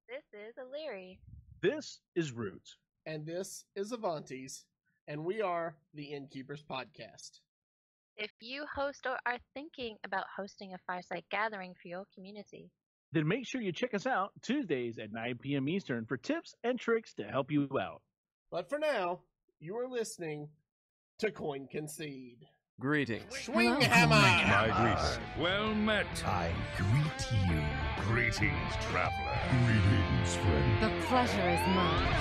This is Illyri. This is Root. And this is Avantes, and we are the Innkeepers Podcast. If you host or are thinking about hosting a fireside gathering for your community, then make sure you check us out Tuesdays at 9 p.m. Eastern for tips and tricks to help you out. But for now, you are listening to Concede. Greetings. Swing hammer! My greetings. Well met. I greet you. Greetings, traveler. Greetings, friend. The pleasure is mine.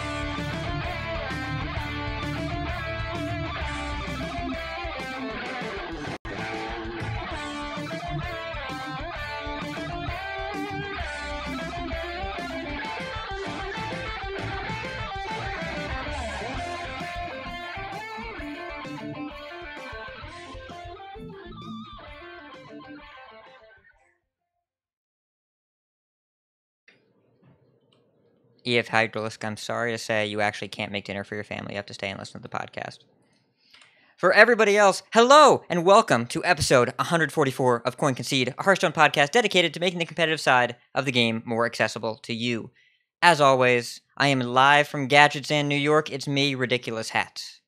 EF Hydralisk, I'm sorry to say you actually can't make dinner for your family. You have to stay and listen to the podcast. For everybody else, hello and welcome to episode 144 of Concede, a Hearthstone podcast dedicated to making the competitive side of the game more accessible to you. As always, I am live from Gadgets New York. It's me, RidiculousHat.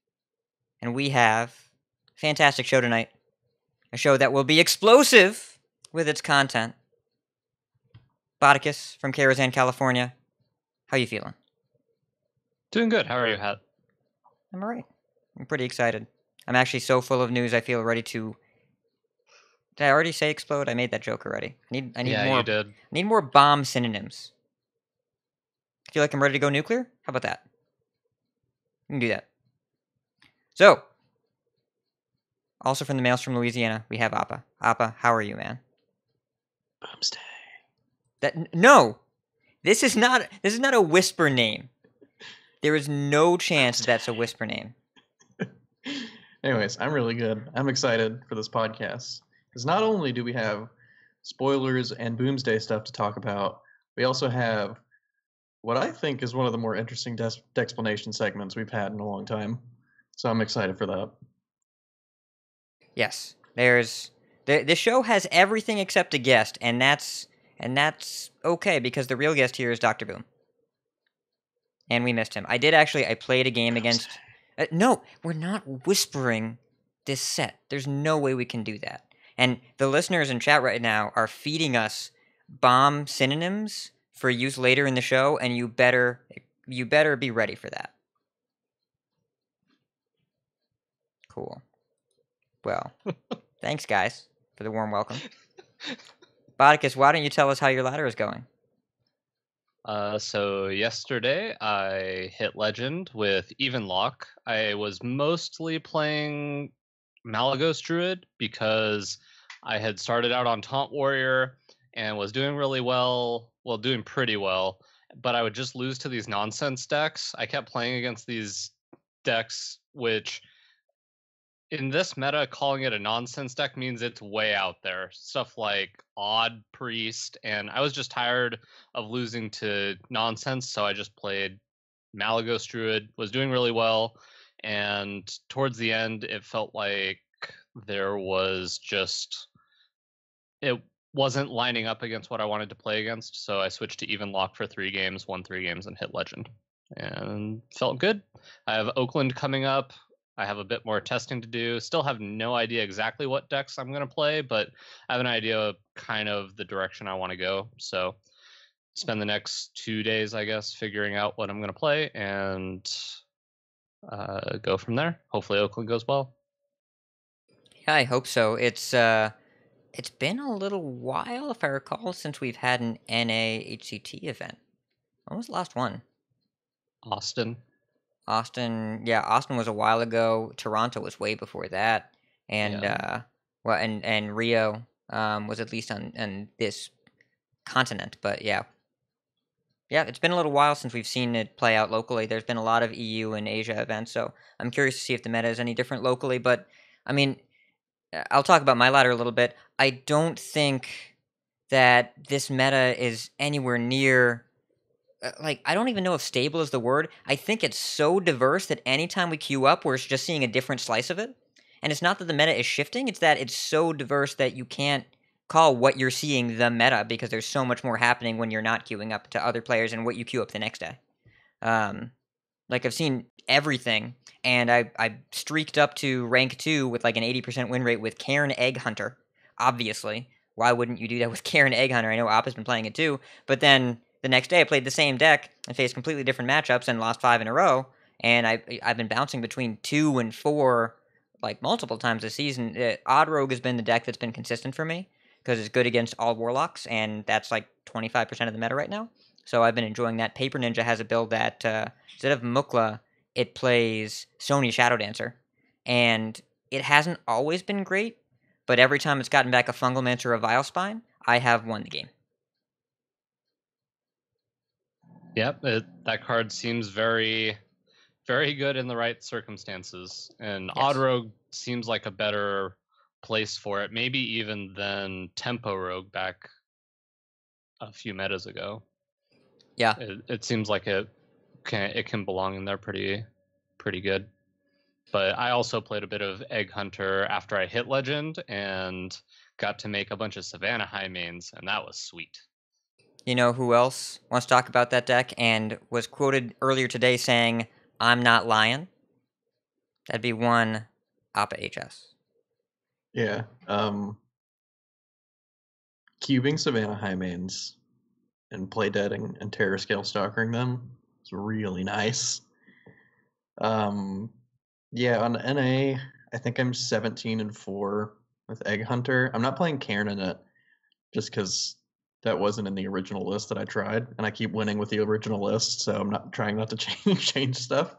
And we have a fantastic show tonight. A show that will be explosive with its content. Botticus from Karazhan, California. How you feeling? Doing good. How are you, Hat? I'm alright. I'm pretty excited. I'm actually so full of news, I feel ready to... Did I already say explode? I made that joke already. I need Yeah, more. you did. I need more bomb synonyms. I feel like I'm ready to go nuclear? How about that? We can do that. So, also from the Mails from Louisiana, we have Appa. Appa, how are you, man? Boomsday. No! This is not a whisper name. There is no chance that's a whisper name. Anyways, I'm really good. I'm excited for this podcast. Because not only do we have spoilers and Boomsday stuff to talk about, we also have what I think is one of the more interesting Decksplanations segments we've had in a long time. So I'm excited for that. Yes. The show has everything except a guest, and that's okay, because the real guest here is Dr. Boom. And we missed him. I played a game against... no, we're not whispering this set. There's no way we can do that. And the listeners in chat right now are feeding us bomb synonyms for use later in the show, and you better be ready for that. Cool. Well, thanks, guys, for the warm welcome. Botticus, why don't you tell us how your ladder is going? So yesterday I hit Legend with Even Lock. I was mostly playing Malagos Druid because I had started out on Taunt Warrior and was doing really well, doing pretty well, but I would just lose to these nonsense decks. I kept playing against these decks, which in this meta, calling it a nonsense deck means it's way out there. Stuff like Odd Priest, and I was just tired of losing to nonsense, so I just played Malagos Druid, was doing really well, and towards the end, it felt like there was just... It wasn't lining up against what I wanted to play against, so I switched to Even Lock for 3 games, won 3 games, and hit Legend. And felt good. I have Oakland coming up. I have a bit more testing to do. Still have no idea exactly what decks I'm going to play, but I have an idea of kind of the direction I want to go. So spend the next 2 days, I guess, figuring out what I'm going to play and go from there. Hopefully Oakland goes well. Yeah, I hope so. It's been a little while, if I recall, since we've had an NA HCT event. When was the last one? Austin. Austin was a while ago. Toronto was way before that, and and Rio was at least on this continent. But yeah, it's been a little while since we've seen it play out locally. There's been a lot of EU and Asia events, so I'm curious to see if the meta is any different locally. But I mean, I'll talk about my ladder a little bit. I don't think that this meta is anywhere near... I don't even know if stable is the word. I think it's so diverse that anytime we queue up, we're just seeing a different slice of it. And it's not that the meta is shifting, it's that it's so diverse that you can't call what you're seeing the meta because there's so much more happening when you're not queuing up to other players and what you queue up the next day. Like I've seen everything, and I streaked up to rank 2 with like an 80% win rate with Cairn Egg Hunter. Obviously, why wouldn't you do that with Cairn Egg Hunter? I know Appa's been playing it too, but then the next day I played the same deck and faced completely different matchups and lost 5 in a row. And I've been bouncing between 2 and 4 like multiple times this season. Odd Rogue has been the deck that's been consistent for me because it's good against all warlocks, and that's like 25% of the meta right now. So I've been enjoying that. Paper Ninja has a build that instead of Mukla, it plays Sony Shadow Dancer, and it hasn't always been great, but every time it's gotten back a Fungal Mancer or a Vile Spine, I have won the game. Yep, that card seems very, very good in the right circumstances, and Yes. Odd Rogue seems like a better place for it, maybe even than Tempo Rogue back a few metas ago. Yeah, it seems like it can belong in there pretty good. But I also played a bit of Egg Hunter after I hit Legend and got to make a bunch of Savannah High mains, and that was sweet. You know who else wants to talk about that deck and was quoted earlier today saying, "I'm not lying"? That'd be one Appa HS. Yeah. Cubing Savannah High mains and play deading and Terror Scale Stalkering them is really nice. Yeah, on NA, I think I'm 17-4 with Egg Hunter. I'm not playing Cairn in it just because that wasn't in the original list that I tried, and I keep winning with the original list, so I'm not trying not to change stuff.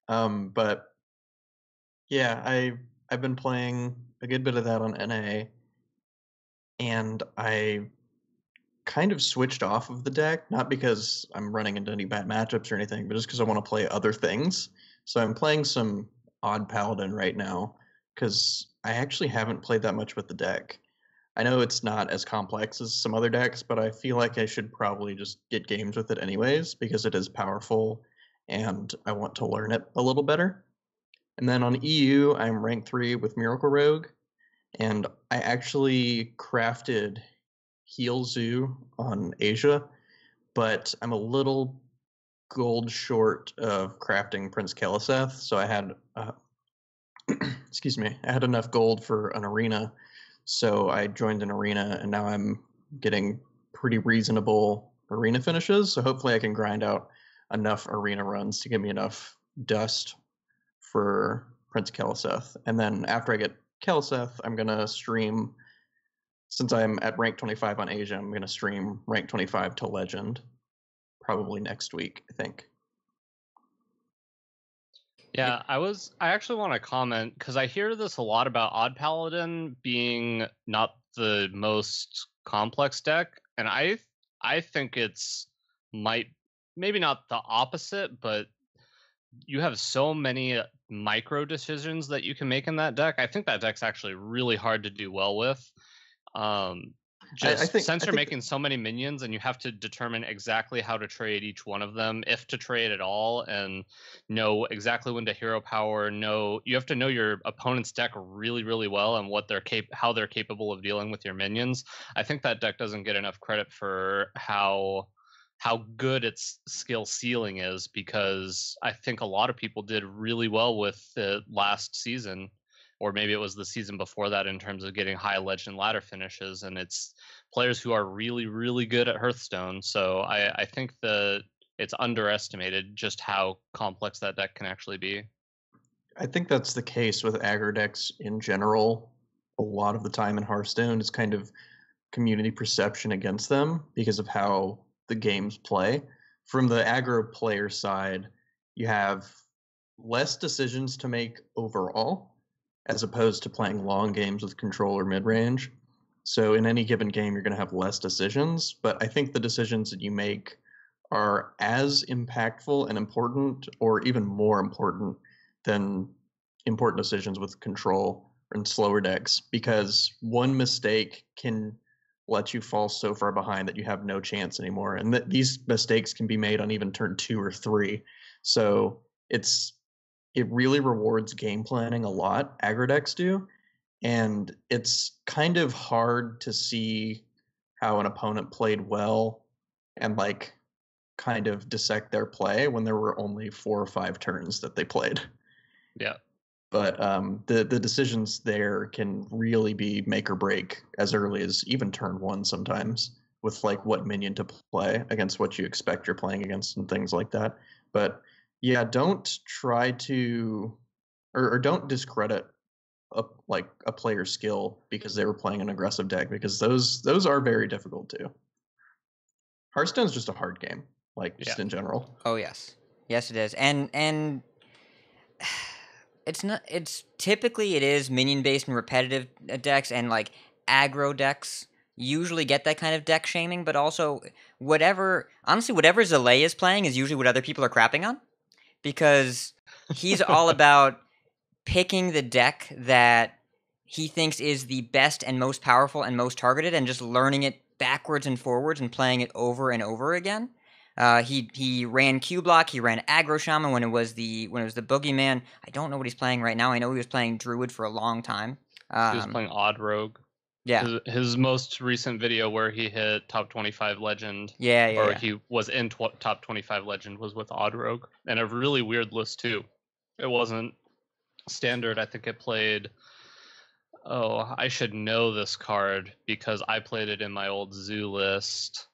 But yeah, I've been playing a good bit of that on NA, and I kind of switched off of the deck, not because I'm running into any bad matchups or anything, but just because I want to play other things. So I'm playing some Odd Paladin right now because I actually haven't played that much with the deck. I know it's not as complex as some other decks, but I feel like I should probably just get games with it anyways because it is powerful and I want to learn it a little better. And then on EU, I'm rank 3 with Miracle Rogue, and I actually crafted Heal Zoo on Asia, but I'm a little gold short of crafting Prince Keliseth, so I had excuse me, I had enough gold for an arena, so I joined an arena, and now I'm getting pretty reasonable arena finishes, so hopefully I can grind out enough arena runs to give me enough dust for Prince Keliseth. And then after I get Keliseth, I'm going to stream, since I'm at rank 25 on Asia, I'm going to stream rank 25 to Legend probably next week, I think. Yeah, I actually want to comment because I hear this a lot about Odd Paladin being not the most complex deck, and I think it's maybe not the opposite, but you have so many micro decisions that you can make in that deck. I think that deck's actually really hard to do well with. Since you're making so many minions and you have to determine exactly how to trade each one of them, if to trade at all, and know exactly when to hero power, you have to know your opponent's deck really, really well and how they're capable of dealing with your minions. I think that deck doesn't get enough credit for how good its skill ceiling is, because I think a lot of people did really well with it last season, or maybe it was the season before that, in terms of getting high legend ladder finishes, and it's players who are really, really good at Hearthstone. So I think that it's underestimated just how complex that deck can actually be. I think that's the case with aggro decks in general. A lot of the time in Hearthstone is kind of community perception against them because of how the games play. From the aggro player side, you have less decisions to make overall, as opposed to playing long games with control or mid-range. So in any given game, you're going to have less decisions, but I think the decisions that you make are as impactful and important, or even more important than important decisions with control and slower decks, because one mistake can let you fall so far behind that you have no chance anymore. And these mistakes can be made on even turn 2 or 3. So it really rewards game planning a lot, aggro decks do. and it's kind of hard to see how an opponent played well and like kind of dissect their play when there were only 4 or 5 turns that they played. Yeah. But the decisions there can really be make or break as early as even turn 1 sometimes, with like what minion to play against what you expect you're playing against and things like that. But yeah, don't try to or don't discredit a player's skill because they were playing an aggressive deck, because those are very difficult too. Hearthstone's just a hard game, like just in general. Oh yes, yes it is, and it's not. It's typically it is minion based and repetitive decks, and like aggro decks usually get that kind of deck shaming. But also whatever Zalay is playing is usually what other people are crapping on, because he's all about picking the deck that he thinks is the best and most powerful and most targeted, and just learning it backwards and forwards and playing it over and over again. He ran Q Block, he ran Aggro Shaman when it was the Boogeyman. I don't know what he's playing right now. I know he was playing Druid for a long time. He was playing Odd Rogue. Yeah. His most recent video where he hit top 25 legend. Yeah. He was in top 25 legend was with Odd Rogue, and a really weird list too. It wasn't standard. I think it played. Oh, I should know this card because I played it in my old zoo list.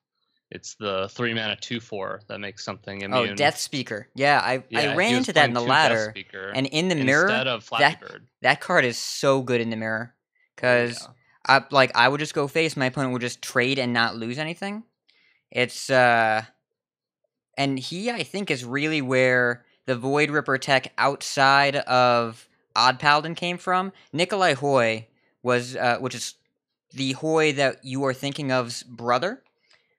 It's the 3-mana 2/4 that makes something immune. Oh, Death Speaker. Yeah, I ran into that in the ladder, and in the mirror, instead of Flappy Bird. That card is so good in the mirror, because I would just go face, my opponent would just trade and not lose anything. It's and he, I think, is really where the Void Ripper tech outside of Odd Paladin came from. Nikolai Hoy was, which is the Hoy that you are thinking of's brother,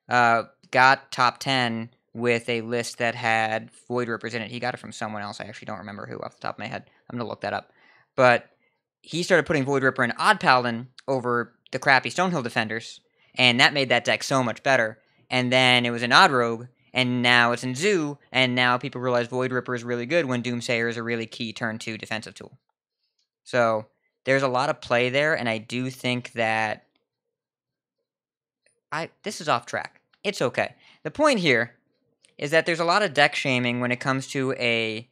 got top 10 with a list that had Void Rippers in it. He got it from someone else. I actually don't remember who off the top of my head. I'm going to look that up. But he started putting Void Ripper and Odd Paladin over the crappy Stonehill Defenders, and that made that deck so much better. And then it was an Odd Rogue, and now it's in Zoo, and now people realize Void Ripper is really good when Doomsayer is a really key turn 2 defensive tool. So there's a lot of play there, and I do think that this is off track. It's okay. The point here is that there's a lot of deck shaming when it comes to a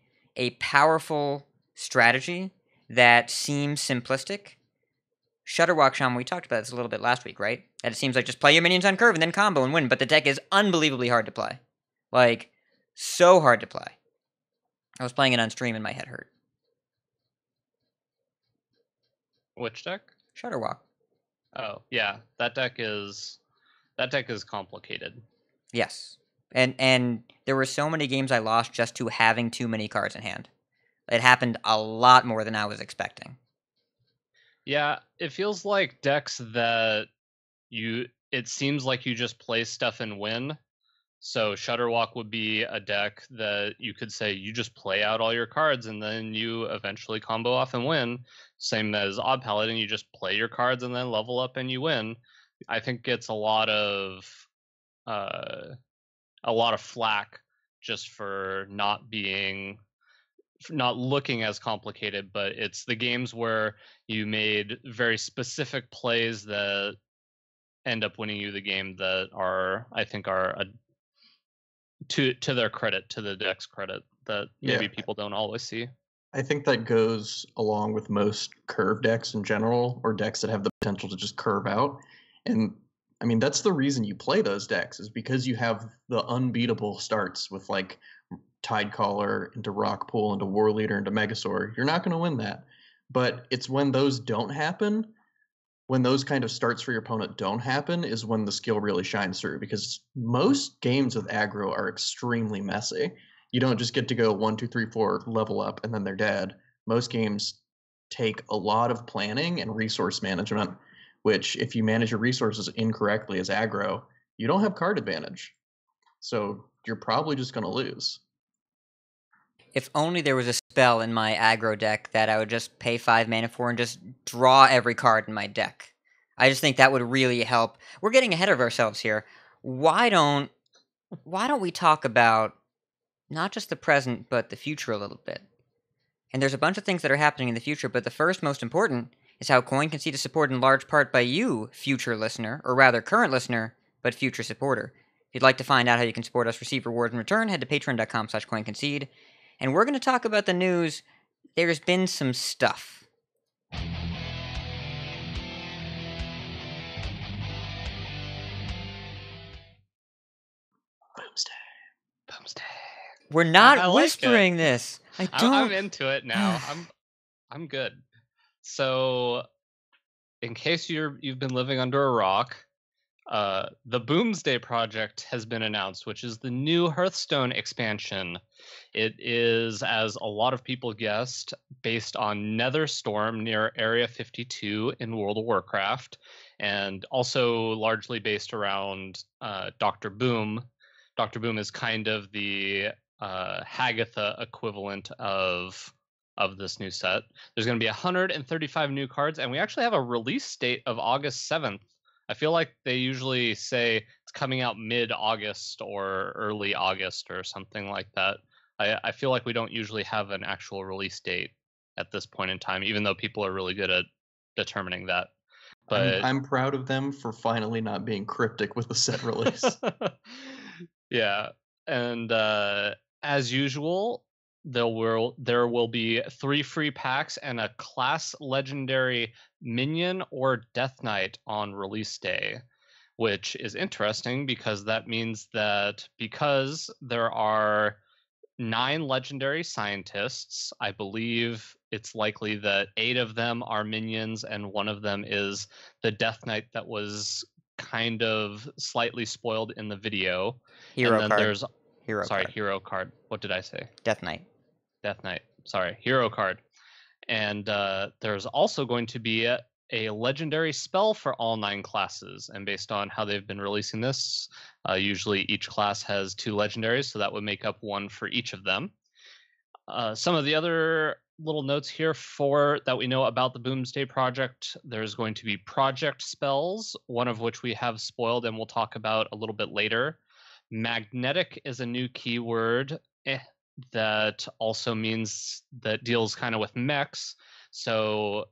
powerful strategy that seems simplistic. Shutterwalk Shaman, we talked about this a little bit last week, right? That it seems like just play your minions on curve and then combo and win, but the deck is unbelievably hard to play. Like, so hard to play. I was playing it on stream and my head hurt. Which deck? Shutterwalk. Oh, yeah. That deck is complicated. Yes. And there were so many games I lost just to having too many cards in hand. It happened a lot more than I was expecting. Yeah, it feels like decks that it seems like you just play stuff and win. So Shutterwalk would be a deck that you could say you just play out all your cards and then you eventually combo off and win. Same as Odd Paladin, you just play your cards and then level up and you win. I think it's a lot of flack just for not looking as complicated, but it's the games where you made very specific plays that end up winning you the game that are to their credit, to the deck's credit, that maybe people don't always see. I think that goes along with most curve decks in general, or decks that have the potential to just curve out. And I mean, that's the reason you play those decks, is because you have the unbeatable starts with like Tidecaller into Rockpool into War Leader into Megasaur. You're not going to win that. But it's when those don't happen, when those kind of starts for your opponent don't happen, is when the skill really shines through, because most games with aggro are extremely messy. You don't just get to go 1, 2, 3, 4, level up, and then they're dead. Most games take a lot of planning and resource management, which if you manage your resources incorrectly as aggro, you don't have card advantage. So you're probably just going to lose. If only there was a spell in my aggro deck that I would just pay 5 mana for and just draw every card in my deck. I just think that would really help. We're getting ahead of ourselves here. Why don't we talk about not just the present, but the future a little bit? And there's a bunch of things that are happening in the future, but the first most important is how Concede is supported in large part by you, future listener, or rather current listener, but future supporter. If you'd like to find out how you can support us, receive rewards in return, head to patreon.com/CoinConcede. And we're going to talk about the news. There's been some stuff. Boomsday. We're not I like whispering it. this. I don't. I'm into it now. I'm good. So, in case you've been living under a rock, the Boomsday Project has been announced, which is the new Hearthstone expansion. It is, as a lot of people guessed, based on Netherstorm near Area 52 in World of Warcraft, and also largely based around Dr. Boom. Dr. Boom is kind of the Hagatha equivalent of this new set. There's going to be 135 new cards, and we actually have a release date of August 7th. I feel like they usually say it's coming out mid-August or early August or something like that. I feel like we don't usually have an actual release date at this point in time, even though people are really good at determining that. But I'm proud of them for finally not being cryptic with the set release. Yeah, and as usual, there will be 3 free packs and a class legendary minion or death knight on release day, which is interesting because that means that because there are 9 legendary scientists, I believe it's likely that 8 of them are minions and 1 of them is the death knight that was kind of slightly spoiled in the video. Hero and then card. there's Hero card. hero card. What did I say? Death Knight. Death Knight. Sorry, hero card. And there's also going to be a legendary spell for all 9 classes. And based on how they've been releasing this, usually each class has 2 legendaries, so that would make up 1 for each of them. Some of the other little notes here that we know about the Boomsday Project. There's going to be project spells, one of which we have spoiled and we'll talk about a little bit later. Magnetic is a new keyword that also means that deals kind of with mechs. So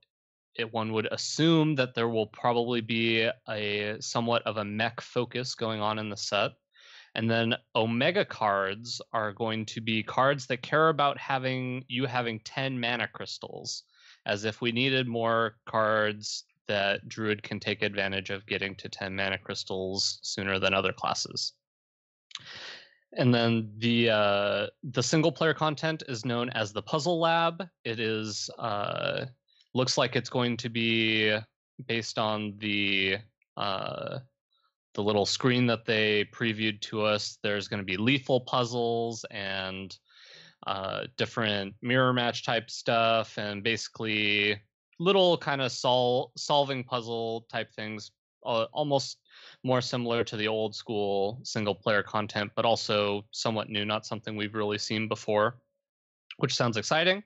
one would assume that there will probably be a somewhat of a mech focus going on in the set. And then Omega cards are going to be cards that care about having 10 mana crystals, as if we needed more cards that Druid can take advantage of getting to 10 mana crystals sooner than other classes. And then the single player content is known as the Puzzle Lab. It is looks like it's going to be based on the little screen that they previewed to us. There's going to be lethal puzzles and different mirror match type stuff, and basically little kind of solving puzzle type things, almost more similar to the old school single player content, but also somewhat new, not something we've really seen before, which sounds exciting.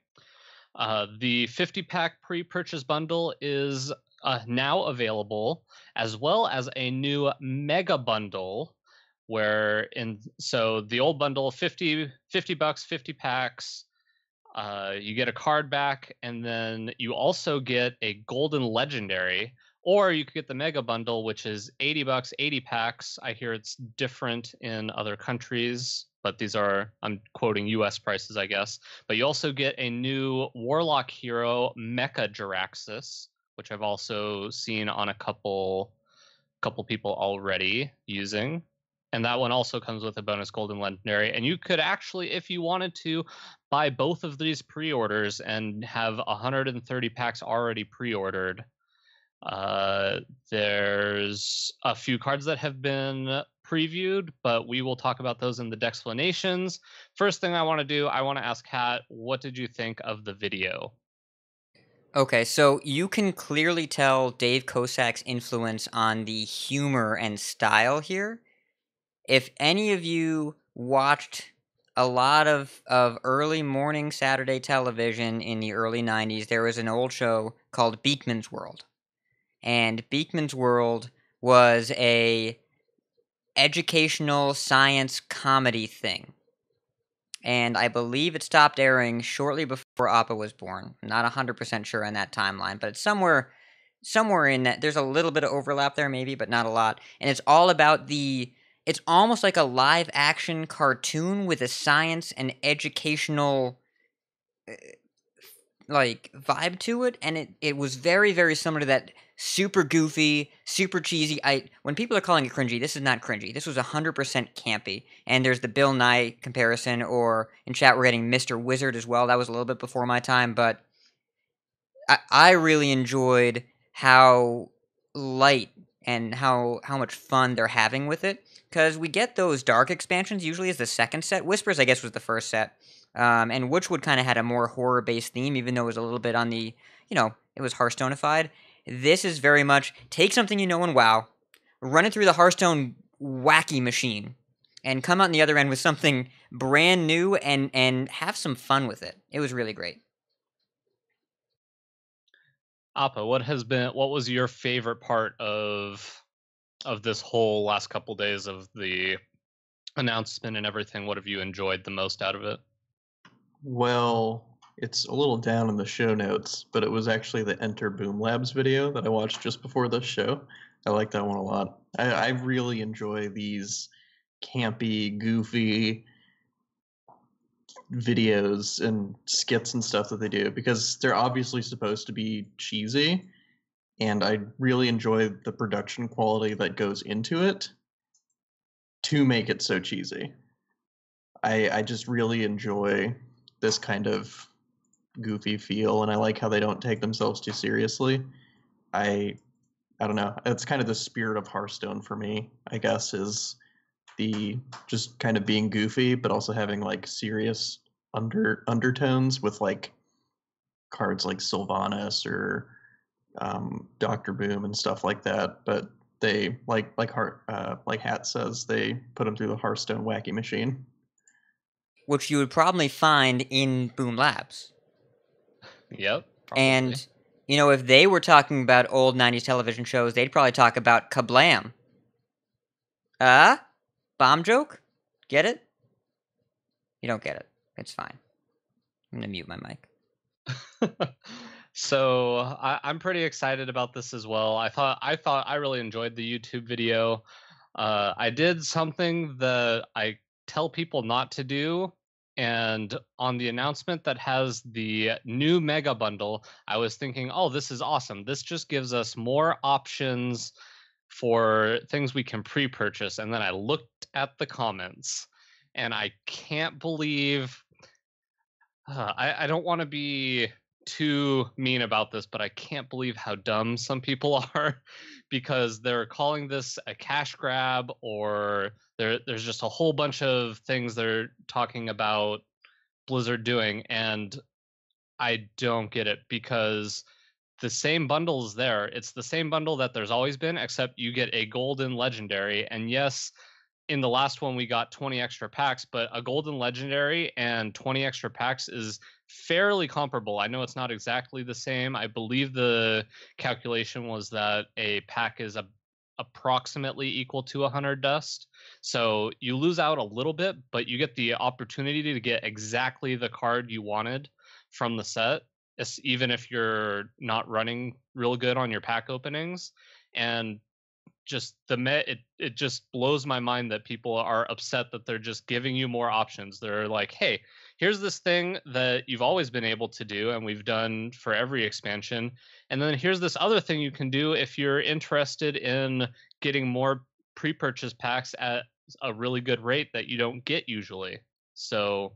The 50-pack pre-purchase bundle is now available, as well as a new mega bundle so the old bundle, $50, 50 packs, you get a card back, and then you also get a golden legendary, or you could get the mega bundle, which is $80, 80 packs. I hear it's different in other countries, but these are, I'm quoting US prices, I guess. But you also get a new warlock hero, Mecha-Jaraxxus, which I've also seen on a couple people already using. And that one also comes with a bonus golden legendary. And you could actually, if you wanted to, buy both of these pre-orders and have 130 packs already pre-ordered. There's a few cards that have been previewed, but we will talk about those in the Decksplanations. First thing I want to do, I want to ask Hat, what did you think of the video? Okay, so you can clearly tell Dave Kosak's influence on the humor and style here. If any of you watched a lot of early morning Saturday television in the early 90s, there was an old show called Beakman's World. And Beakman's World was a educational science comedy thing. And I believe it stopped airing shortly before Appa was born. I'm not 100% sure on that timeline, but it's somewhere somewhere in that. There's a little bit of overlap there, maybe, but not a lot. And it's all about it's almost like a live action cartoon with a science and educational like vibe to it, and it was very, very similar to that super goofy, super cheesy. When people are calling it cringy, this is not cringy. This was 100% campy. And there's the Bill Nye comparison, or in chat we're getting Mr. Wizard as well. That was a little bit before my time, but I really enjoyed how light and how much fun they're having with it. Because we get those dark expansions usually as the second set. Whispers, I guess, was the first set. And Witchwood kind of had a more horror-based theme, even though it was a little bit on the, it was Hearthstone-ified. This is very much, take something you know in WoW, run it through the Hearthstone wacky machine, and come out on the other end with something brand new and have some fun with it. It was really great. Appa, what was your favorite part of this whole last couple days of the announcement and everything? What have you enjoyed the most out of it? Well, it's a little down in the show notes, but it was actually the Enter Boom Labs video that I watched just before this show. I like that one a lot. I really enjoy these campy, goofy videos and skits and stuff that they do, because they're obviously supposed to be cheesy, and I really enjoy the production quality that goes into it to make it so cheesy. I just really enjoy this kind of goofy feel, and I like how they don't take themselves too seriously. I don't know. It's kind of the spirit of Hearthstone for me, I guess, is the just kind of being goofy, but also having like serious undertones with like cards like Sylvanas or Dr. Boom and stuff like that. But they like Hat says, they put them through the Hearthstone wacky machine, which you would probably find in Boom Labs. Yep. Probably. And, if they were talking about old 90s television shows, they'd probably talk about Kablam. Bomb joke? Get it? You don't get it. It's fine. I'm going to mute my mic. So I'm pretty excited about this as well. I really enjoyed the YouTube video. I did something that I tell people not to do, and on the announcement that has the new Mega Bundle, I was thinking, oh, this is awesome. This just gives us more options for things we can pre-purchase. And then I looked at the comments, and I can't believe... I don't want to be too mean about this, but I can't believe how dumb some people are, because they're calling this a cash grab, or there's just a whole bunch of things they're talking about Blizzard doing, and I don't get it, because the same bundle is there. It's the same bundle that there's always been, except you get a golden legendary. And yes, in the last one we got 20 extra packs, but a golden legendary and 20 extra packs is fairly comparable. I know it's not exactly the same. I believe the calculation was that a pack is approximately equal to 100 dust. So you lose out a little bit, but you get the opportunity to get exactly the card you wanted from the set, even if you're not running real good on your pack openings. And just it just blows my mind that people are upset that they're just giving you more options. They're like, hey, here's this thing that you've always been able to do and we've done for every expansion, and then here's this other thing you can do if you're interested in getting more pre-purchase packs at a really good rate that you don't get usually. So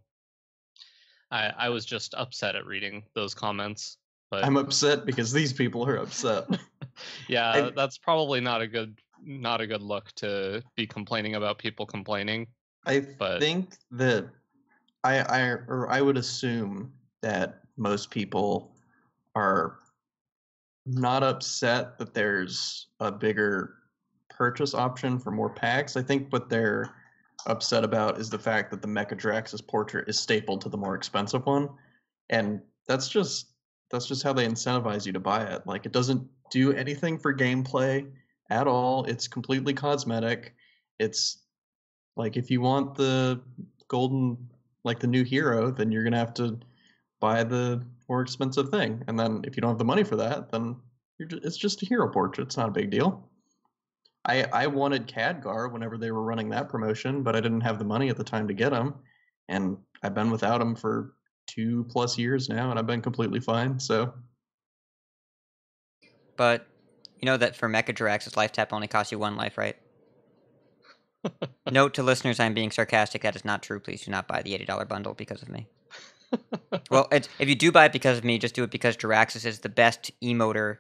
I was just upset at reading those comments. But I'm upset because these people are upset. Yeah, that's probably not a good look to be complaining about people complaining. I think that I would assume that most people are not upset that there's a bigger purchase option for more packs. I think what they're upset about is the fact that the Mecha-Jaraxxus portrait is stapled to the more expensive one, and that's just how they incentivize you to buy it. Like, it doesn't do anything for gameplay at all. It's completely cosmetic. It's like, if you want the golden, like the new hero, then you're gonna have to buy the more expensive thing. And then if you don't have the money for that, then It's just a hero portrait. It's not a big deal. I wanted Khadgar whenever they were running that promotion, but I didn't have the money at the time to get him, and I've been without him for 2+ years now, and I've been completely fine. So, But you know that for Mecha-Jaraxxus, life tap only costs you 1 life, right? Note to listeners, I'm being sarcastic. That is not true. Please do not buy the $80 bundle because of me. Well, if you do buy it because of me, just do it because Jaraxxus is the best emoter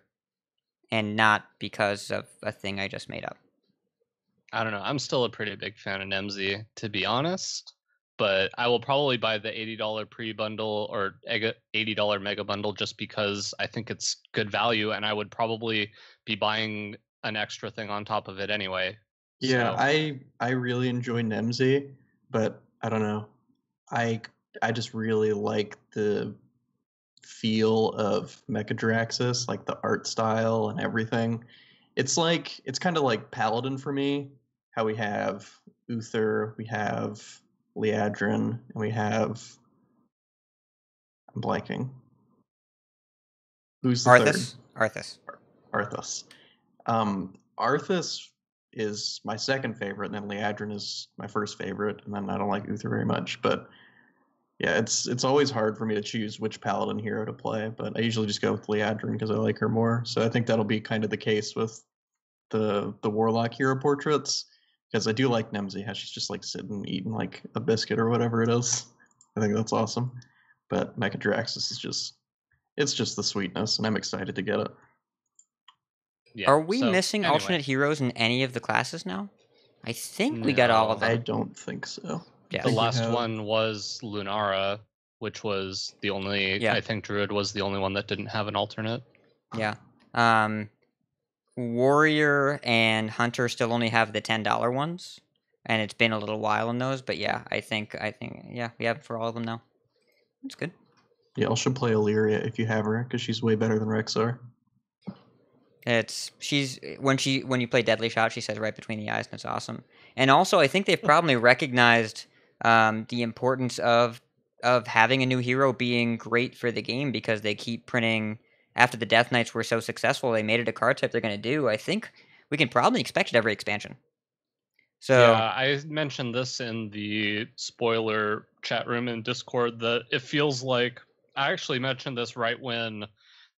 and not because of a thing I just made up. I don't know. I'm still a pretty big fan of Nemzi, to be honest. But I will probably buy the $80 pre-bundle or $80 mega bundle just because I think it's good value, and I would probably be buying an extra thing on top of it anyway. yeah, So, I really enjoy Nemzi, but I don't know. I just really like the feel of Mecha-Jaraxxus, like the art style and everything. It's kind of like Paladin for me. How we have Uther, we have Liadrin, and we have, I'm blanking. Who's the Arthas? third? Arthas. Arthas is my second favorite, and then Liadrin is my first favorite, and then I don't like Uther very much. But yeah, it's always hard for me to choose which Paladin hero to play, but I usually just go with Liadrin because I like her more. So I think that'll be kind of the case with the Warlock hero portraits, because I do like Nemzi, how she's just like sitting eating like a biscuit or whatever it is. I think that's awesome. But Mecha-Jaraxxus is just the sweetness, and I'm excited to get it. yeah. Are we So, missing anyway. alternate heroes in any of the classes now? I think we got all of No. them. I don't think so. Yes. The think we last have- one was Lunara, which was the only. Yeah. I think Druid was the only one that didn't have an alternate. Yeah. Warrior and Hunter still only have the $10 ones, and it's been a little while in those. But yeah, I think yeah, we have it for all of them now. That's good. Y'all should play Illyria if you have her, because she's way better than Rexar. She's when you play Deadly Shot, she says right between the eyes, and it's awesome. And also, I think they've probably recognized the importance of having a new hero being great for the game, because they keep printing. After the Death Knights were so successful, they made it a card type they're going to do. I think we can probably expect it every expansion. So Yeah, I mentioned this in the spoiler chat room in Discord that it feels like I actually mentioned this right when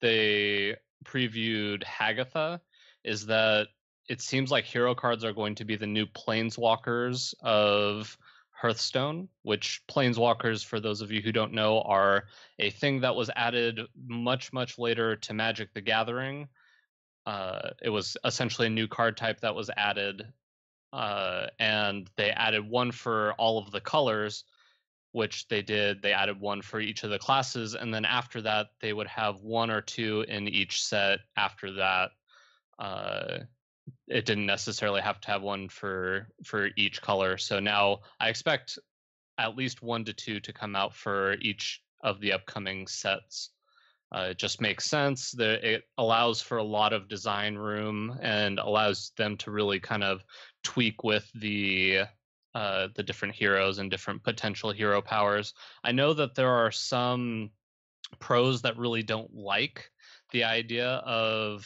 they previewed Hagatha, is that it seems like hero cards are going to be the new planeswalkers of Hearthstone, which planeswalkers, for those of you who don't know, are a thing that was added much, much later to Magic the Gathering. It was essentially a new card type that was added, and they added one for all of the colors, which they did. They added one for each of the classes, and then after that, they would have one or two in each set after that. It didn't necessarily have to have one for each color. So now I expect at least 1 to 2 to come out for each of the upcoming sets. It just makes sense that it allows for a lot of design room and allows them to really kind of tweak with the different heroes and different potential hero powers. I know that there are some pros that really don't like the idea of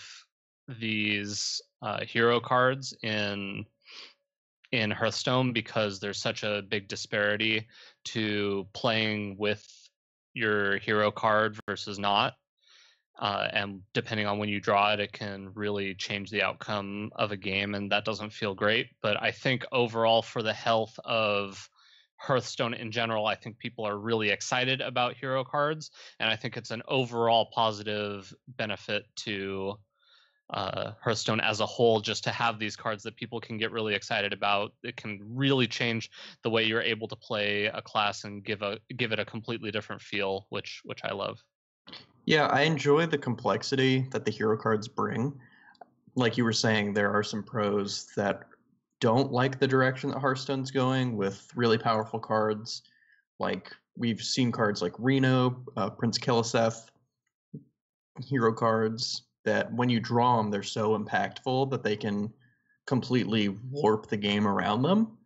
these hero cards in Hearthstone, because there's such a big disparity to playing with your hero card versus not. And depending on when you draw it, it can really change the outcome of a game, and that doesn't feel great. But I think overall, for the health of Hearthstone in general, I think people are really excited about hero cards, and I think it's an overall positive benefit to Hearthstone as a whole, just to have these cards that people can get really excited about. It can really change the way you're able to play a class and give it a completely different feel, which I love. Yeah, I enjoy the complexity that the hero cards bring. Like you were saying, there are some pros that don't like the direction that Hearthstone's going with really powerful cards. Like we've seen cards like Reno, Prince Keliseth, hero cards that when you draw them, they're so impactful that they can completely warp the game around them.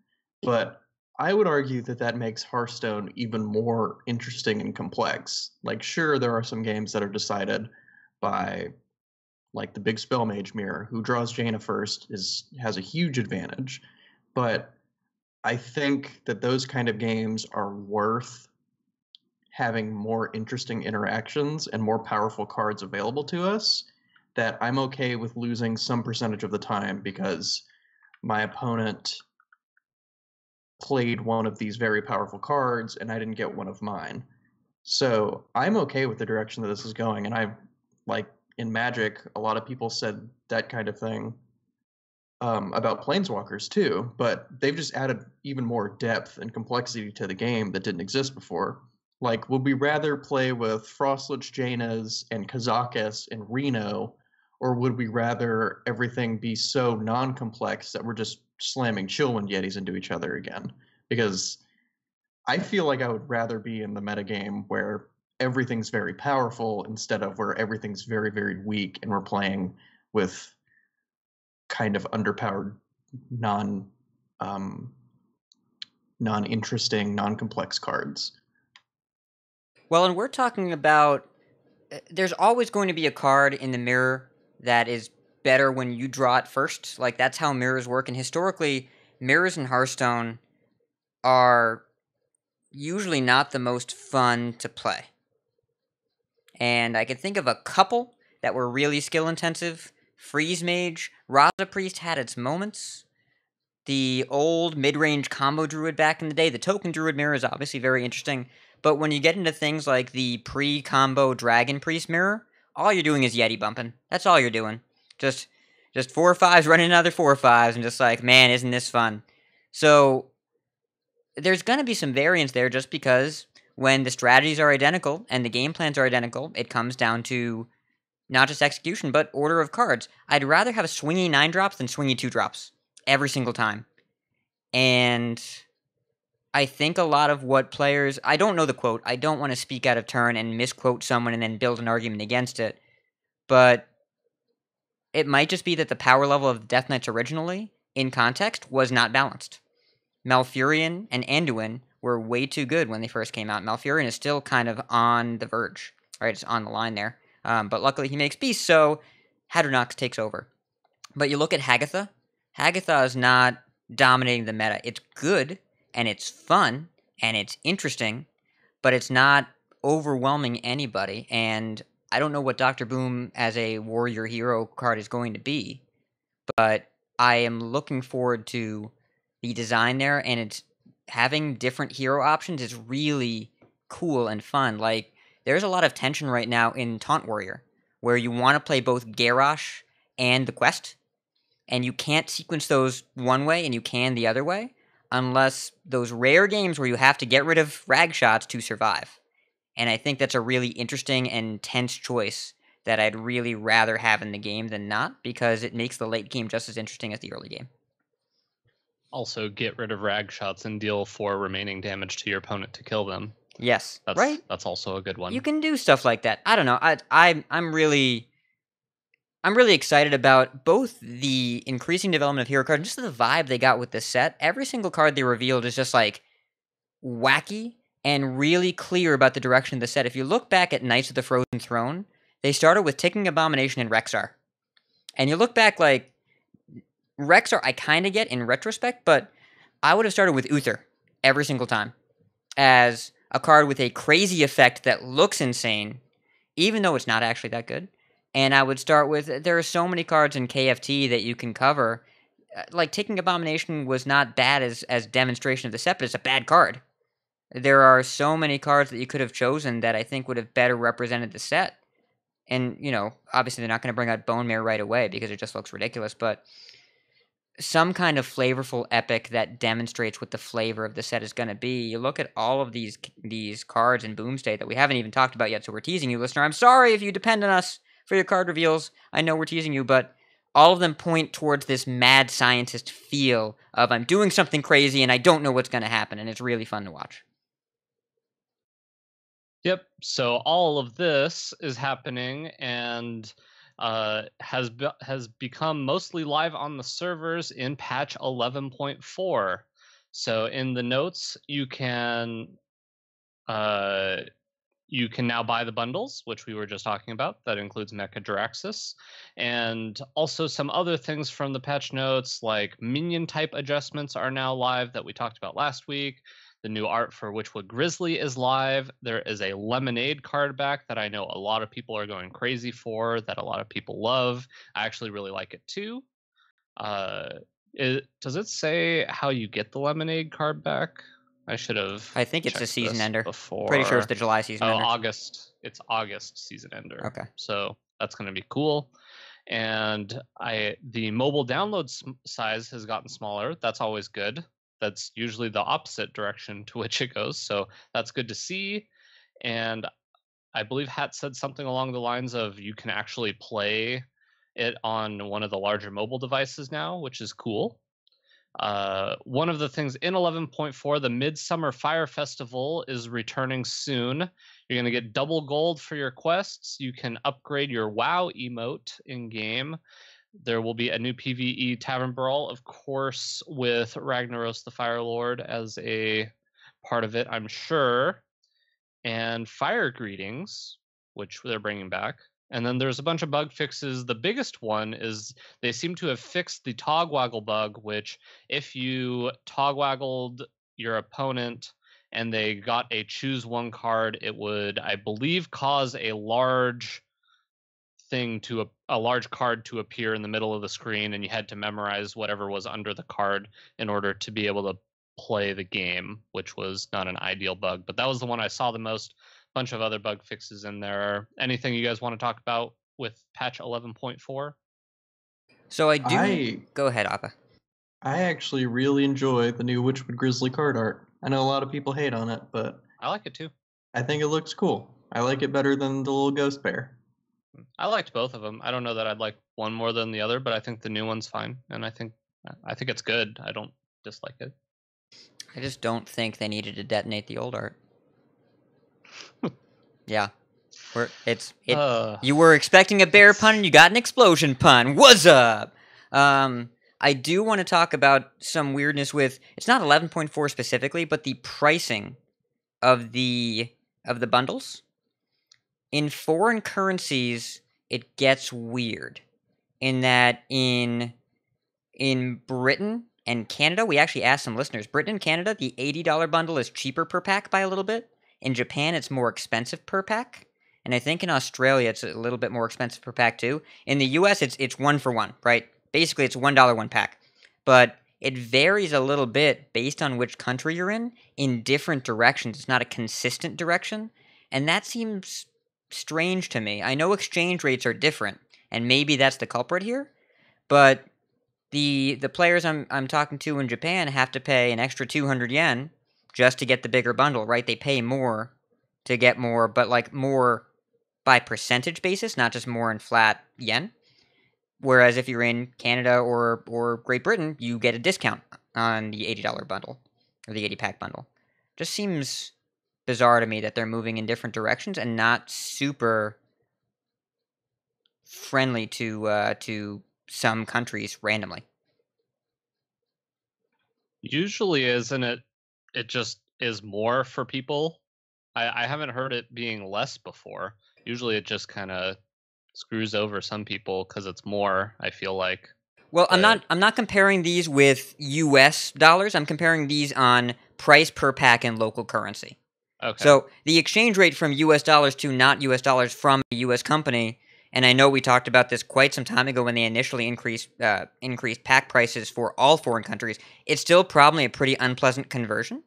But I would argue that makes Hearthstone even more interesting and complex. Like, sure, there are some games that are decided by like the big spell mage mirror, who draws Jaina first, has a huge advantage. But I think that those kind of games are worth having more interesting interactions and more powerful cards available to us, that I'm okay with losing some percentage of the time because my opponent played one of these very powerful cards and I didn't get one of mine. So I'm okay with the direction that this is going. And like in Magic, a lot of people said that kind of thing about Planeswalkers too, but they've just added even more depth and complexity to the game that didn't exist before. Like, would we rather play with Frostlich Jainas and Kazakus and Reno, or would we rather everything be so non-complex that we're just slamming Chillwind Yetis into each other again? Because I feel like I would rather be in the metagame where everything's very powerful instead of where everything's very, very weak and we're playing with kind of underpowered, non-interesting, non-complex cards. Well, and we're talking about there's always going to be a card in the mirror that is better when you draw it first. Like, that's how mirrors work. And historically, mirrors in Hearthstone are usually not the most fun to play. And I can think of a couple that were really skill intensive. Freeze Mage, Raza Priest had its moments. The old mid-range combo druid back in the day, the token druid mirror is obviously very interesting. But when you get into things like the pre-combo Dragon Priest mirror, all you're doing is Yeti bumping. That's all you're doing. Just 4/5s running another 4/5s and just like, man, isn't this fun? So there's going to be some variance there just because when the strategies are identical and the game plans are identical, it comes down to not just execution, but order of cards. I'd rather have a swingy 9-drops than swingy 2-drops every single time. And I think a lot of what players... I don't know the quote. I don't want to speak out of turn and misquote someone and then build an argument against it. But it might just be that the power level of Death Knights originally, in context, was not balanced. Malfurion and Anduin were way too good when they first came out. Malfurion is still kind of on the verge. Right, it's on the line there. But luckily he makes peace, so Hadronox takes over. But you look at Hagatha. Hagatha is not dominating the meta. It's good, and it's fun, and it's interesting, but it's not overwhelming anybody. And I don't know what Dr. Boom as a warrior hero card is going to be, but I am looking forward to the design there, and it's having different hero options is really cool and fun. Like, there's a lot of tension right now in Taunt Warrior, where you want to play both Garrosh and the Quest, and you can't sequence those one way and you can the other way, unless those rare games where you have to get rid of rag shots to survive. And I think that's a really interesting and tense choice that I'd really rather have in the game than not, because it makes the late game just as interesting as the early game. Also, get rid of rag shots and deal 4 remaining damage to your opponent to kill them. Yes, right? That's also a good one. You can do stuff like that. I don't know. I'm really excited about both the increasing development of hero cards and just the vibe they got with this set. Every single card they revealed is just like wacky and really clear about the direction of the set. If you look back at Knights of the Frozen Throne, they started with Ticking Abomination and Rexar. And you look back, like, Rexar I kind of get in retrospect, but I would have started with Uther every single time as a card with a crazy effect that looks insane, even though it's not actually that good. And I would start with, there are so many cards in KFT that you can cover. Like, Ticking Abomination was not bad as demonstration of the set, but it's a bad card. There are so many cards that you could have chosen that I think would have better represented the set. And, you know, obviously they're not going to bring out Bone Mare right away because it just looks ridiculous, but some kind of flavorful epic that demonstrates what the flavor of the set is going to be. You look at all of these cards in Boomsday that we haven't even talked about yet, so we're teasing you, listener. I'm sorry if you depend on us for your card reveals. I know we're teasing you, but all of them point towards this mad scientist feel of I'm doing something crazy and I don't know what's going to happen, and it's really fun to watch. Yep, so all of this is happening and has become mostly live on the servers in patch 11.4. So in the notes, you can you can now buy the bundles, which we were just talking about. That includes Mecha-Jaraxxus, and also some other things from the patch notes, like minion type adjustments are now live that we talked about last week. The new art for Witchwood Grizzly is live. There is a Lemonade card back that I know a lot of people are going crazy for, that a lot of people love. I actually really like it too. Does it say how you get the Lemonade card back? I should have. I think it's a checked season this ender. Before. Pretty sure it's the July season ender. August. It's August season ender. Okay. So that's going to be cool. And the mobile download size has gotten smaller. That's always good. That's usually the opposite direction to which it goes. So that's good to see. And I believe Hat said something along the lines of you can actually play it on one of the larger mobile devices now, which is cool. One of the things in 11.4, the Midsummer Fire Festival is returning soon. You're going to get double gold for your quests. You can upgrade your WoW emote in game. There will be a new PvE Tavern Brawl, of course, with Ragnaros the Fire Lord as a part of it, I'm sure. And Fire Greetings, which they're bringing back. And then there's a bunch of bug fixes. The biggest one is they seem to have fixed the Togwaggle bug, which if you Togwaggled your opponent and they got a choose one card, it would, I believe, cause a large card to appear in the middle of the screen, and you had to memorize whatever was under the card in order to be able to play the game, which was not an ideal bug. But that was the one I saw the most. Bunch of other bug fixes in there. Anything you guys want to talk about with patch 11.4? So go ahead, Appa. I actually really enjoy the new Witchwood Grizzly card art. I know a lot of people hate on it, but I like it too. I think it looks cool. I like it better than the little ghost bear. I liked both of them. I don't know that I'd like one more than the other, but I think the new one's fine, and I think it's good. I don't dislike it. I just don't think they needed to detonate the old art. Yeah. You were expecting a bear pun and you got an explosion pun. What's up? I do want to talk about some weirdness with, it's not 11.4 specifically, but the pricing of the bundles. In foreign currencies, it gets weird. In that in Britain and Canada, we actually asked some listeners, Britain and Canada, the $80 bundle is cheaper per pack by a little bit. In Japan, it's more expensive per pack. And I think in Australia, it's a little bit more expensive per pack too. In the US, it's 1 for 1, right? Basically, it's $1 one pack. But it varies a little bit based on which country you're in different directions. It's not a consistent direction. And that seems strange to me. I know exchange rates are different, and maybe that's the culprit here. But the players I'm talking to in Japan have to pay an extra 200 yen just to get the bigger bundle, right? They pay more to get more, but like more by percentage basis, not just more in flat yen. Whereas if you're in Canada or Great Britain, you get a discount on the $80 bundle, or the 80-pack bundle. Just seems bizarre to me that they're moving in different directions and not super friendly to some countries randomly. Usually, isn't it? It just is more for people. I haven't heard it being less before. Usually, it just kind of screws over some people because it's more. I feel like. Well, I'm not comparing these with U.S. dollars. I'm comparing these on price per pack in local currency. Okay. So the exchange rate from U.S. dollars to not U.S. dollars from a U.S. company, and I know we talked about this quite some time ago when they initially increased pack prices for all foreign countries. It's still probably a pretty unpleasant conversion.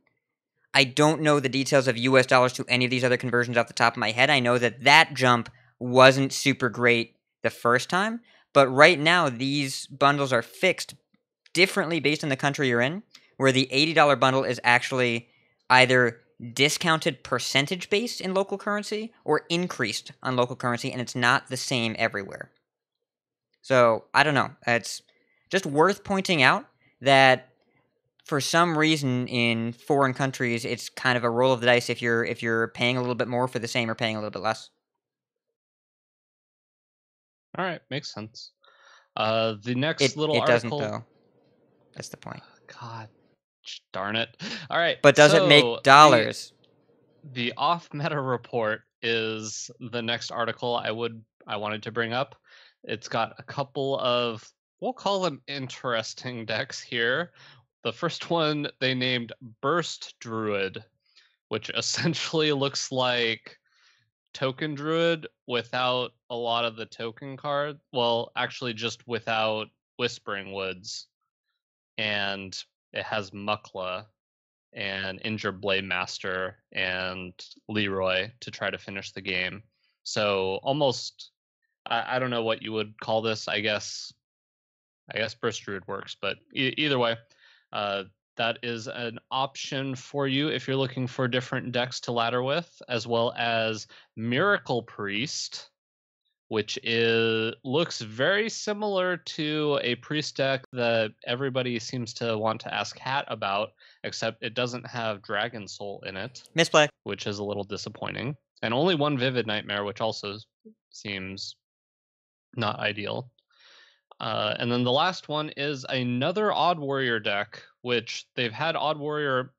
I don't know the details of U.S. dollars to any of these other conversions off the top of my head. I know that jump wasn't super great the first time, but right now these bundles are fixed differently based on the country you're in, where the $80 bundle is actually either discounted percentage based in local currency or increased on local currency, and it's not the same everywhere. So, I don't know. It's just worth pointing out that for some reason in foreign countries, it's kind of a roll of the dice if you're paying a little bit more for the same or paying a little bit less. All right, makes sense. The next little it article. Doesn't though. That's the point. God, darn it! All right, but does it make dollars? The off-meta report is the next article I wanted to bring up. It's got a couple of, we'll call them interesting decks here. The first one they named Burst Druid, which essentially looks like Token Druid without a lot of the token card. Well, actually just without Whispering Woods. And it has Mukla and Injured Blade Master and Leroy to try to finish the game. So almost, I don't know what you would call this. I guess Burst Druid works, but either way, that is an option for you if you're looking for different decks to ladder with, as well as Miracle Priest, which looks very similar to a priest deck that everybody seems to want to ask Hat about, except it doesn't have Dragon Soul in it. Misplay. Which is a little disappointing. And only one Vivid Nightmare, which also seems not ideal. And then the last one is another Odd Warrior deck, which they've had Odd Warrior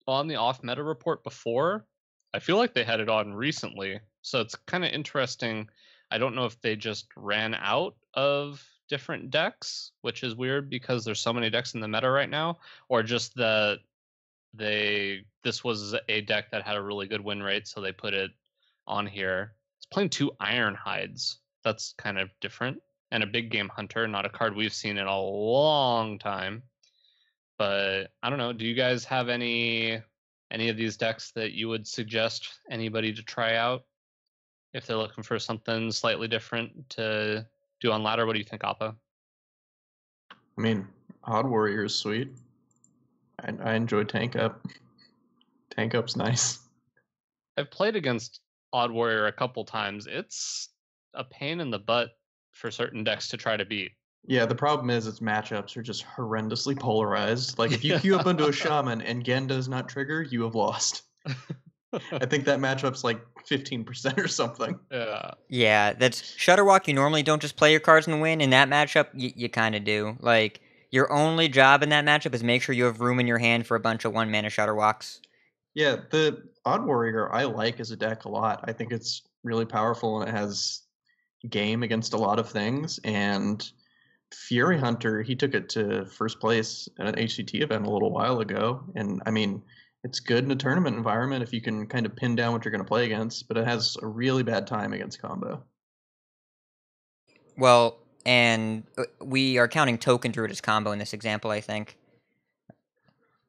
on the off meta report before. I feel like they had it on recently, so it's kind of interesting. I don't know if they just ran out of different decks, which is weird because there's so many decks in the meta right now, or just that this was a deck that had a really good win rate, so they put it on here. It's playing 2 Ironhides. That's kind of different. And a Big Game Hunter, not a card we've seen in a long time. But I don't know, do you guys have any of these decks that you would suggest anybody to try out if they're looking for something slightly different to do on ladder? What do you think, Appa? I mean, Odd Warrior is sweet. I enjoy Tank Up. Tank Up's nice. I've played against Odd Warrior a couple times. It's a pain in the butt for certain decks to try to beat. Yeah, the problem is its matchups are just horrendously polarized. Like, if you queue up into a Shaman and Gen does not trigger, you have lost. I think that matchup's like 15% or something. Yeah. Yeah, that's Shutterwalk. You normally don't just play your cards and win. In that matchup, you kind of do. Like, your only job in that matchup is make sure you have room in your hand for a bunch of 1-mana Shutterwalks. Yeah, the Odd Warrior I like as a deck a lot. I think it's really powerful and it has game against a lot of things. And Fury Hunter, he took it to first place at an HCT event a little while ago. And I mean, it's good in a tournament environment if you can kind of pin down what you're going to play against, but it has a really bad time against combo. Well, and we are counting Token Druid as combo in this example, I think.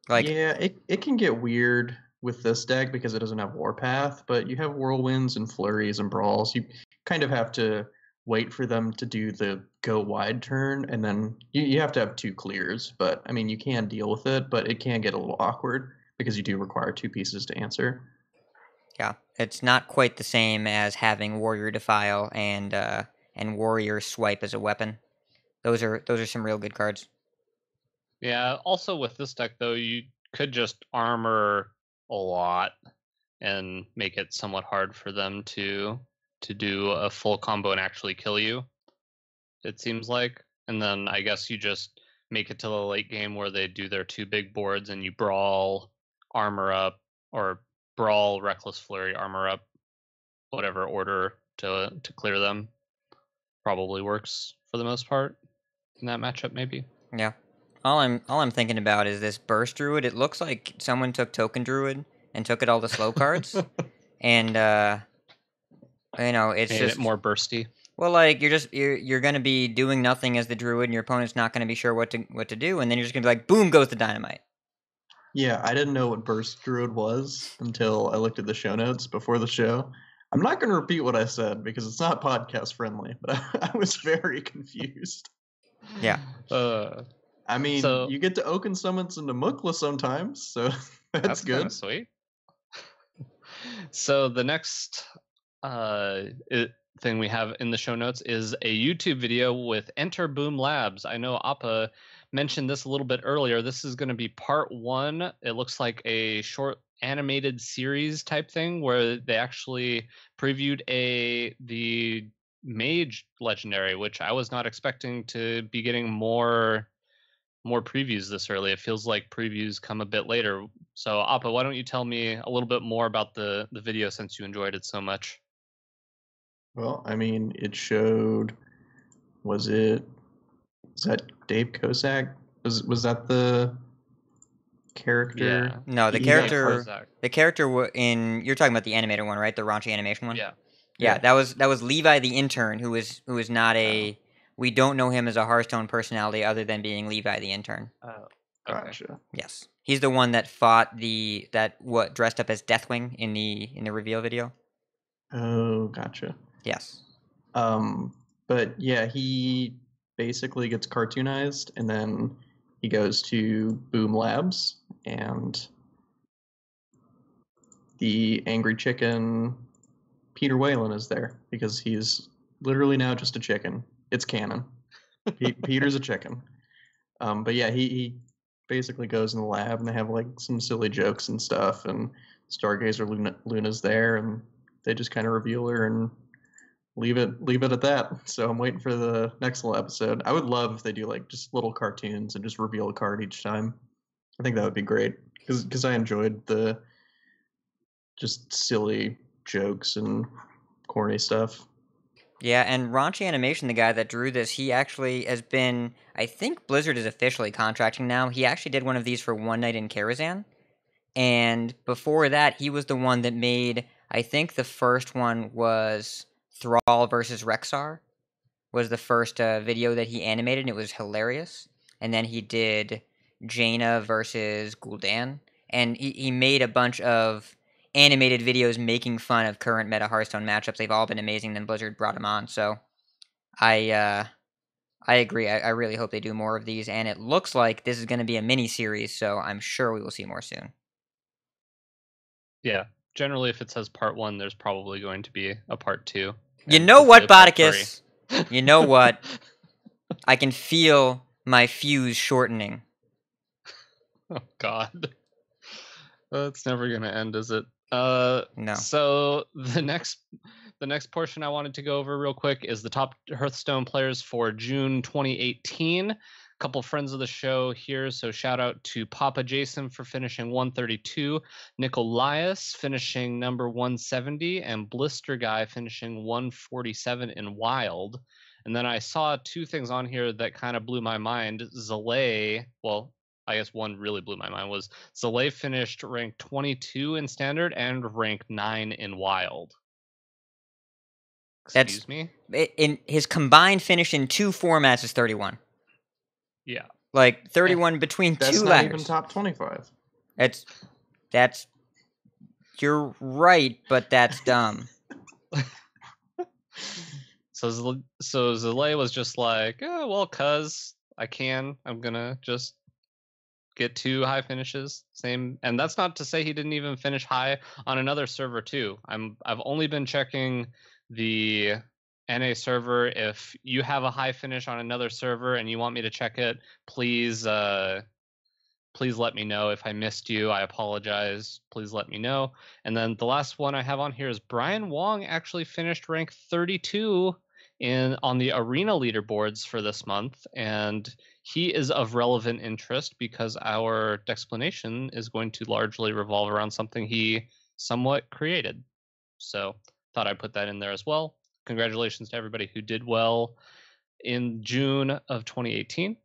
Like, yeah, it can get weird with this deck because it doesn't have Warpath, but you have Whirlwinds and Flurries and Brawls. You kind of have to wait for them to do the go wide turn, and then you have to have 2 clears. But, I mean, you can deal with it, but it can get a little awkward because you do require 2 pieces to answer. yeah, it's not quite the same as having Warrior Defile and Warrior Swipe as a weapon. Those are some real good cards. Yeah, also with this deck, though, you could just armor a lot and make it somewhat hard for them to do a full combo and actually kill you, it seems like. And then I guess you just make it to the late game where they do their 2 big boards and you brawl, armor up, or brawl, Reckless Flurry, armor up, whatever order to clear them. Probably works for the most part in that matchup, maybe. Yeah. All I'm thinking about is this Burst Druid. It looks like someone took Token Druid and took it all the slow cards, and it's Made just it more bursty. Well, like you're gonna be doing nothing as the Druid, and your opponent's not gonna be sure what to do, and then you're just gonna be like, boom goes the dynamite. Yeah, I didn't know what Burst Druid was until I looked at the show notes before the show. I'm not going to repeat what I said because it's not podcast friendly, but I was very confused. Yeah. I mean, you get to Oaken Summons into Mukla sometimes, so that's good. Kinda sweet. So the next thing we have in the show notes is a YouTube video with Enter Boom Labs. I know Appa mentioned this a little bit earlier. This is going to be part 1. It looks like a short animated series type thing where they actually previewed the Mage Legendary, which I was not expecting to be getting more more previews this early. It feels like previews come a bit later. So Appa, why don't you tell me a little bit more about the video since you enjoyed it so much? Well, I mean, it showed. Was that Dave Kosak? Was that the character? No, the He got character. cart- The character in you're talking about the animated one, right? The raunchy animation one. Yeah. Yeah, that was Levi the intern, who is not a. We don't know him as a Hearthstone personality other than being Levi the intern. Oh, Gotcha. Yes, he's the one that fought dressed up as Deathwing in the reveal video. Oh, gotcha. Yes. But yeah, he basically gets cartoonized, and then he goes to Boom Labs, and the angry chicken Peter Whalen is there because he's literally now just a chicken. It's canon. Peter's a chicken. But yeah, he basically goes in the lab, and they have like some silly jokes and stuff, and Stargazer Luna's there, and they just kind of reveal her and leave it at that. So I'm waiting for the next little episode. I would love if they do like just little cartoons and just reveal a card each time. I think that would be great because I enjoyed the just silly jokes and corny stuff. Yeah, and Raunchy Animation, the guy that drew this, he actually has been. I think Blizzard is officially contracting now. He actually did one of these for One Night in Karazhan, and before that, he was the one that made. I think the first one was Thrall versus Rexxar, was the first video that he animated, and it was hilarious. And then he did Jaina versus Gul'dan, and he made a bunch of animated videos making fun of current meta Hearthstone matchups. They've all been amazing. Then Blizzard brought him on, so I agree. I really hope they do more of these, and it looks like this is going to be a mini series, so I'm sure we will see more soon. Yeah, generally, if it says part 1, there's probably going to be a part 2. You know what, Botticus? You know what? I can feel my fuse shortening. Oh God, it's never gonna end, is it? No. So the next portion I wanted to go over real quick is the top Hearthstone players for June 2018. A couple friends of the show here, so shout out to Papa Jason for finishing 132, Nicolias finishing number 170, and Blister Guy finishing 147 in Wild. And then I saw 2 things on here that kind of blew my mind. Zalay, well, I guess one really blew my mind, was Zalay finished rank 22 in Standard and rank 9 in Wild. Excuse me? In his combined finish in 2 formats is 31. Yeah. Like 31 between That's 2 not ladders. even top 25. That's you're right, but that's dumb. So Zalay was just like, oh, well, cuz I'm gonna just get 2 high finishes. Same, and that's not to say he didn't even finish high on another server too. I've only been checking the NA server. If you have a high finish on another server and you want me to check it, please let me know. If I missed you, I apologize. Please let me know. And then the last one I have on here is Brian Wong actually finished rank 32 on the arena leaderboards for this month, and he is of relevant interest because our Decksplanations is going to largely revolve around something he somewhat created. So thought I'd put that in there as well. Congratulations to everybody who did well in June of 2018.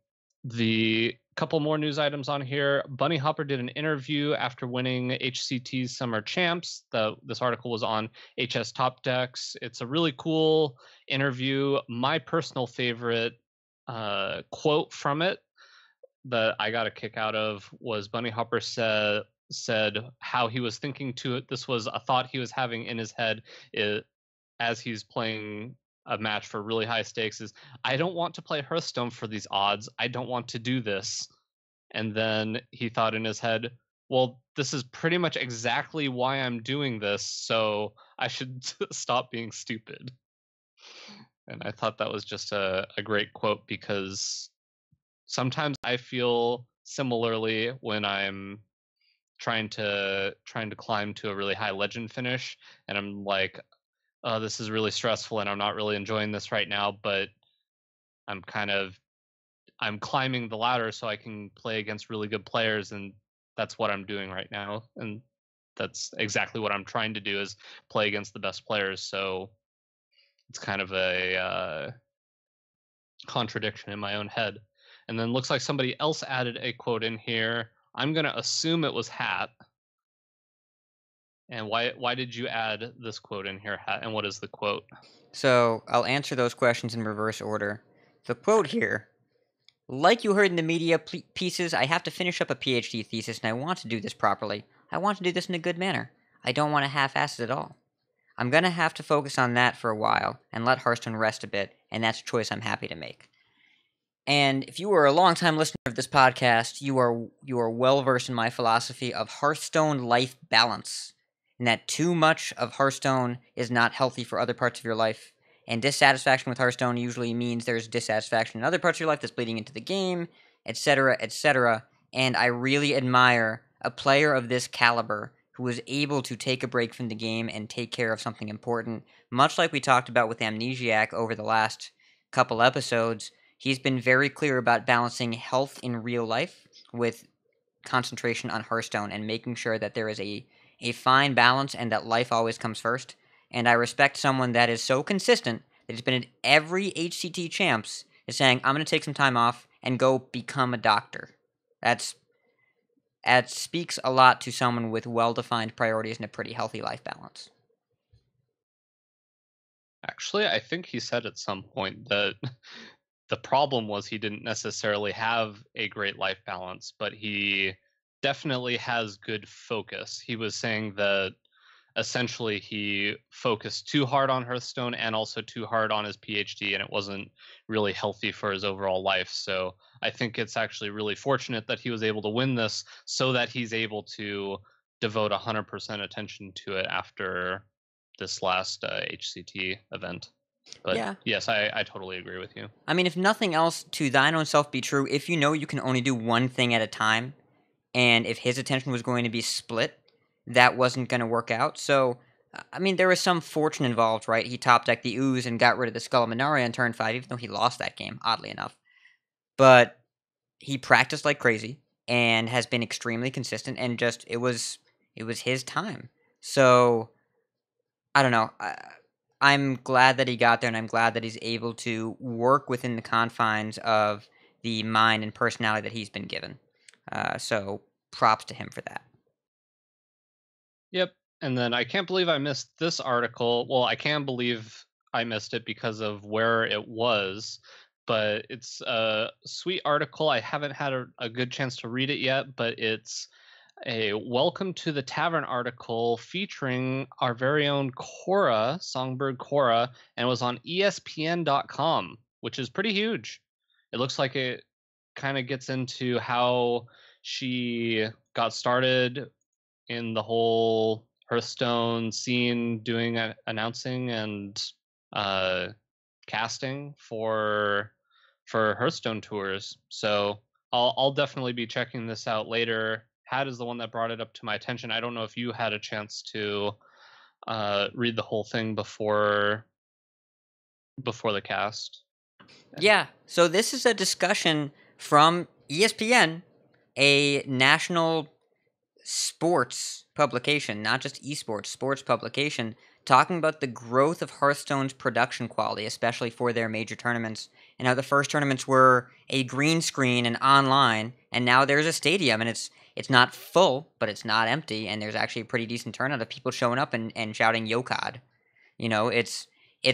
The couple more news items on here. Bunnyhoppor did an interview after winning HCT's Summer Champs. This article was on HSTopDecks. It's a really cool interview. My personal favorite quote from it that I got a kick out of was Bunnyhoppor said how he was thinking to it. This was a thought he was having in his head as he's playing a match for really high stakes, is I don't want to play Hearthstone for these odds. I don't want to do this. And then he thought in his head, well, this is pretty much exactly why I'm doing this, so I should stop being stupid. And I thought that was just a great quote, because sometimes I feel similarly when I'm trying to climb to a really high legend finish, and I'm like, oh, this is really stressful and I'm not really enjoying this right now, but I'm kind of I'm climbing the ladder so I can play against really good players, and that's what I'm doing right now. And that's exactly what I'm trying to do, is play against the best players. So it's kind of a contradiction in my own head. And then looks like somebody else added a quote in here. I'm going to assume it was Hat. And why did you add this quote in here, Hat? And what is the quote? So I'll answer those questions in reverse order. The quote here, like you heard in the media pieces, I have to finish up a PhD thesis, and I want to do this properly. I want to do this in a good manner. I don't want to half-ass it at all. I'm going to have to focus on that for a while and let Hearthstone rest a bit, and that's a choice I'm happy to make. And if you are a long-time listener of this podcast, you are well-versed in my philosophy of Hearthstone life balance, and that too much of Hearthstone is not healthy for other parts of your life. And dissatisfaction with Hearthstone usually means there's dissatisfaction in other parts of your life that's bleeding into the game, etc., etc. And I really admire a player of this caliber who was able to take a break from the game and take care of something important. Much like we talked about with Amnesiac over the last couple episodes, he's been very clear about balancing health in real life with concentration on Hearthstone and making sure that there is a fine balance and that life always comes first. And I respect someone that is so consistent that he's been at every HCT champs is saying, I'm going to take some time off and go become a doctor. That speaks a lot to someone with well-defined priorities and a pretty healthy life balance. Actually, I think he said at some point that the problem was he didn't necessarily have a great life balance, but he definitely has good focus. He was saying that essentially he focused too hard on Hearthstone and also too hard on his PhD, and it wasn't really healthy for his overall life. So I think it's actually really fortunate that he was able to win this so that he's able to devote 100% attention to it after this last HCT event. But yeah. Yes, I totally agree with you. I mean, if nothing else, to thine own self be true, if you know you can only do one thing at a time, and if his attention was going to be split, that wasn't going to work out. So, I mean, there was some fortune involved, right? He top-decked the Ooze and got rid of the Skull of Minaria on turn 5, even though he lost that game, oddly enough. But he practiced like crazy and has been extremely consistent, and just, it was his time. So, I don't know. I'm glad that he got there, and I'm glad that he's able to work within the confines of the mind and personality that he's been given. So, props to him for that. Yep. And then I can't believe I missed this article. Well, I can believe I missed it because of where it was, but it's a sweet article. I haven't had a good chance to read it yet, but it's a Welcome to the Tavern article featuring our very own Cora, Songbird Cora, and it was on ESPN.com, which is pretty huge. It looks like it kind of gets into how she got started in the whole Hearthstone scene, doing announcing and casting for Hearthstone tours. So I'll definitely be checking this out later. Hat is the one that brought it up to my attention. I don't know if you had a chance to read the whole thing before the cast. Yeah, so this is a discussion from ESPN, a national sports publication, not just esports, sports publication, talking about the growth of Hearthstone's production quality, especially for their major tournaments, and how the first tournaments were a green screen and online, and now there's a stadium, and it's not full, but it's not empty, and there's actually a pretty decent turnout of people showing up and shouting Yokad. You know, it's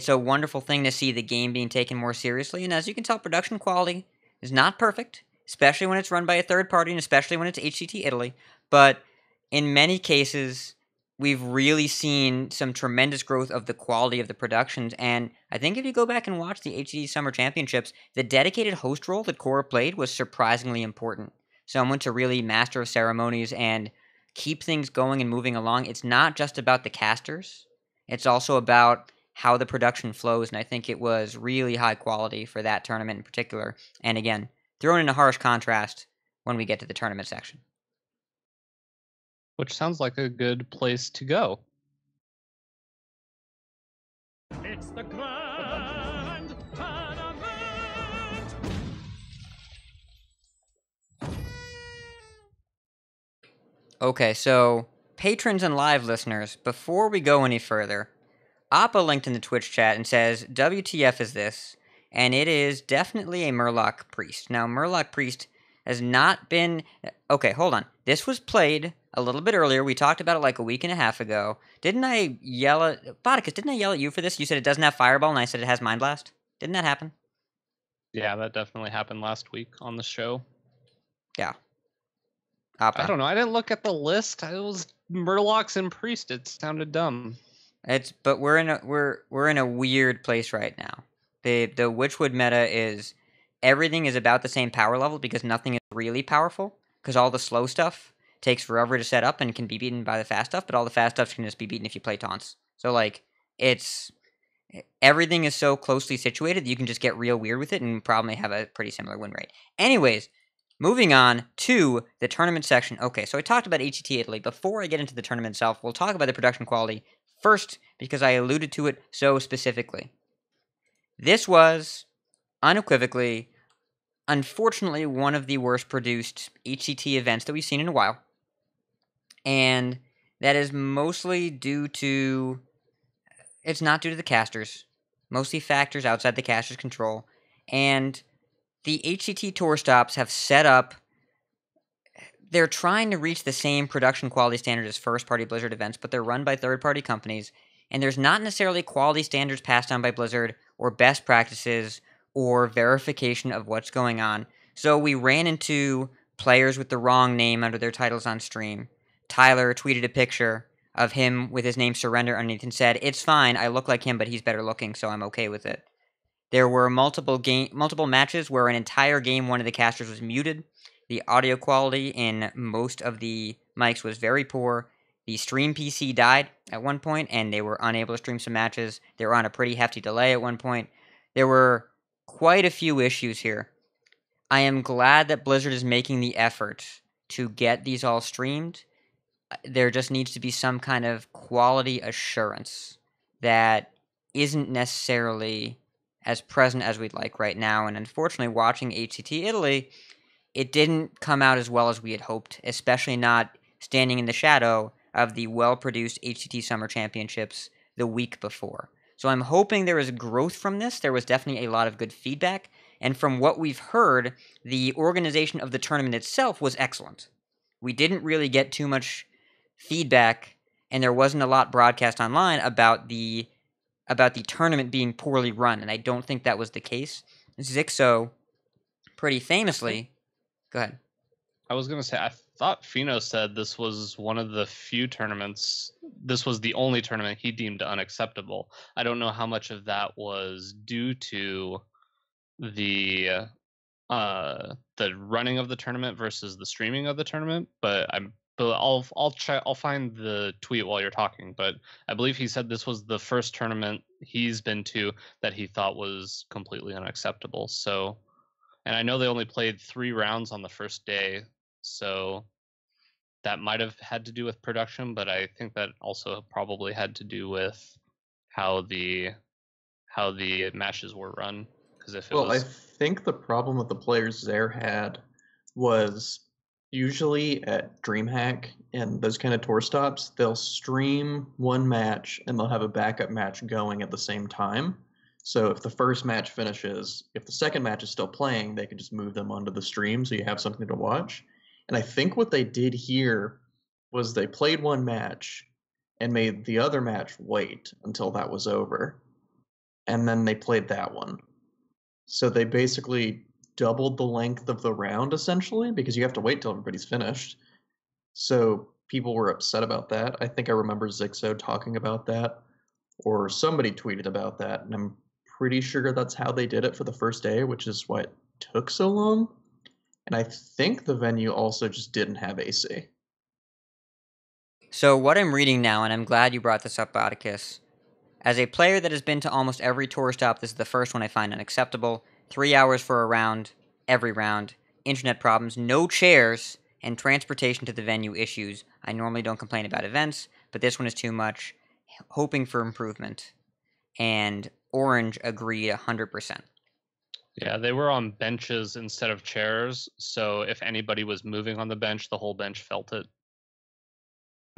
a wonderful thing to see the game being taken more seriously, and as you can tell, production quality is not perfect, especially when it's run by a third party, and especially when it's HCT Italy, but in many cases, we've really seen some tremendous growth of the quality of the productions, and I think if you go back and watch the HCT Summer Championships, the dedicated host role that Cora played was surprisingly important. Someone to really master of ceremonies and keep things going and moving along. It's not just about the casters, it's also about how the production flows, and I think it was really high quality for that tournament in particular, and again, thrown in a harsh contrast when we get to the tournament section. Which sounds like a good place to go. It's the grand tournament! Okay, so patrons and live listeners, before we go any further, Appa linked in the Twitch chat and says, WTF is this? And it is definitely a Murloc Priest. Now, Murloc Priest has not been... Okay, hold on. This was played a little bit earlier. We talked about it like a week and a half ago. Didn't I yell at... Botticus, didn't I yell at you for this? You said it doesn't have Fireball, and I said it has Mind Blast. Didn't that happen? Yeah, that definitely happened last week on the show. Yeah. Appa. I don't know. I didn't look at the list. It was Murlocs and Priest. It sounded dumb. But we're in a weird place right now. The Witchwood meta is everything is about the same power level because nothing is really powerful because all the slow stuff takes forever to set up and can be beaten by the fast stuff, but all the fast stuff can just be beaten if you play taunts. So like everything is so closely situated that you can just get real weird with it and probably have a pretty similar win rate. Anyways, moving on to the tournament section. Okay, so I talked about HCT Italy. Before I get into the tournament itself, we'll talk about the production quality first because I alluded to it so specifically. This was, unequivocally, unfortunately, one of the worst produced HCT events that we've seen in a while. And that is mostly due to... It's not due to the casters. Mostly factors outside the caster's control. And the HCT tour stops have set up... They're trying to reach the same production quality standards as first-party Blizzard events, but they're run by third-party companies, and there's not necessarily quality standards passed down by Blizzard or best practices or verification of what's going on. So we ran into players with the wrong name under their titles on stream. Tyler tweeted a picture of him with his name Surrender underneath and said, "It's fine, I look like him, but he's better looking, so I'm okay with it." There were multiple matches where an entire game one of the casters was muted. The audio quality in most of the mics was very poor. The stream PC died at one point, and they were unable to stream some matches. They were on a pretty hefty delay at one point. There were quite a few issues here. I am glad that Blizzard is making the effort to get these all streamed. There just needs to be some kind of quality assurance that isn't necessarily as present as we'd like right now. And unfortunately, watching HCT Italy, it didn't come out as well as we had hoped, especially not standing in the shadow of the well-produced HCT Summer Championships the week before. So I'm hoping there is growth from this. There was definitely a lot of good feedback, and from what we've heard, the organization of the tournament itself was excellent. We didn't really get too much feedback, and there wasn't a lot broadcast online about the tournament being poorly run, and I don't think that was the case. Zixo, pretty famously... Go ahead. I was going to say, I thought Fino said this was one of the few tournaments, this was the only tournament he deemed unacceptable. I don't know how much of that was due to the running of the tournament versus the streaming of the tournament, but I'll find the tweet while you're talking, but I believe he said this was the first tournament he's been to that he thought was completely unacceptable. So, and I know they only played 3 rounds on the first day, so that might have had to do with production, but I think that also probably had to do with how the matches were run. Because if it was... I think the problem that the players there had was usually at DreamHack and those kind of tour stops, they'll stream one match and they'll have a backup match going at the same time. So if the first match finishes, if the second match is still playing, they can just move them onto the stream so you have something to watch. And I think what they did here was they played one match and made the other match wait until that was over. And then they played that one. So they basically doubled the length of the round, essentially, because you have to wait till everybody's finished. So people were upset about that. I think I remember Zixo talking about that, or somebody tweeted about that, and I'm pretty sure that's how they did it for the first day, which is why it took so long. And I think the venue also just didn't have AC. So what I'm reading now, and I'm glad you brought this up, Botticus, as a player that has been to almost every tour stop, this is the first one I find unacceptable. 3 hours for a round, every round, internet problems, no chairs, and transportation to the venue issues. I normally don't complain about events, but this one is too much. Hoping for improvement. And Orange agreed 100%. Yeah, they were on benches instead of chairs, so if anybody was moving on the bench, the whole bench felt it.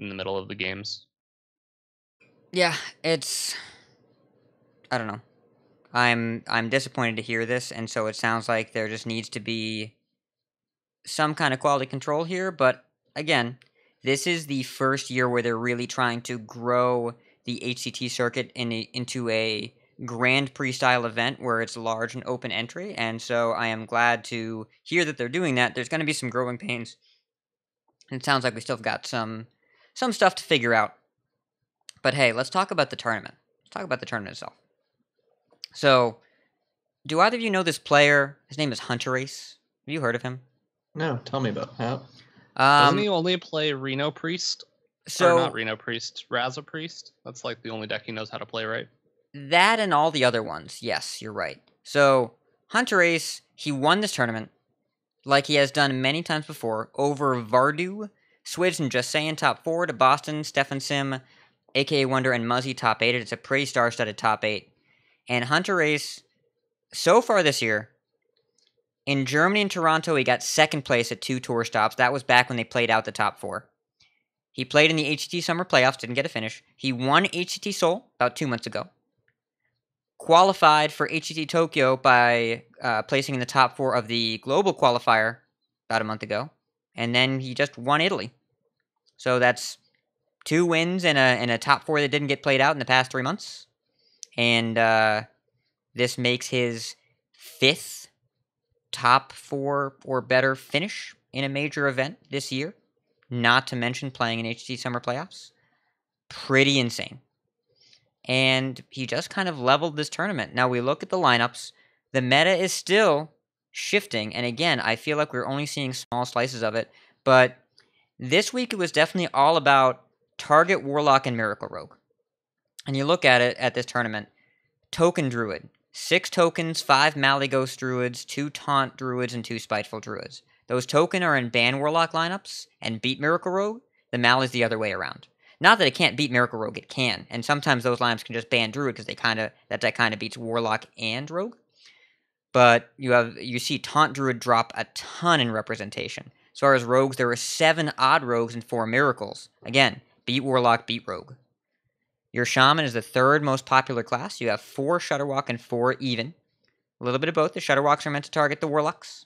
in the middle of the games. Yeah, it's I don't know. I'm disappointed to hear this, and so it sounds like there just needs to be some kind of quality control here, but again, this is the first year where they're really trying to grow the HCT circuit into a Grand Prix style event where it's large and open entry, and so I am glad to hear that they're doing that. There's going to be some growing pains, and it sounds like we still have got some stuff to figure out. But hey, let's talk about the tournament. Let's talk about the tournament itself. So, do either of you know this player? His name is Hunterace. Have you heard of him? No, tell me about that. Doesn't he only play Reno Priest? So or not Reno Priest, Raza Priest? That's like the only deck he knows how to play, right? that and all the other ones. Yes, you're right. So Hunterace, he won this tournament like he has done many times before over Vardu, Swids and Just Sayin top 4 to Boston, Stefan Sim, aka Wonder, and Muzzy top 8. It's a pretty star-studded top 8. And Hunterace, so far this year, in Germany and Toronto, he got second place at 2 tour stops. That was back when they played out the top 4. He played in the HCT Summer Playoffs, didn't get a finish. He won HCT Seoul about 2 months ago. Qualified for HCT Tokyo by placing in the top 4 of the global qualifier about a month ago. And then he just won Italy. So that's 2 wins and a top 4 that didn't get played out in the past 3 months. And this makes his 5th top 4 or better finish in a major event this year. Not to mention playing in HCT Summer Playoffs. Pretty insane. And he just kind of leveled this tournament. Now we look at the lineups. The meta is still shifting. And again, I feel like we're only seeing small slices of it. But this week it was definitely all about target Warlock and Miracle Rogue. And you look at it at this tournament. Token Druid. 6 tokens, 5 Malyghost Druids, 2 Taunt Druids, and 2 Spiteful Druids. Those token are in ban Warlock lineups and beat Miracle Rogue. The Mal is the other way around. Not that it can't beat Miracle Rogue, it can. And sometimes those lineups can just ban Druid because that deck kind of beats Warlock and Rogue. But you see Taunt Druid drop a ton in representation. As far as Rogues, there were 7 odd Rogues and 4 Miracles. Again, beat Warlock, beat Rogue. Your Shaman is the 3rd most popular class. You have 4 Shutterwalk and 4 Even. A little bit of both. The Shutterwalks are meant to target the Warlocks.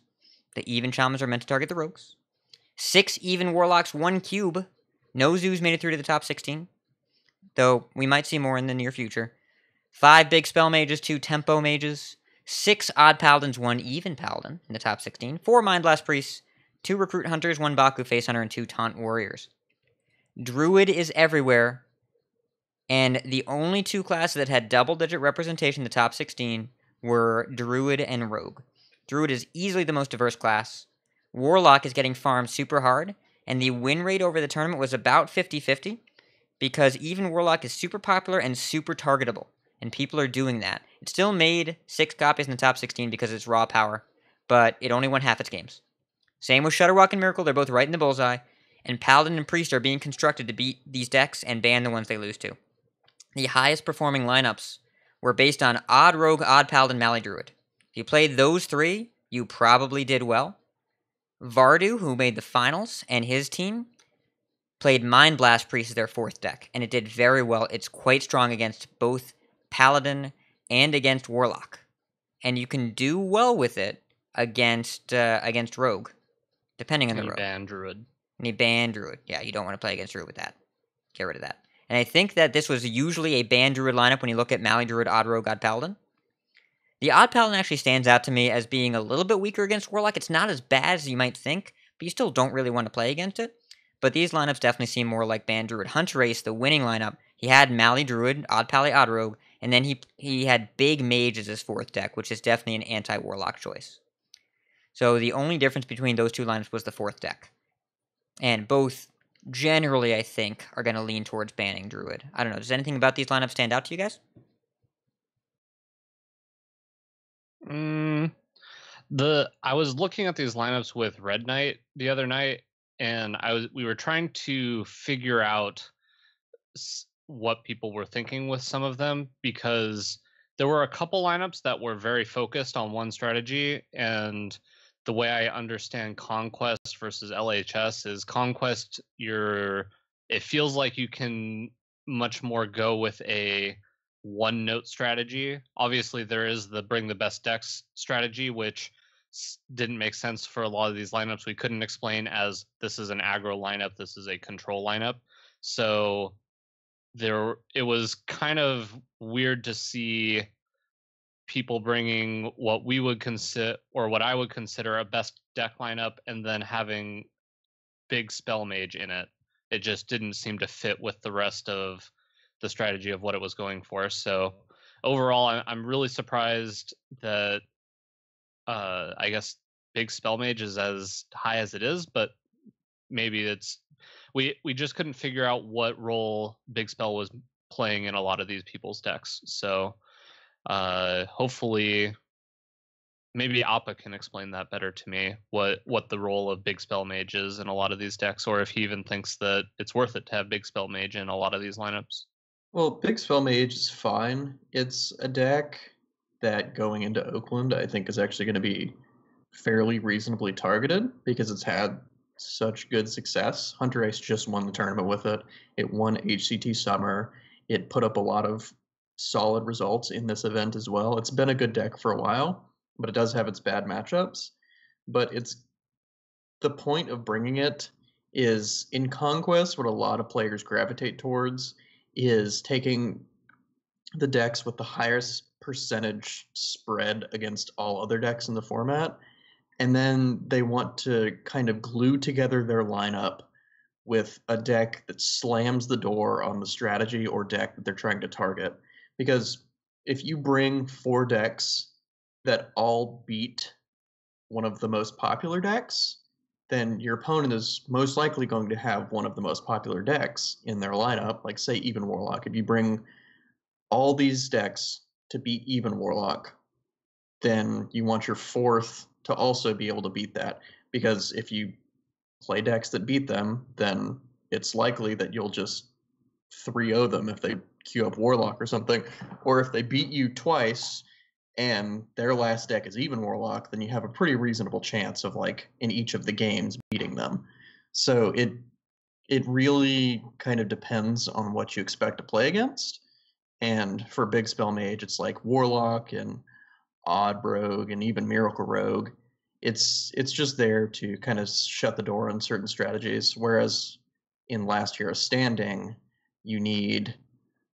The Even Shamans are meant to target the Rogues. 6 Even Warlocks, 1 Cube. No Zoos made it through to the top 16. Though we might see more in the near future. 5 Big Spell Mages, 2 Tempo Mages. 6 Odd Paladins, 1 Even Paladin in the top 16. 4 Mind Blast Priests. 2 Recruit Hunters, 1 Baku Face Hunter, and 2 Taunt Warriors. Druid is everywhere. And the only 2 classes that had double-digit representation in the top 16 were Druid and Rogue. Druid is easily the most diverse class. Warlock is getting farmed super hard, and the win rate over the tournament was about 50-50, because even Warlock is super popular and super targetable, and people are doing that. It still made 6 copies in the top 16 because it's raw power, but it only won half its games. Same with Shutterwalk and Miracle, they're both right in the bullseye, and Paladin and Priest are being constructed to beat these decks and ban the ones they lose to. The highest performing lineups were based on Odd Rogue, Odd Paladin, Mally Druid. If you played those 3, you probably did well. Vardu, who made the finals, and his team played Mind Blast Priest as their 4th deck, and it did very well. It's quite strong against both Paladin and against Warlock. And you can do well with it against Rogue, depending on the Rogue. Ban Druid. And he banned Druid. Yeah, you don't want to play against Druid with that. Get rid of that. And I think that this was usually a banned Druid lineup when you look at Mally Druid, Odd Rogue, Odd Paladin. The Odd Paladin actually stands out to me as being a little bit weaker against Warlock. It's not as bad as you might think, but you still don't really want to play against it. But these lineups definitely seem more like banned Druid. Hunterace, the winning lineup, he had Mally Druid, Odd Pally, Odd Rogue, and then he had Big Mage as his 4th deck, which is definitely an anti-Warlock choice. So the only difference between those 2 lineups was the 4th deck. And both generally, I think, are going to lean towards banning Druid. I don't know. Does anything about these lineups stand out to you guys? I was looking at these lineups with Red Knight the other night, and we were trying to figure out what people were thinking with some of them, because there were a couple lineups that were very focused on one strategy, and the way I understand Conquest versus LHS is Conquest, you're it feels like you can much more go with a one note strategy. Obviously, there is the bring the best decks strategy, which didn't make sense for a lot of these lineups. We couldn't explain as this is an aggro lineup, this is a control lineup. So it was kind of weird to see people bringing what we would consider, or what I would consider, a best deck lineup, and then having big spell mage in it. It just didn't seem to fit with the rest of the strategy of what it was going for. So overall, I'm really surprised that I guess big spell mage is as high as it is, but maybe it's we just couldn't figure out what role big spell was playing in a lot of these people's decks. So hopefully maybe Appa can explain that better to me, what the role of big spell mage is in a lot of these decks, or if he even thinks that it's worth it to have big spell mage in a lot of these lineups. Well, big spell mage is fine. It's a deck that going into Oakland, I think, is actually going to be fairly reasonably targeted because it's had such good success. Hunter Ace just won the tournament with it. It won HCT Summer. It put up a lot of solid results in this event as well. It's been a good deck for a while, but it does have its bad matchups. But it's the point of bringing it is in Conquest, what a lot of players gravitate towards is taking the decks with the highest percentage spread against all other decks in the format, and then they want to kind of glue together their lineup with a deck that slams the door on the strategy or deck that they're trying to target. Because if you bring 4 decks that all beat one of the most popular decks, then your opponent is most likely going to have one of the most popular decks in their lineup, like say Even Warlock. If you bring all these decks to beat Even Warlock, then you want your 4th to also be able to beat that. Because if you play decks that beat them, then it's likely that you'll just 3-0 them if they queue up Warlock or something. Or if they beat you twice and their last deck is Even Warlock, then you have a pretty reasonable chance of, like, in each of the games beating them. So it really kind of depends on what you expect to play against. And for Big Spell Mage, it's like Warlock and Odd Rogue and even Miracle Rogue. It's just there to kind of shut the door on certain strategies. Whereas in Last Hero Standing, you need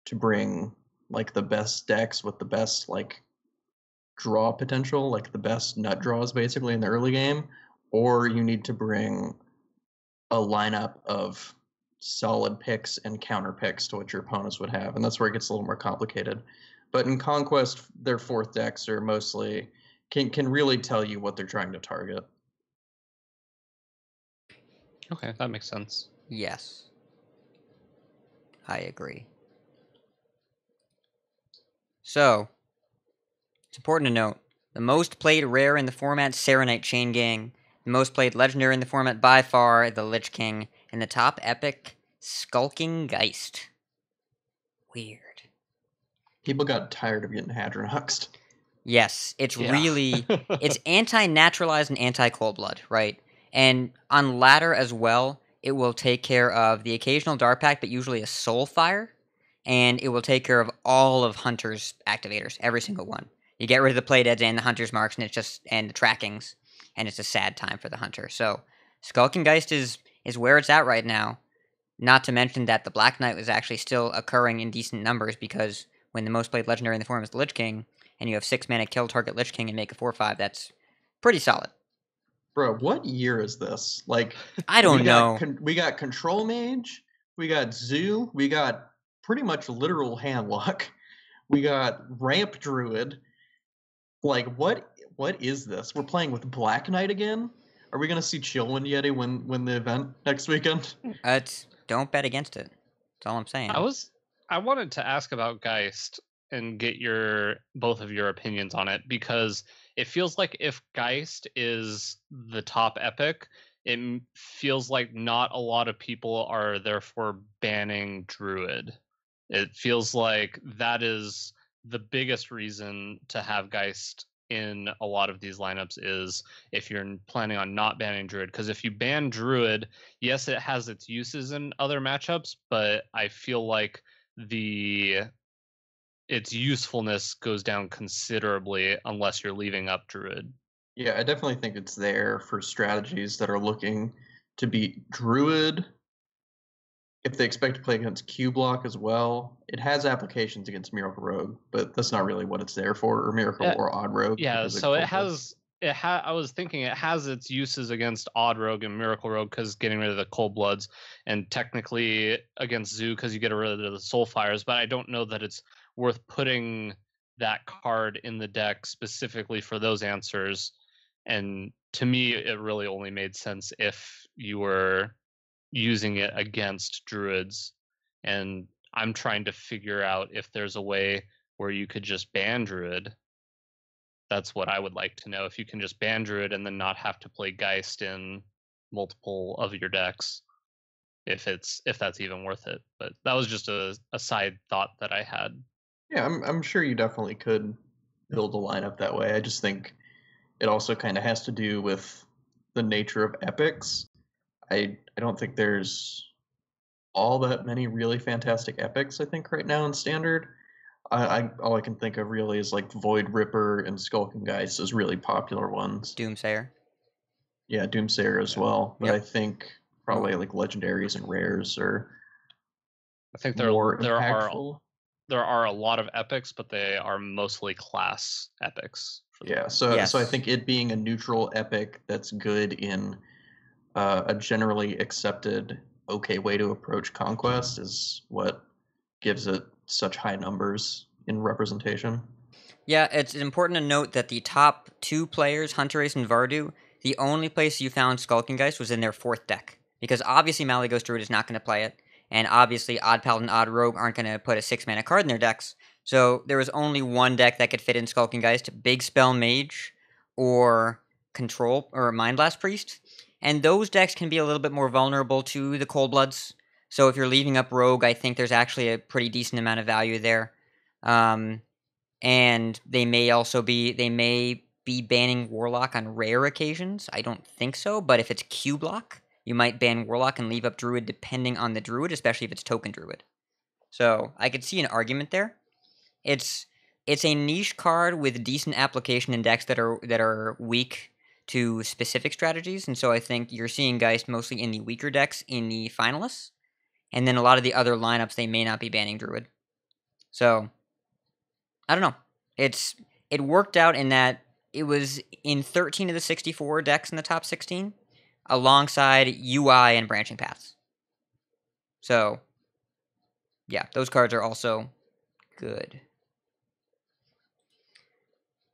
to bring like the best decks with the best like draw potential, like the best nut draws basically in the early game, or you need to bring a lineup of solid picks and counter picks to what your opponents would have, and that's where it gets a little more complicated. But in Conquest, their 4th decks are mostly can really tell you what they're trying to target. Okay, that makes sense. Yes. I agree. So, it's important to note, the most played rare in the format, Serenite Chain Gang. The most played legendary in the format, by far, the Lich King. And the top epic, Skulking Geist. Weird. People got tired of getting Hadronoxed. Yes, it's Yeah. really... it's anti-naturalized and anti-cold blood, right? And on ladder as well, it will take care of the occasional Dark Pact, but usually a Soul Fire. And it will take care of all of Hunter's activators, every single one. You get rid of the Playdeads and the Hunter's Marks, and it's just and the trackings, and it's a sad time for the Hunter. So, Skulking Geist is where it's at right now. Not to mention that the Black Knight was actually still occurring in decent numbers, because when the most played legendary in the form is the Lich King, and you have 6 mana kill target Lich King and make a 4/5, that's pretty solid. Bro, what year is this? Like, I don't know. We got Control Mage, we got Zoo, we got pretty much literal Handlock, we got Ramp Druid. Like, what is this? We're playing with Black Knight again? Are we going to see Chillwind Yeti win the event next weekend? Don't bet against it. That's all I'm saying. I wanted to ask about Geist and get both of your opinions on it, because it feels like if Geist is the top epic, it feels like not a lot of people are therefore banning Druid. It feels like that is the biggest reason to have Geist in a lot of these lineups is if you're planning on not banning Druid, because if you ban Druid, yes, it has its uses in other matchups, but I feel like its usefulness goes down considerably unless you're leaving up Druid. Yeah, I definitely think it's there for strategies that are looking to beat Druid. If they expect to play against Q block as well, it has applications against Miracle Rogue, but that's not really what it's there for, or Miracle or Odd Rogue. Yeah, so I was thinking it has its uses against Odd Rogue and Miracle Rogue because getting rid of the Cold Bloods, and technically against Zoo because you get rid of the Soul Fires, but I don't know that it's worth putting that card in the deck specifically for those answers. And to me, it really only made sense if you were using it against Druids. And I'm trying to figure out if there's a way where you could just ban Druid. That's what I would like to know. If you can just ban Druid and then not have to play Geist in multiple of your decks, if that's even worth it. But that was just a side thought that I had. Yeah, I'm sure you definitely could build a lineup that way. I just think it also kind of has to do with the nature of epics. I don't think there's all that many really fantastic epics, I think, right now in Standard. All I can think of really is like Void Ripper and Skulking Geist as really popular ones. Doomsayer. Yeah, Doomsayer as well. But Yep. I think probably like legendaries and rares are I think more there impactful. are a lot of epics, but they are mostly class epics. Yeah, so Yes. I think it being a neutral epic that's good in a generally accepted okay way to approach conquest is what gives it such high numbers in representation. Yeah, it's important to note that the top two players, Hunter-Ace and Vardu, the only place you found Skulking Geist was in their fourth deck. Because obviously Malygos Druid is not going to play it, and obviously Odd Paladin and Odd Rogue aren't going to put a 6-mana card in their decks. So there was only one deck that could fit in Skulking Geist, Big Spell Mage, or Control, or Mind Blast Priest. And those decks can be a little bit more vulnerable to the Cold Bloods. So if you're leaving up Rogue, I think there's actually a pretty decent amount of value there. And they may be banning Warlock on rare occasions. I don't think so, but if it's Q block, you might ban Warlock and leave up Druid depending on the Druid, especially if it's token Druid. So I could see an argument there. It's a niche card with decent application in decks that are weak to specific strategies, and so I think you're seeing Geist mostly in the weaker decks in the finalists, and then a lot of the other lineups they may not be banning Druid. So I don't know. It worked out in that it was in 13 of the 64 decks in the top 16, alongside UI and Branching Paths. So yeah, those cards are also good.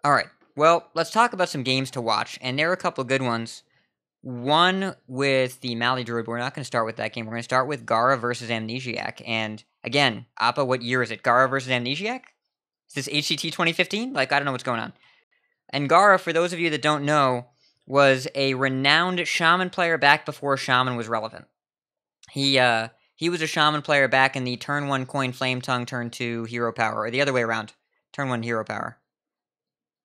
All right. Well, let's talk about some games to watch, and there are a couple of good ones. One with the Mali Druid, but we're not going to start with that game. We're going to start with Gara versus Amnesiac. And again, Appa, what year is it? Gara versus Amnesiac? Is this HCT 2015? I don't know what's going on. And Gara, for those of you that don't know, was a renowned Shaman player back before Shaman was relevant. He was a Shaman player back in the turn 1 Coin Flame Tongue, turn 2 Hero Power, or the other way around. Turn 1 Hero Power.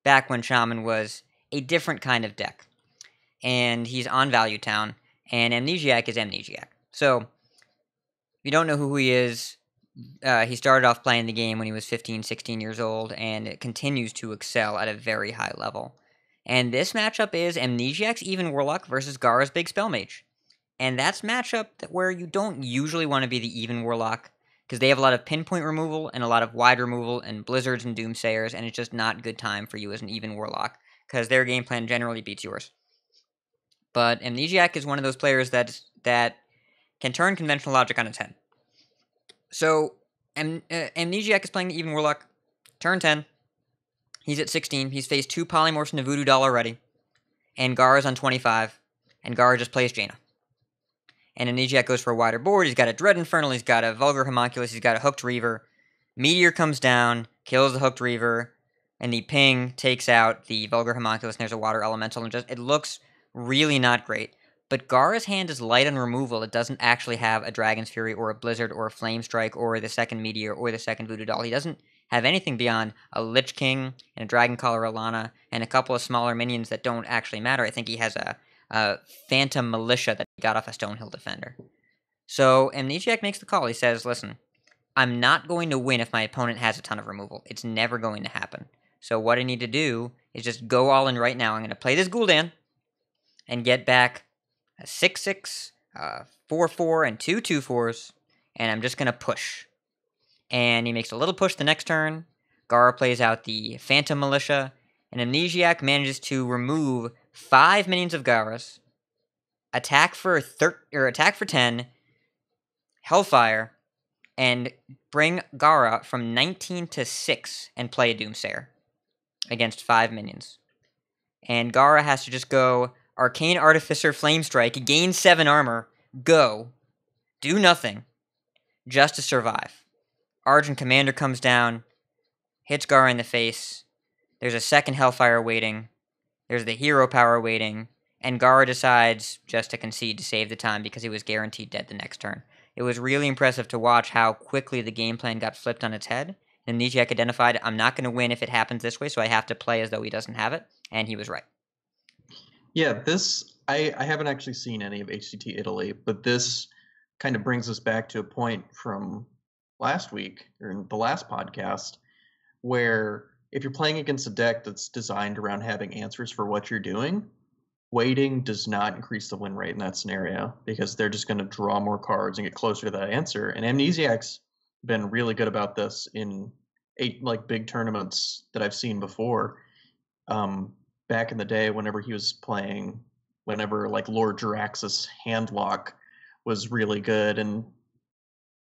Back when Shaman was a different kind of deck. And he's on Value Town, and Amnesiac is Amnesiac. So, if you don't know who he is, he started off playing the game when he was 15, 16 years old, and it continues to excel at a very high level. And this matchup is Amnesiac's Even Warlock versus Gara's Big Spell Mage. And that's matchup where you don't usually want to be the Even Warlock, because they have a lot of pinpoint removal and a lot of wide removal and blizzards and doomsayers, and it's just not good time for you as an Even Warlock, because their game plan generally beats yours. But Amnesiac is one of those players that can turn conventional logic on its head. So, Amnesiac is playing the Even Warlock. Turn 10. He's at 16. He's faced 2 Polymorphs and a Voodoo Doll already. And Gara's on 25. And Gara just plays Jaina. And Amnesiac goes for a wider board. He's got a Dread Infernal. He's got a Vulgar Homunculus. He's got a Hooked Reaver. Meteor comes down, kills the Hooked Reaver. And the ping takes out the Vulgar Homunculus. And there's a Water Elemental. And it looks really not great. But Gara's hand is light on removal. It doesn't actually have a Dragon's Fury or a Blizzard or a Flame Strike or the second Meteor or the second Voodoo Doll. He doesn't have anything beyond a Lich King and a Dragon Caller Alana and a couple of smaller minions that don't actually matter. I think he has a Phantom Militia that he got off a Stonehill Defender. So Amnesiac makes the call. He says, listen, I'm not going to win if my opponent has a ton of removal. It's never going to happen. So what I need to do is just go all in right now. I'm going to play this Gul'dan and get back a 6/6, 4/4, and 2 2/4s, and I'm just going to push. And he makes a little push the next turn. Gara plays out the Phantom Militia, and Amnesiac manages to remove 5 minions of Gara's, attack for 10, Hellfire, and bring Gara from 19 to 6 and play a Doomsayer against 5 minions. And Gara has to just go Arcane Artificer Flame Strike, gain 7 armor, go, do nothing, just to survive. Argent Commander comes down, hits Gara in the face, there's a second Hellfire waiting, there's the Hero Power waiting, and Gara decides just to concede to save the time because he was guaranteed dead the next turn. It was really impressive to watch how quickly the game plan got flipped on its head. Amnesiac identified, I'm not going to win if it happens this way, so I have to play as though he doesn't have it, and he was right. Yeah, this I haven't actually seen any of HCT Italy, but this kind of brings us back to a point from last week, or in the last podcast, where if you're playing against a deck that's designed around having answers for what you're doing, waiting does not increase the win rate in that scenario because they're just going to draw more cards and get closer to that answer. And Amnesiac's been really good about this in 8 big tournaments that I've seen before. Back in the day, whenever he was playing, whenever Lord Jaraxxus Handlock was really good and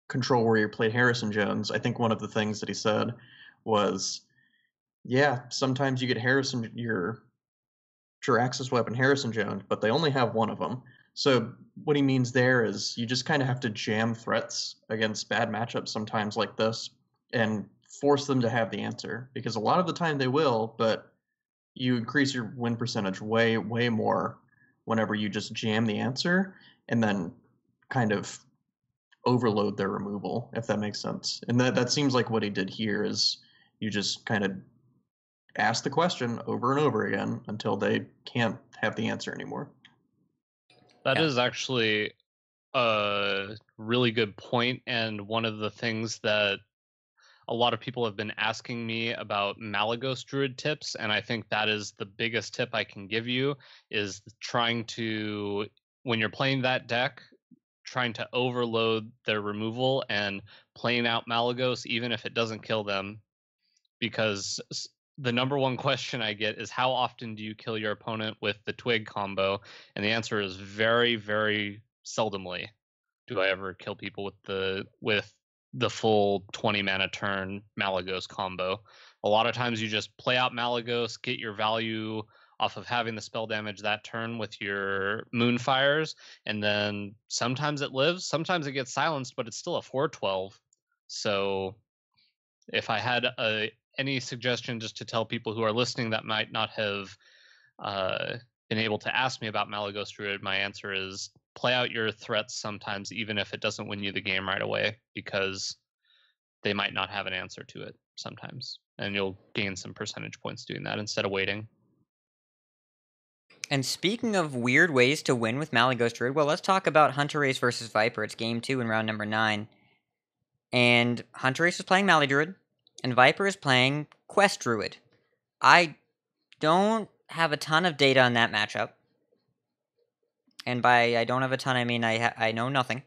Control Warrior played Harrison Jones, I think one of the things that he said was, yeah, sometimes you get your Jaraxxus weapon Harrison Jones, but they only have one of them. So what he means there is you just kind of have to jam threats against bad matchups sometimes like this and force them to have the answer, because a lot of the time they will, but you increase your win percentage way, way more whenever you just jam the answer and then kind of overload their removal, if that makes sense. And that seems like what he did here is you just kind of ask the question over and over again until they can't have the answer anymore. That is actually a really good point, and one of the things that a lot of people have been asking me about Malygos Druid tips, and I think that is the biggest tip I can give you, is trying to, when you're playing that deck, trying to overload their removal and playing out Malygos even if it doesn't kill them, because the number one question I get is how often do you kill your opponent with the Twig combo? And the answer is very, very seldomly do I ever kill people with the full 20 mana turn Malygos combo. A lot of times you just play out Malygos, get your value off of having the spell damage that turn with your Moonfires, and then sometimes it lives, sometimes it gets silenced, but it's still a 4/12. So if I had any suggestion just to tell people who are listening that might not have been able to ask me about Malygos Druid, my answer is play out your threats sometimes, even if it doesn't win you the game right away, because they might not have an answer to it sometimes, and you'll gain some percentage points doing that instead of waiting. And speaking of weird ways to win with Malygos Druid, well, let's talk about Hunter-Ace versus Viper. It's game 2 in round number 9. And Hunter-Ace is playing Mally Druid, and Viper is playing Quest Druid. I don't have a ton of data on that matchup. And by I don't have a ton, I mean I know nothing.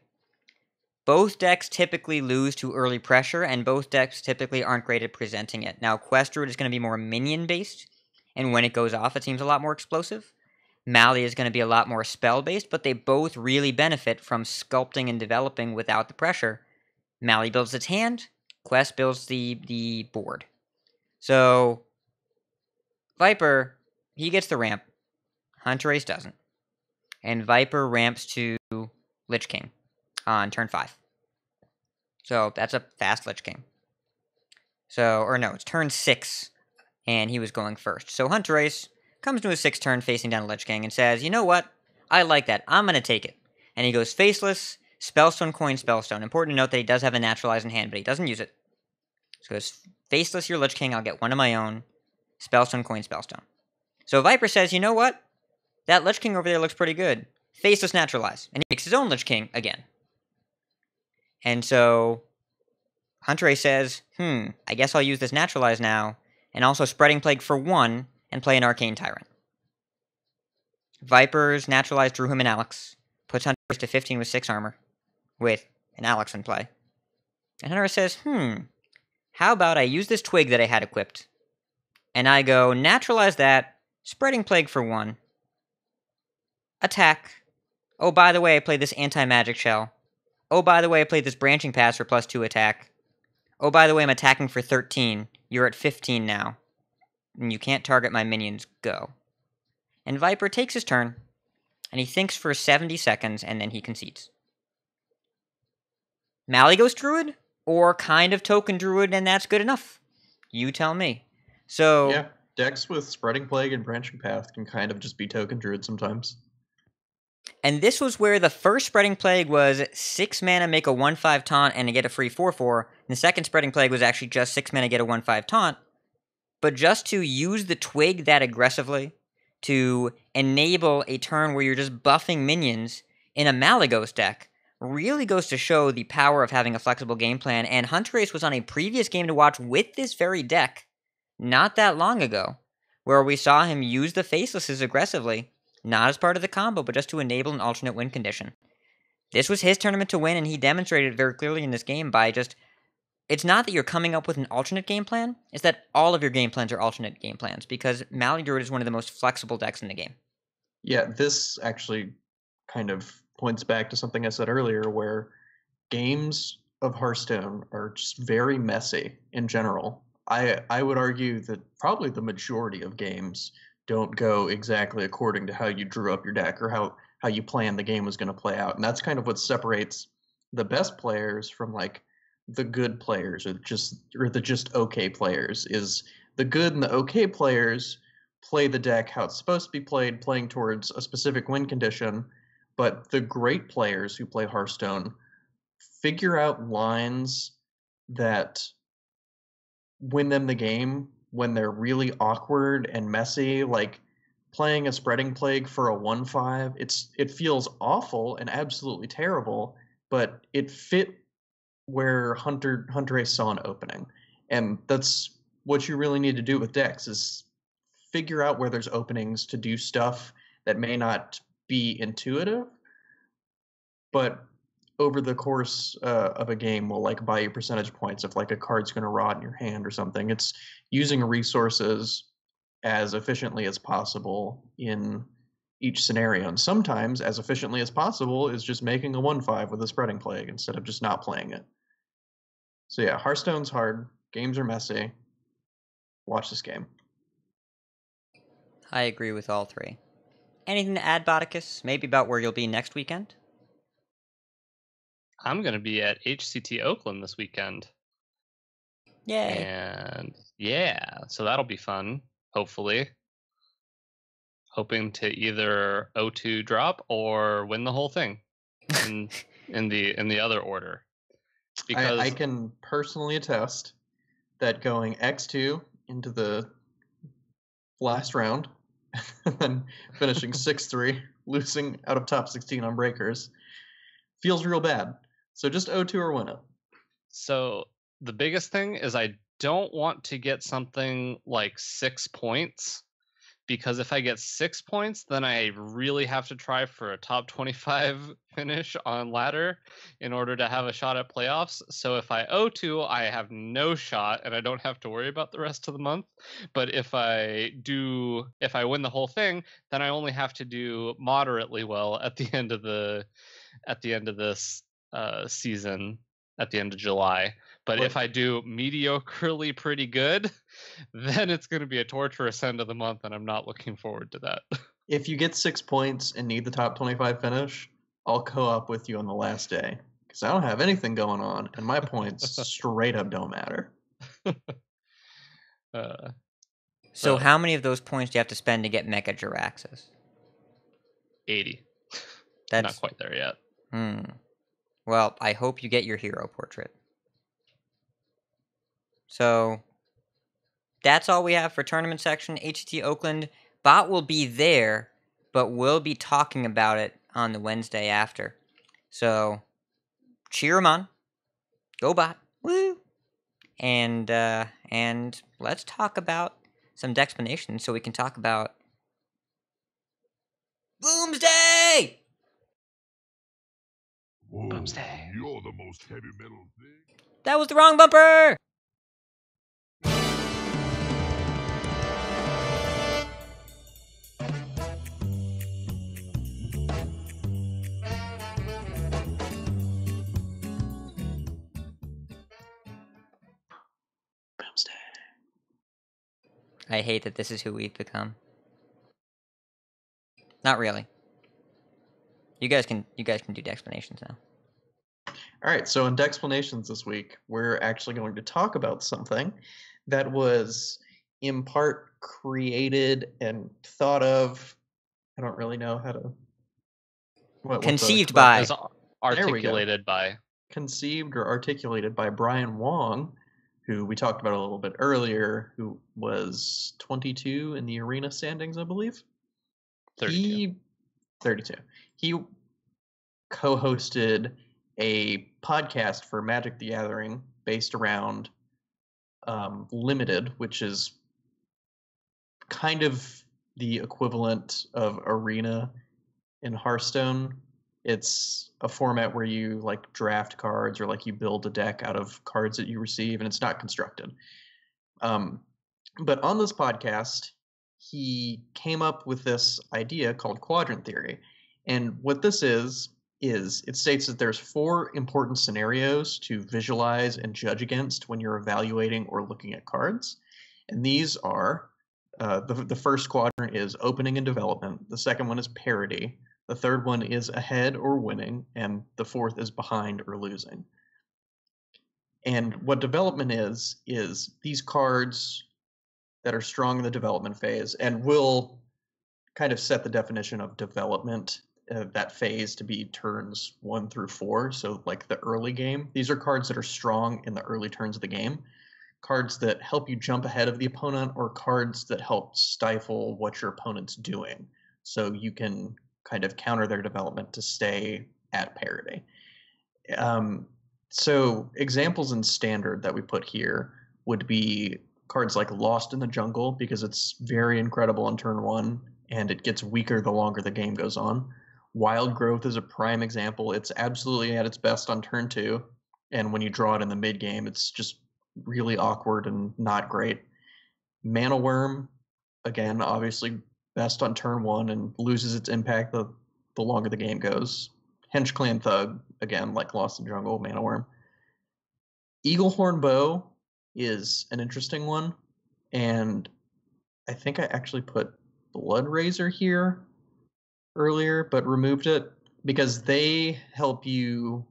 Both decks typically lose to early pressure, and both decks typically aren't great at presenting it. Now, Quest Druid is going to be more minion-based, and when it goes off, it seems a lot more explosive. Mally is going to be a lot more spell-based, but they both really benefit from sculpting and developing without the pressure. Mally builds its hand, Quest builds the board. So, Viper, he gets the ramp. Hunter-Ace doesn't. And Viper ramps to Lich King on turn 5. So, that's a fast Lich King. So, or no, it's turn 6, and he was going first. So, Hunter-Ace comes to his 6th turn facing down Lich King and says, you know what? I like that. I'm going to take it. And he goes Faceless, Spellstone, Coin, Spellstone. Important to note that he does have a Naturalize in hand, but he doesn't use it. So he goes Faceless your Lich King, I'll get one of my own. Spellstone, coin, Spellstone. So Viper says, you know what? That Lich King over there looks pretty good. Faceless Naturalize. And he makes his own Lich King again. And so Hunter A says, I guess I'll use this Naturalize now, and also Spreading Plague for 1, and play an Arcane Tyrant. Viper's Naturalize drew him an Alex. Puts Hunter A to 15 with 6 armor. With an Alex in play. And Hunter A says, how about I use this Twig that I had equipped, and I go Naturalize that, Spreading Plague for 1, attack. Oh, by the way, I played this Anti-Magic Shell. Oh, by the way, I played this Branching Pass for +2 attack. Oh, by the way, I'm attacking for 13. You're at 15 now. And you can't target my minions. Go. And Viper takes his turn, and he thinks for 70 seconds, and then he concedes. Malygos Druid? Or kind of Token Druid, and that's good enough? You tell me. So... Yeah, decks with Spreading Plague and Branching Path can kind of just be Token Druid sometimes. And this was where the first Spreading Plague was 6 mana, make a 1/5 taunt, and get a free 4/4. And the second Spreading Plague was actually just 6 mana, get a 1/5 taunt. But just to use the Twig that aggressively, to enable a turn where you're just buffing minions in a Malygos deck, really goes to show the power of having a flexible game plan. And Hunter Ace was on a previous Game to Watch with this very deck, not that long ago, where we saw him use the Facelesses aggressively, not as part of the combo, but just to enable an alternate win condition. This was his tournament to win, and he demonstrated it very clearly in this game by just... It's not that you're coming up with an alternate game plan, it's that all of your game plans are alternate game plans, because Mally Druid is one of the most flexible decks in the game. Yeah, this actually kind of points back to something I said earlier, where games of Hearthstone are just very messy in general. I would argue that probably the majority of games don't go exactly according to how you drew up your deck or how you planned the game was going to play out. And that's kind of what separates the best players from like the good players or the just okay players. Is the good and the okay players play the deck how it's supposed to be played, playing towards a specific win condition. But the great players who play Hearthstone figure out lines that win them the game when they're really awkward and messy, like playing a Spreading Plague for a 1/5. It feels awful and absolutely terrible, but it fit where Hunter Ace saw an opening. And that's what you really need to do with decks, is figure out where there's openings to do stuff that may not be intuitive, but over the course of a game will like buy you percentage points if like a card's going to rot in your hand or something. It's using resources as efficiently as possible in each scenario, and sometimes as efficiently as possible is just making a 1/5 with a Spreading Plague instead of just not playing it. So yeah, Hearthstone's hard, games are messy. Watch this game. I agree with all three. Anything to add, Botticus? Maybe about where you'll be next weekend? I'm going to be at HCT Oakland this weekend. Yay. And yeah, so that'll be fun, hopefully. Hoping to either O2 drop or win the whole thing in the other order. Because I can personally attest that going X2 into the last round and then finishing 6-3, losing out of top 16 on breakers, feels real bad. So just O2 or win it. So the biggest thing is I don't want to get something like 6 points, because if I get 6 points, then I really have to try for a top 25 finish on ladder in order to have a shot at playoffs. So if I O2, I have no shot and I don't have to worry about the rest of the month. But if I win the whole thing, then I only have to do moderately well at the end of this season, at the end of July. But if I do mediocrely pretty good, then it's going to be a torturous end of the month, and I'm not looking forward to that. If you get 6 points and need the top 25 finish, I'll co-op with you on the last day, because I don't have anything going on, and my points straight up don't matter. So how many of those points do you have to spend to get Mecha-Jaraxxus? 80. That's not quite there yet. Well, I hope you get your hero portrait. So, that's all we have for tournament section. HCT Oakland. Bot will be there, but we'll be talking about it on the Wednesday after. So, cheer 'em on. Go Bot. Woo! And let's talk about some Decksplanations so we can talk about Boomsday! Whoa, Boomsday. You're the most heavy metal thing. That was the wrong bumper! Boomsday. I hate that this is who we've become. Not really. You guys can do Decksplanations now. All right, so in Decksplanations this week, we're actually going to talk about something that was in part created and thought of. I don't really know how to. Conceived by. Is articulated by. Conceived or articulated by Brian Wong, who we talked about a little bit earlier, who was 22 in the arena standings, I believe. 32. 32. He co-hosted a podcast for Magic the Gathering based around Limited, which is kind of the equivalent of Arena in Hearthstone. It's a format where you like draft cards or like you build a deck out of cards that you receive, and it's not constructed. But on this podcast, he came up with this idea called Quadrant theory. And what this is it states that there's 4 important scenarios to visualize and judge against when you're evaluating or looking at cards. And these are, the first quadrant is opening and development. The second one is parity. The third one is ahead or winning. And the fourth is behind or losing. And what development is these cards that are strong in the development phase, and we'll kind of set the definition of development, that phase, to be turns 1 through 4, so like the early game. These are cards that are strong in the early turns of the game, cards that help you jump ahead of the opponent, or cards that help stifle what your opponent's doing, so you can kind of counter their development to stay at parity. So examples in standard that we put here would be cards like Lost in the Jungle, because it's very incredible on turn 1, and it gets weaker the longer the game goes on. Wild Growth is a prime example. It's absolutely at its best on turn 2, and when you draw it in the mid game, it's just really awkward and not great. Mana Worm, again, obviously best on turn 1 and loses its impact the longer the game goes. Hench Clan Thug, again, like Lost in the Jungle, Mana Worm. Eaglehorn Bow is an interesting one, and I think I actually put Blood Razor here earlier, but removed it because they help you,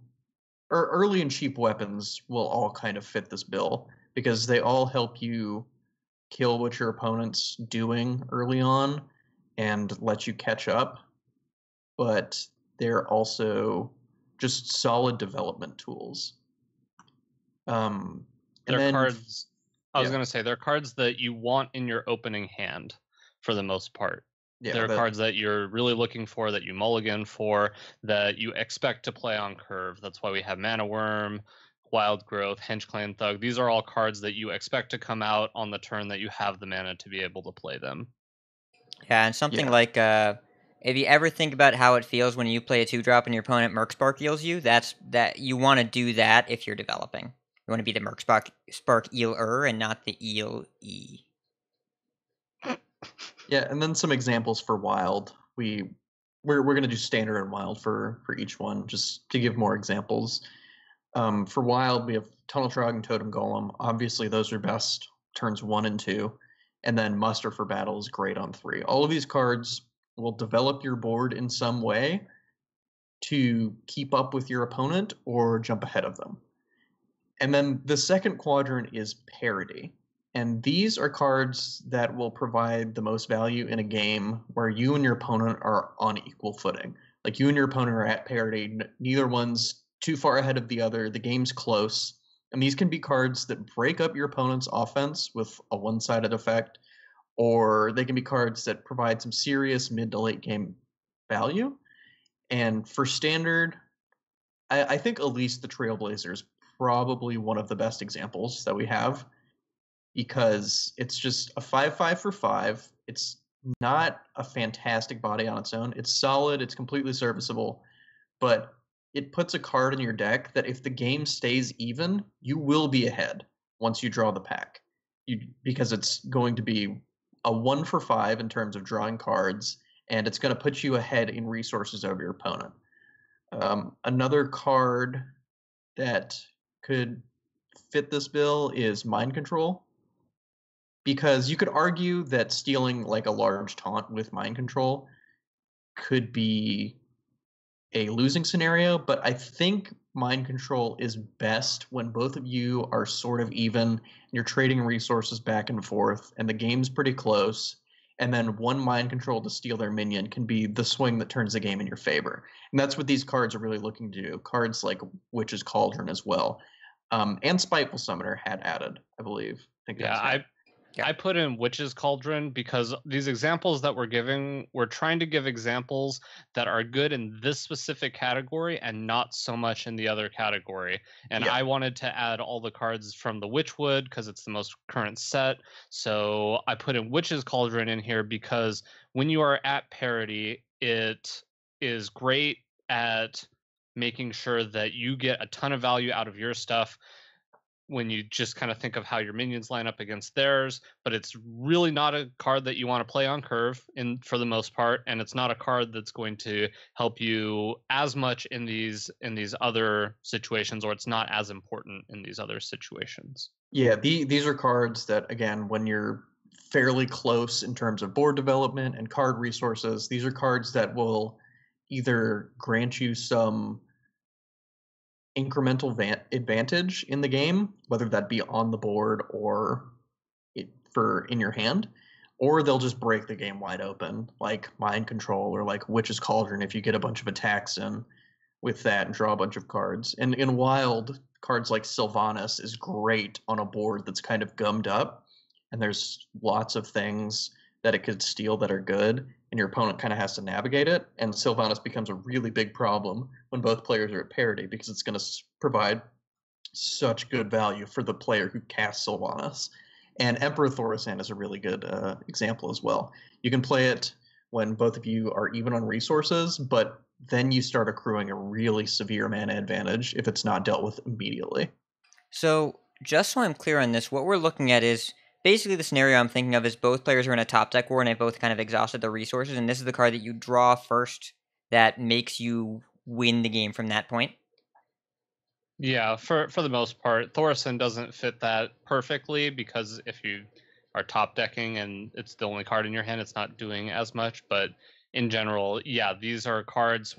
or early and cheap weapons will all kind of fit this bill, because they all help you kill what your opponent's doing early on and let you catch up, but they're also just solid development tools. They're cards. I was going to say they're cards that you want in your opening hand for the most part. Yeah, they're cards that you're really looking for, that you mulligan for, that you expect to play on curve. That's why we have Mana Worm, Wild Growth, Hench Clan Thug. These are all cards that you expect to come out on the turn that you have the mana to be able to play them. Yeah, and something like if you ever think about how it feels when you play a 2-drop and your opponent Merc Eels you, that you want to do that if you're developing. You want to be the Merc Spark Eel-er and not the Eel-e. Yeah, and then some examples for Wild. We're going to do Standard and Wild for each one, just to give more examples. For Wild, we have Tunnel Trog and Totem Golem. Obviously, those are best turns 1 and 2. And then Muster for Battle is great on 3. All of these cards will develop your board in some way to keep up with your opponent or jump ahead of them. And then the second quadrant is parity. And these are cards that will provide the most value in a game where you and your opponent are on equal footing. Like you and your opponent are at parity. Neither one's too far ahead of the other. The game's close. And these can be cards that break up your opponent's offense with a one-sided effect, or they can be cards that provide some serious mid to late game value. And for standard, I think at least the Trailblazer is probably one of the best examples that we have, because it's just a 5/5 for 5. It's not a fantastic body on its own. It's solid, it's completely serviceable, but it puts a card in your deck that if the game stays even, you will be ahead once you draw the pack. Because it's going to be a 1 for 5 in terms of drawing cards, and it's going to put you ahead in resources over your opponent. Another card that could fit this bill is Mind Control, because you could argue that stealing like a large taunt with Mind Control could be a losing scenario, but I think Mind Control is best when both of you are sort of even, and you're trading resources back and forth, and the game's pretty close, and then one Mind Control to steal their minion can be the swing that turns the game in your favor. And that's what these cards are really looking to do. Cards like Witch's Cauldron as well. And Spiteful Summoner had added, I believe. I put in Witch's Cauldron because these examples that we're trying to give examples that are good in this specific category and not so much in the other category. And I wanted to add all the cards from the Witchwood because it's the most current set. So I put in Witch's Cauldron in here because when you are at parity, it is great at making sure that you get a ton of value out of your stuff when you just kind of think of how your minions line up against theirs, but it's really not a card that you want to play on curve for the most part, and it's not a card that's going to help you as much in these other situations, or it's not as important in these other situations. Yeah, these are cards that, again, when you're fairly close in terms of board development and card resources, these are cards that will either grant you some incremental advantage in the game, whether that be on the board or in your hand, or they'll just break the game wide open, like Mind Control or like Witch's Cauldron if you get a bunch of attacks in with that and draw a bunch of cards. And in Wild, cards like Sylvanas is great on a board that's kind of gummed up, and there's lots of things that it could steal that are good, and your opponent kind of has to navigate it, and Sylvanas becomes a really big problem when both players are at parity, because it's going to provide such good value for the player who casts Sylvanas. And Emperor Thaurissan is a really good example as well. You can play it when both of you are even on resources, but then you start accruing a really severe mana advantage if it's not dealt with immediately. So, just so I'm clear on this, what we're looking at is basically the scenario I'm thinking of is both players are in a top deck war and they both kind of exhausted their resources, and this is the card that you draw first that makes you win the game from that point. Yeah, for the most part, Thaurissan doesn't fit that perfectly because if you are top decking and it's the only card in your hand, it's not doing as much. But in general, yeah, these are cards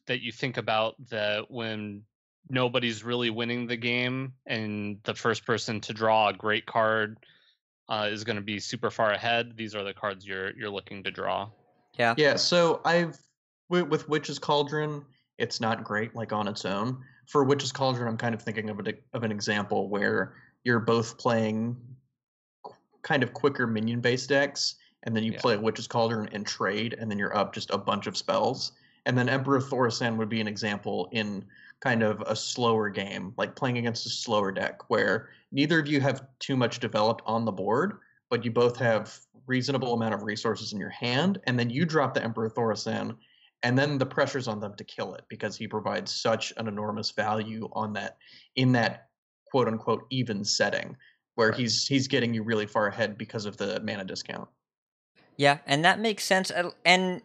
that you think about that when nobody's really winning the game and the first person to draw a great card is going to be super far ahead. These are the cards you're looking to draw. Yeah. So with Witch's Cauldron, it's not great like on its own. For Witch's Cauldron, I'm kind of thinking of an example where you're both playing kind of quicker minion-based decks, and then you play Witch's Cauldron and trade, and then you're up just a bunch of spells. And then Emperor Thaurissan would be an example in kind of a slower game, like playing against a slower deck, where neither of you have too much developed on the board, but you both have reasonable amount of resources in your hand, and then you drop the Emperor Thaurissan, and then the pressure's on them to kill it because he provides such an enormous value on that in that quote unquote even setting where he's getting you really far ahead because of the mana discount. Yeah, and that makes sense. And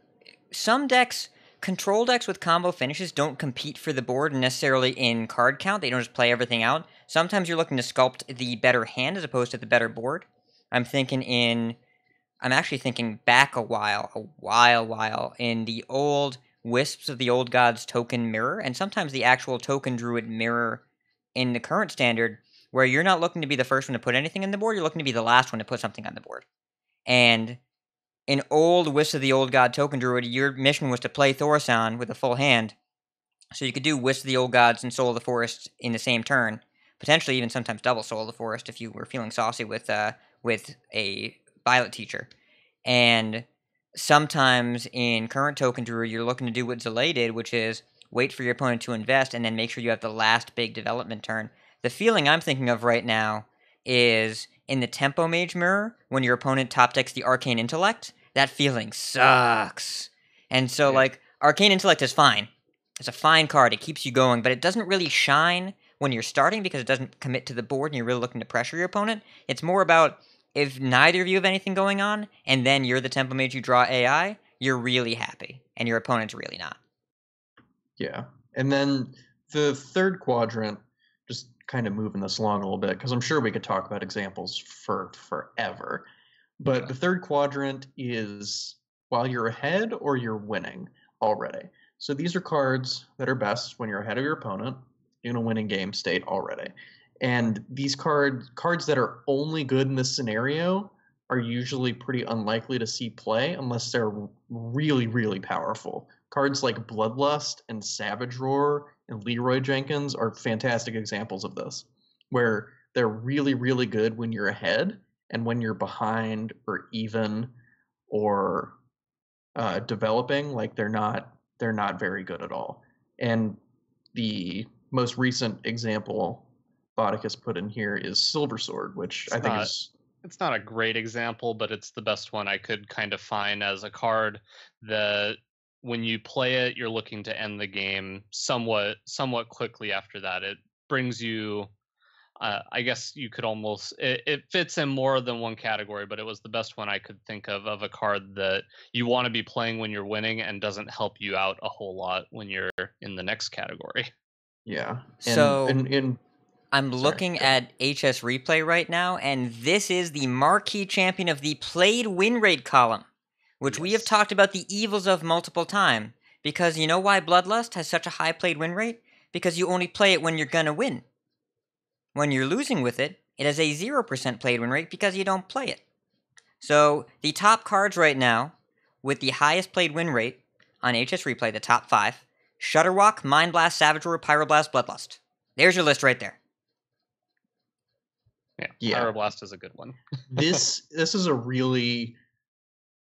some decks, control decks with combo finishes, don't compete for the board necessarily in card count. They don't just play everything out. Sometimes you're looking to sculpt the better hand as opposed to the better board. I'm actually thinking back a while, in the old Wisps of the Old Gods token mirror, and sometimes the actual token druid mirror in the current standard, where you're not looking to be the first one to put anything on the board, you're looking to be the last one to put something on the board. And in old Wisps of the Old God token druid, your mission was to play Thaurissan with a full hand, So you could do Wisp of the Old Gods and Soul of the Forest in the same turn, potentially even sometimes double Soul of the Forest if you were feeling saucy with a Violet Teacher. And sometimes in current Token Druid, you're looking to do what Zalay did, which is wait for your opponent to invest and then make sure you have the last big development turn. The feeling I'm thinking of right now is in the Tempo Mage Mirror, when your opponent top decks the Arcane Intellect, that feeling sucks. And so, like, Arcane Intellect is fine. It's a fine card. It keeps you going, but it doesn't really shine when you're starting because it doesn't commit to the board and you're really looking to pressure your opponent. It's more about if neither of you have anything going on and then you're the Tempo Mage, you draw AI, you're really happy, and your opponent's really not. Yeah. And then the third quadrant, just kind of moving this along a little bit, because I'm sure we could talk about examples for forever. But the third quadrant is while you're ahead or you're winning already. So these are cards that are best when you're ahead of your opponent in a winning game state already. And these cards that are only good in this scenario are usually pretty unlikely to see play unless they're really, really powerful. Cards like Bloodlust and Savage Roar and Leroy Jenkins are fantastic examples of this, where they're really, really good when you're ahead, and when you're behind or even or developing, like they're not very good at all. And the most recent example Botticus put in here is Silver Sword, which I think is... It's not a great example, but it's the best one I could kind of find as a card that when you play it, you're looking to end the game somewhat quickly after that. It brings you, I guess you could almost, it fits in more than one category, but it was the best one I could think of a card that you want to be playing when you're winning and doesn't help you out a whole lot when you're in the next category. Yeah. I'm looking at HS Replay right now, and this is the marquee champion of the played win rate column, which we have talked about the evils of multiple times. Because you know why Bloodlust has such a high played win rate? Because you only play it when you're gonna win. When you're losing with it, it has a 0% played win rate because you don't play it. So, the top cards right now, with the highest played win rate on HS Replay, the top 5, Shudderwalk, Mind Blast, Savage Roar, Pyroblast, Bloodlust. There's your list right there. Yeah. Pyroblast is a good one. This is a really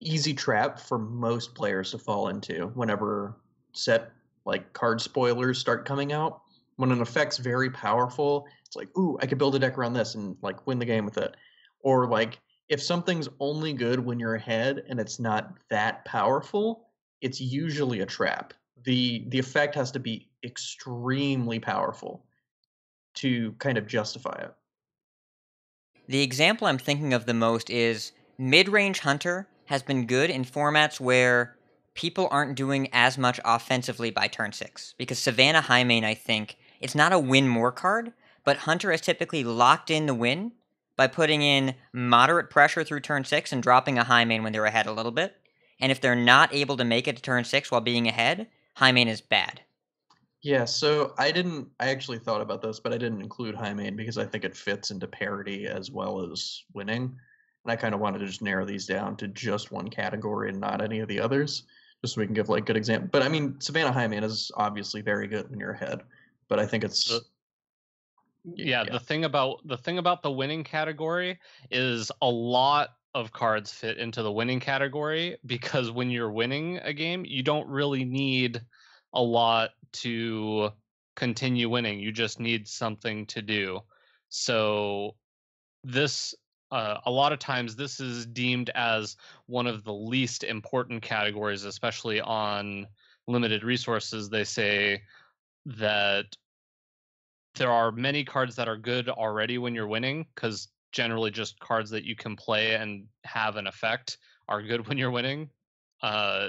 easy trap for most players to fall into whenever set like card spoilers start coming out. When an effect's very powerful, it's like, ooh, I could build a deck around this and like win the game with it. Or like if something's only good when you're ahead and it's not that powerful, it's usually a trap. The effect has to be extremely powerful to kind of justify it. The example I'm thinking of the most is Mid-Range Hunter has been good in formats where people aren't doing as much offensively by turn 6. Because Savannah Highmane, I think, it's not a win more card, but Hunter has typically locked in the win by putting in moderate pressure through turn 6 and dropping a Highmane when they're ahead a little bit. And if they're not able to make it to turn 6 while being ahead, Highmane is bad. Yeah, so I actually thought about this, but I didn't include Highmane because I think it fits into parity as well as winning. And I kind of wanted to just narrow these down to just one category and not any of the others, just so we can give like good example. But I mean, Savannah Highmane is obviously very good when you're ahead, but I think it's... The thing about the winning category is a lot of cards fit into the winning category because when you're winning a game, you don't really need a lot to continue winning. You just need something to do. So this a lot of times this is deemed as one of the least important categories, especially on limited resources. They say that there are many cards that are good already when you're winning, because generally just cards that you can play and have an effect are good when you're winning.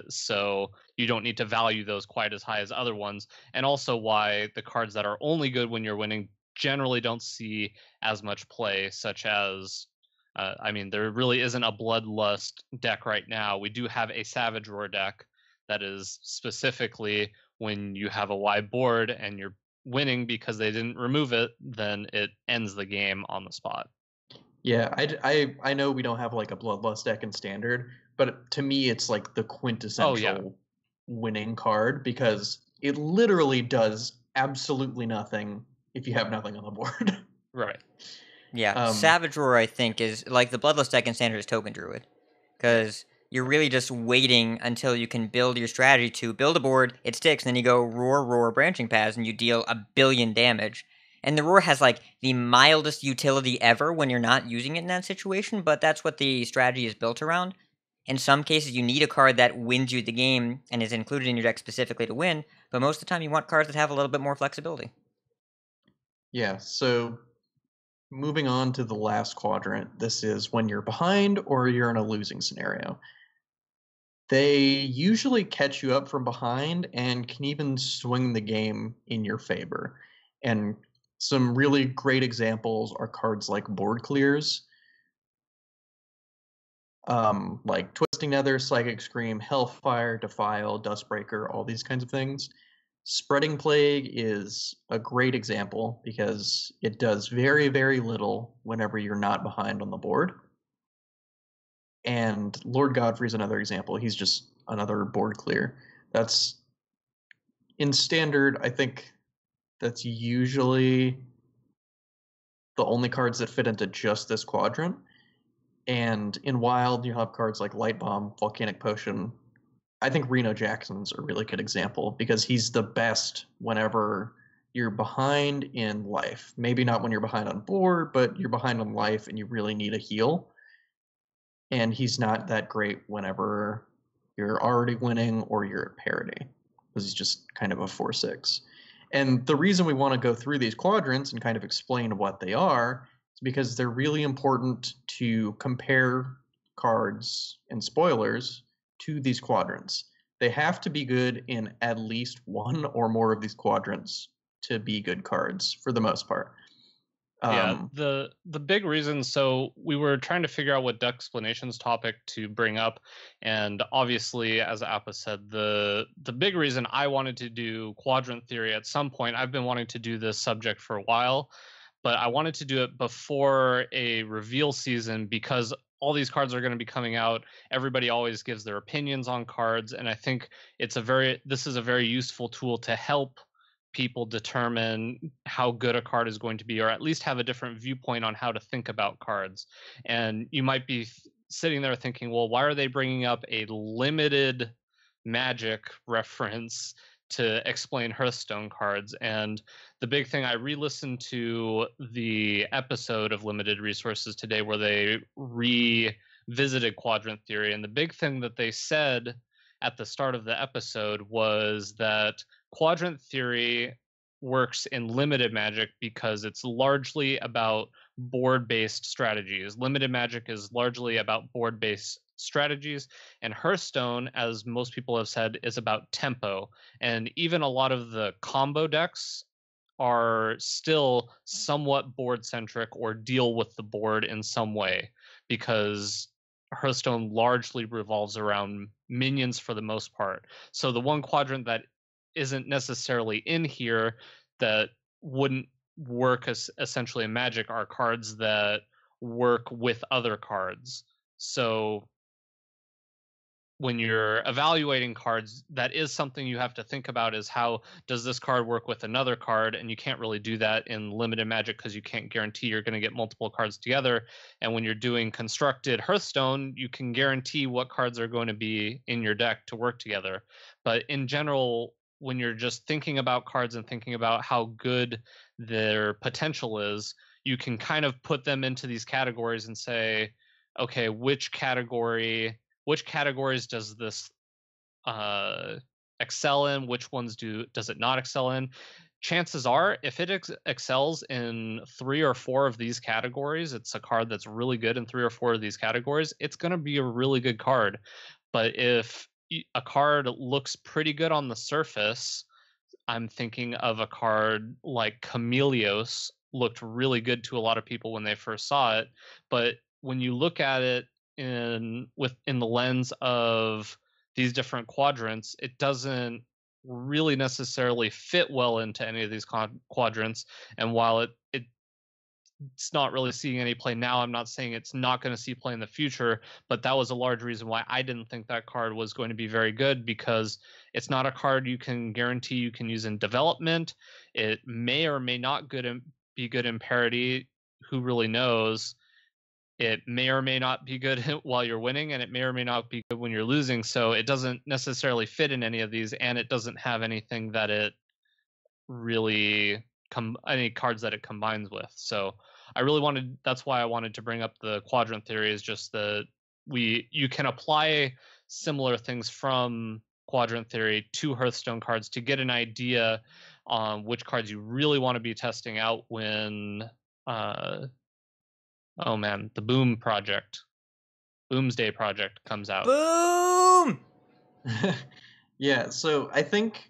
So you don't need to value those quite as high as other ones. And also why the cards that are only good when you're winning generally don't see as much play, such as, there really isn't a Bloodlust deck right now. We do have a Savage Roar deck that is specifically when you have a wide board and you're winning because they didn't remove it, then it ends the game on the spot. Yeah, I know we don't have like a Bloodlust deck in Standard, but to me it's like the quintessential winning card because it literally does absolutely nothing if you have nothing on the board. Right. Yeah, Savage Roar, I think, is like the Bloodless deck in Standard is Token Druid. Because you're really just waiting until you can build your strategy to build a board, it sticks, and then you go roar, branching paths, and you deal 1 billion damage. And the Roar has like the mildest utility ever when you're not using it in that situation, but that's what the strategy is built around. In some cases, you need a card that wins you the game and is included in your deck specifically to win, but most of the time you want cards that have a little bit more flexibility. Yeah, so moving on to the last quadrant, this is when you're behind or you're in a losing scenario. They usually catch you up from behind and can even swing the game in your favor. And some really great examples are cards like Board Clears, like Twisting Nether, Psychic Scream, Hellfire, Defile, Dustbreaker, all these kinds of things. Spreading Plague is a great example because it does very, very little whenever you're not behind on the board. And Lord Godfrey's another example. He's just another board clear. That's in Standard, I think that's usually the only cards that fit into just this quadrant. And in Wild, you have cards like Light Bomb, Volcanic Potion. I think Reno Jackson's a really good example because he's the best whenever you're behind in life. Maybe not when you're behind on board, but you're behind on life and you really need a heal. And he's not that great whenever you're already winning or you're at parity because he's just kind of a 4/6. And the reason we want to go through these quadrants and kind of explain what they are is because they're really important to compare cards and spoilers to these quadrants. They have to be good in at least one or more of these quadrants to be good cards for the most part. Yeah, the big reason, so we were trying to figure out what Decksplanations topic to bring up, and obviously, as Appa said, the big reason I wanted to do quadrant theory at some point, I've been wanting to do this subject for a while, but I wanted to do it before a reveal season because all these cards are going to be coming out. Everybody always gives their opinions on cards, and I think this is a very useful tool to help people determine how good a card is going to be, or at least have a different viewpoint on how to think about cards. And you might be sitting there thinking, well, why are they bringing up a limited Magic reference to explain Hearthstone cards? And the big thing, I re-listened to the episode of Limited Resources today where they revisited quadrant theory, and the big thing that they said at the start of the episode was that quadrant theory works in limited Magic because it's largely about board-based strategies. Limited Magic is largely about board-based strategies, and Hearthstone, as most people have said, is about tempo. And even a lot of the combo decks are still somewhat board-centric or deal with the board in some way, because Hearthstone largely revolves around minions for the most part. So the one quadrant that isn't necessarily in here that wouldn't work as essentially in Magic are cards that work with other cards. So when you're evaluating cards, that is something you have to think about, is how does this card work with another card? And you can't really do that in limited Magic because you can't guarantee you're going to get multiple cards together. And when you're doing constructed Hearthstone, you can guarantee what cards are going to be in your deck to work together. But in general, when you're just thinking about cards and thinking about how good their potential is, you can kind of put them into these categories and say, okay, which categories does this excel in? Which ones does it not excel in? Chances are, if it excels in 3 or 4 of these categories, it's a card that's really good in 3 or 4 of these categories, it's going to be a really good card. But if a card looks pretty good on the surface, I'm thinking of a card like Chameleos, looked really good to a lot of people when they first saw it, but when you look at it in the lens of these different quadrants, it doesn't really necessarily fit well into any of these quadrants. And while it it's not really seeing any play now. I'm not saying it's not going to see play in the future, but that was a large reason why I didn't think that card was going to be very good, because it's not a card you can guarantee you can use in development. It may or may not be good in parity. Who really knows? It may or may not be good while you're winning, and it may or may not be good when you're losing. So it doesn't necessarily fit in any of these, and it doesn't have anything that it really any cards that it combines with. So I really wanted, that's why I wanted to bring up the quadrant theory, is just that you can apply similar things from quadrant theory to Hearthstone cards to get an idea on which cards you really want to be testing out when the Boomsday Project comes out. Boom! Yeah, so I think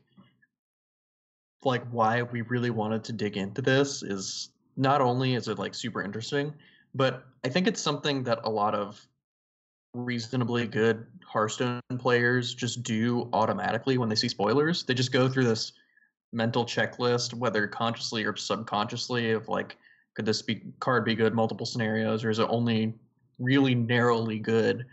like why we really wanted to dig into this is not only is it like super interesting, but I think it's something that a lot of reasonably good Hearthstone players just do automatically when they see spoilers. They just go through this mental checklist, whether consciously or subconsciously, of like, could this card be good multiple scenarios, or is it only really narrowly good?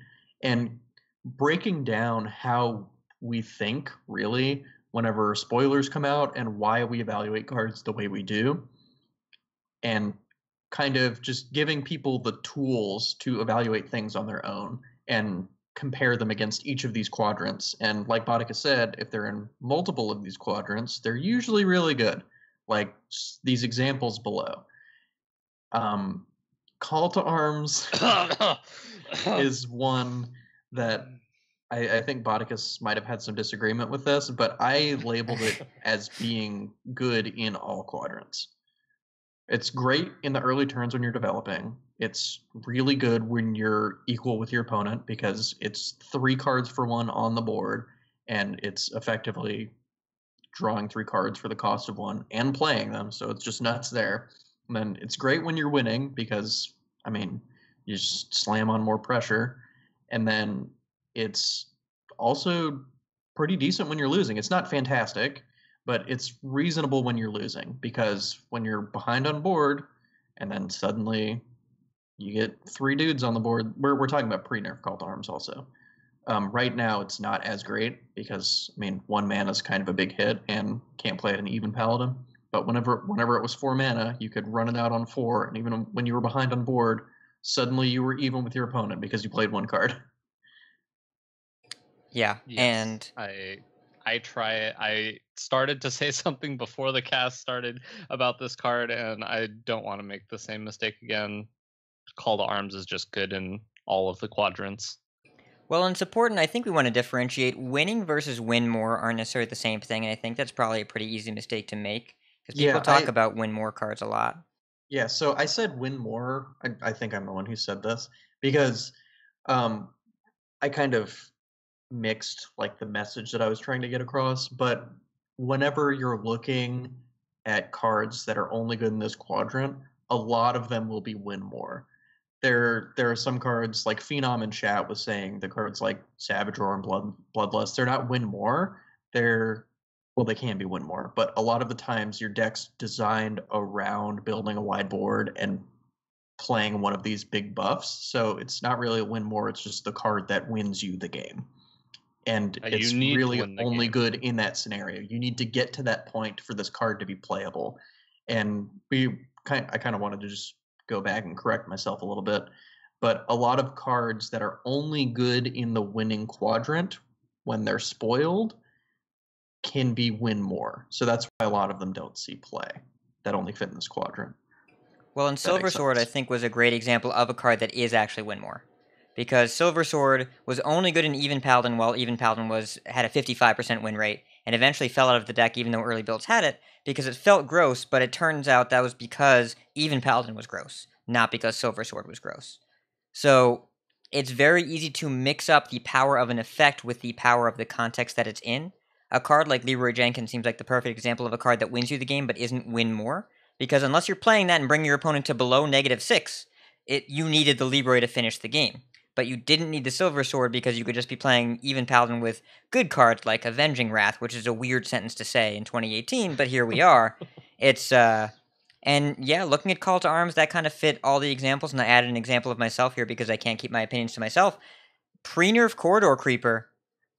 And breaking down how we think really whenever spoilers come out and why we evaluate cards the way we do, and kind of just giving people the tools to evaluate things on their own and compare them against each of these quadrants. And like Botticus said, if they're in multiple of these quadrants, they're usually really good, like these examples below. Call to Arms is one that I think Botticus might have had some disagreement with this, but I labeled it as being good in all quadrants. It's great in the early turns when you're developing. It's really good when you're equal with your opponent, because it's 3 cards for 1 on the board, and it's effectively drawing 3 cards for the cost of 1 and playing them, so it's just nuts there. And then it's great when you're winning, because, I mean, you just slam on more pressure. And then it's also pretty decent when you're losing. It's not fantastic, but it's reasonable when you're losing, because when you're behind on board and then suddenly you get 3 dudes on the board, we're talking about pre-nerf Call to Arms also. Right now it's not as great because, I mean, 1 mana is kind of a big hit and can't play at an even paladin. But whenever it was 4 mana, you could run it out on 4, and even when you were behind on board, suddenly you were even with your opponent because you played 1 card. Yeah, Yes, and I started to say something before the cast started about this card, and I don't want to make the same mistake again. Call to Arms is just good in all of the quadrants. well, and it's important. I think we want to differentiate winning versus win more aren't necessarily the same thing, and I think that's probably a pretty easy mistake to make, because people talk about win more cards a lot. Yeah, so I said win more. I think I'm the one who said this, because I kind of mixed like the message that I was trying to get across. But whenever you're looking at cards that are only good in this quadrant, a lot of them will be win more. There are some cards, like Phenom in chat was saying, the cards like Savage Roar and Bloodlust, they're not win more. They can be win more, but a lot of the times your deck's designed around building a wide board and playing one of these big buffs. So it's not really a win more, it's just the card that wins you the game. And it's really only good in that scenario. You need to get to that point for this card to be playable. And I kind of wanted to just go back and correct myself a little bit. But a lot of cards that are only good in the winning quadrant, when they're spoiled, can be win more. So that's why a lot of them don't see play, that only fit in this quadrant. Well, and Silver Sword, I think, was a great example of a card that is actually win more. Because Silver Sword was only good in Even Paladin, while Even Paladin had a 55% win rate, and eventually fell out of the deck even though early builds had it, because it felt gross, but it turns out that was because Even Paladin was gross, not because Silver Sword was gross. So it's very easy to mix up the power of an effect with the power of the context that it's in. A card like Leroy Jenkins seems like the perfect example of a card that wins you the game but isn't win more, because unless you're playing that and bring your opponent to below -6, you needed the Leroy to finish the game. But you didn't need the Silver Sword because you could just be playing Even Paladin with good cards like Avenging Wrath, which is a weird sentence to say in 2018, but here we are. It's And yeah, looking at Call to Arms, that kind of fit all the examples, and I added an example of myself here because I can't keep my opinions to myself. Pre-nerf Corridor Creeper.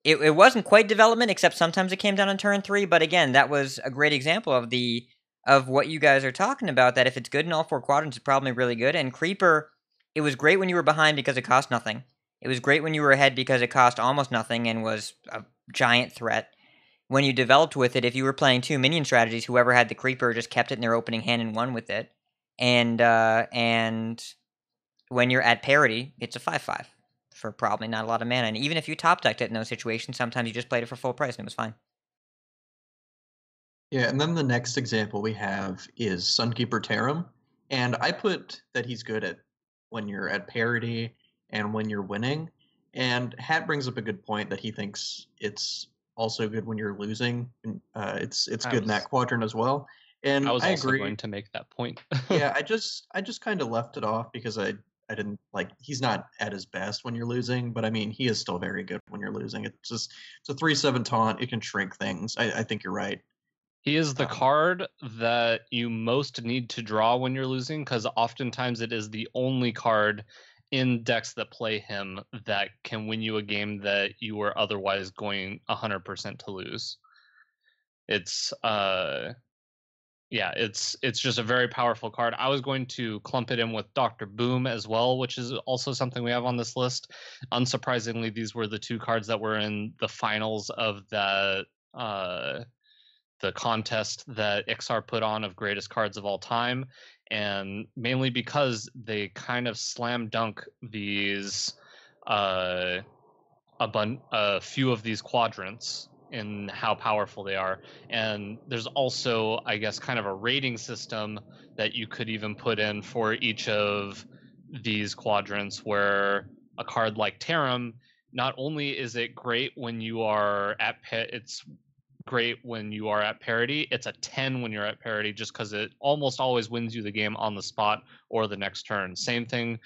It wasn't quite development, except sometimes it came down on turn 3, but again, that was a great example of what you guys are talking about, that if it's good in all 4 quadrants, it's probably really good. And Creeper, it was great when you were behind because it cost nothing. It was great when you were ahead because it cost almost nothing and was a giant threat. When you developed with it, if you were playing 2 minion strategies, whoever had the Creeper just kept it in their opening hand and won with it. And when you're at parity, it's a 5/5 for probably not a lot of mana. And even if you top decked it in those situations, sometimes you just played it for full price and it was fine. Yeah, and then the next example we have is Sunkeeper Tarim, and I put that he's good at when you're at parity and when you're winning. And Hat brings up a good point that he thinks it's also good when you're losing. It's good in that quadrant as well. And I was also agree. going to make that point. Yeah, I just kind of left it off because I didn't like, he's not at his best when you're losing, but I mean he is still very good when you're losing. It's a 3/7 taunt. It can shrink things. I think you're right. He is the card that you most need to draw when you're losing, because oftentimes it is the only card in decks that play him that can win you a game that you were otherwise going 100% to lose. It's it's just a very powerful card. I was going to clump it in with Dr. Boom as well, which is also something we have on this list. Unsurprisingly, these were the 2 cards that were in the finals of the contest that Ixar put on of greatest cards of all time, and mainly because they kind of slam dunk these a few of these quadrants in how powerful they are. And there's also, I guess, kind of a rating system that you could even put in for each of these quadrants, where a card like Tarim, not only is it great when you are at it's great when you are at parity, it's a 10 when you're at parity, just because it almost always wins you the game on the spot or the next turn. Same thing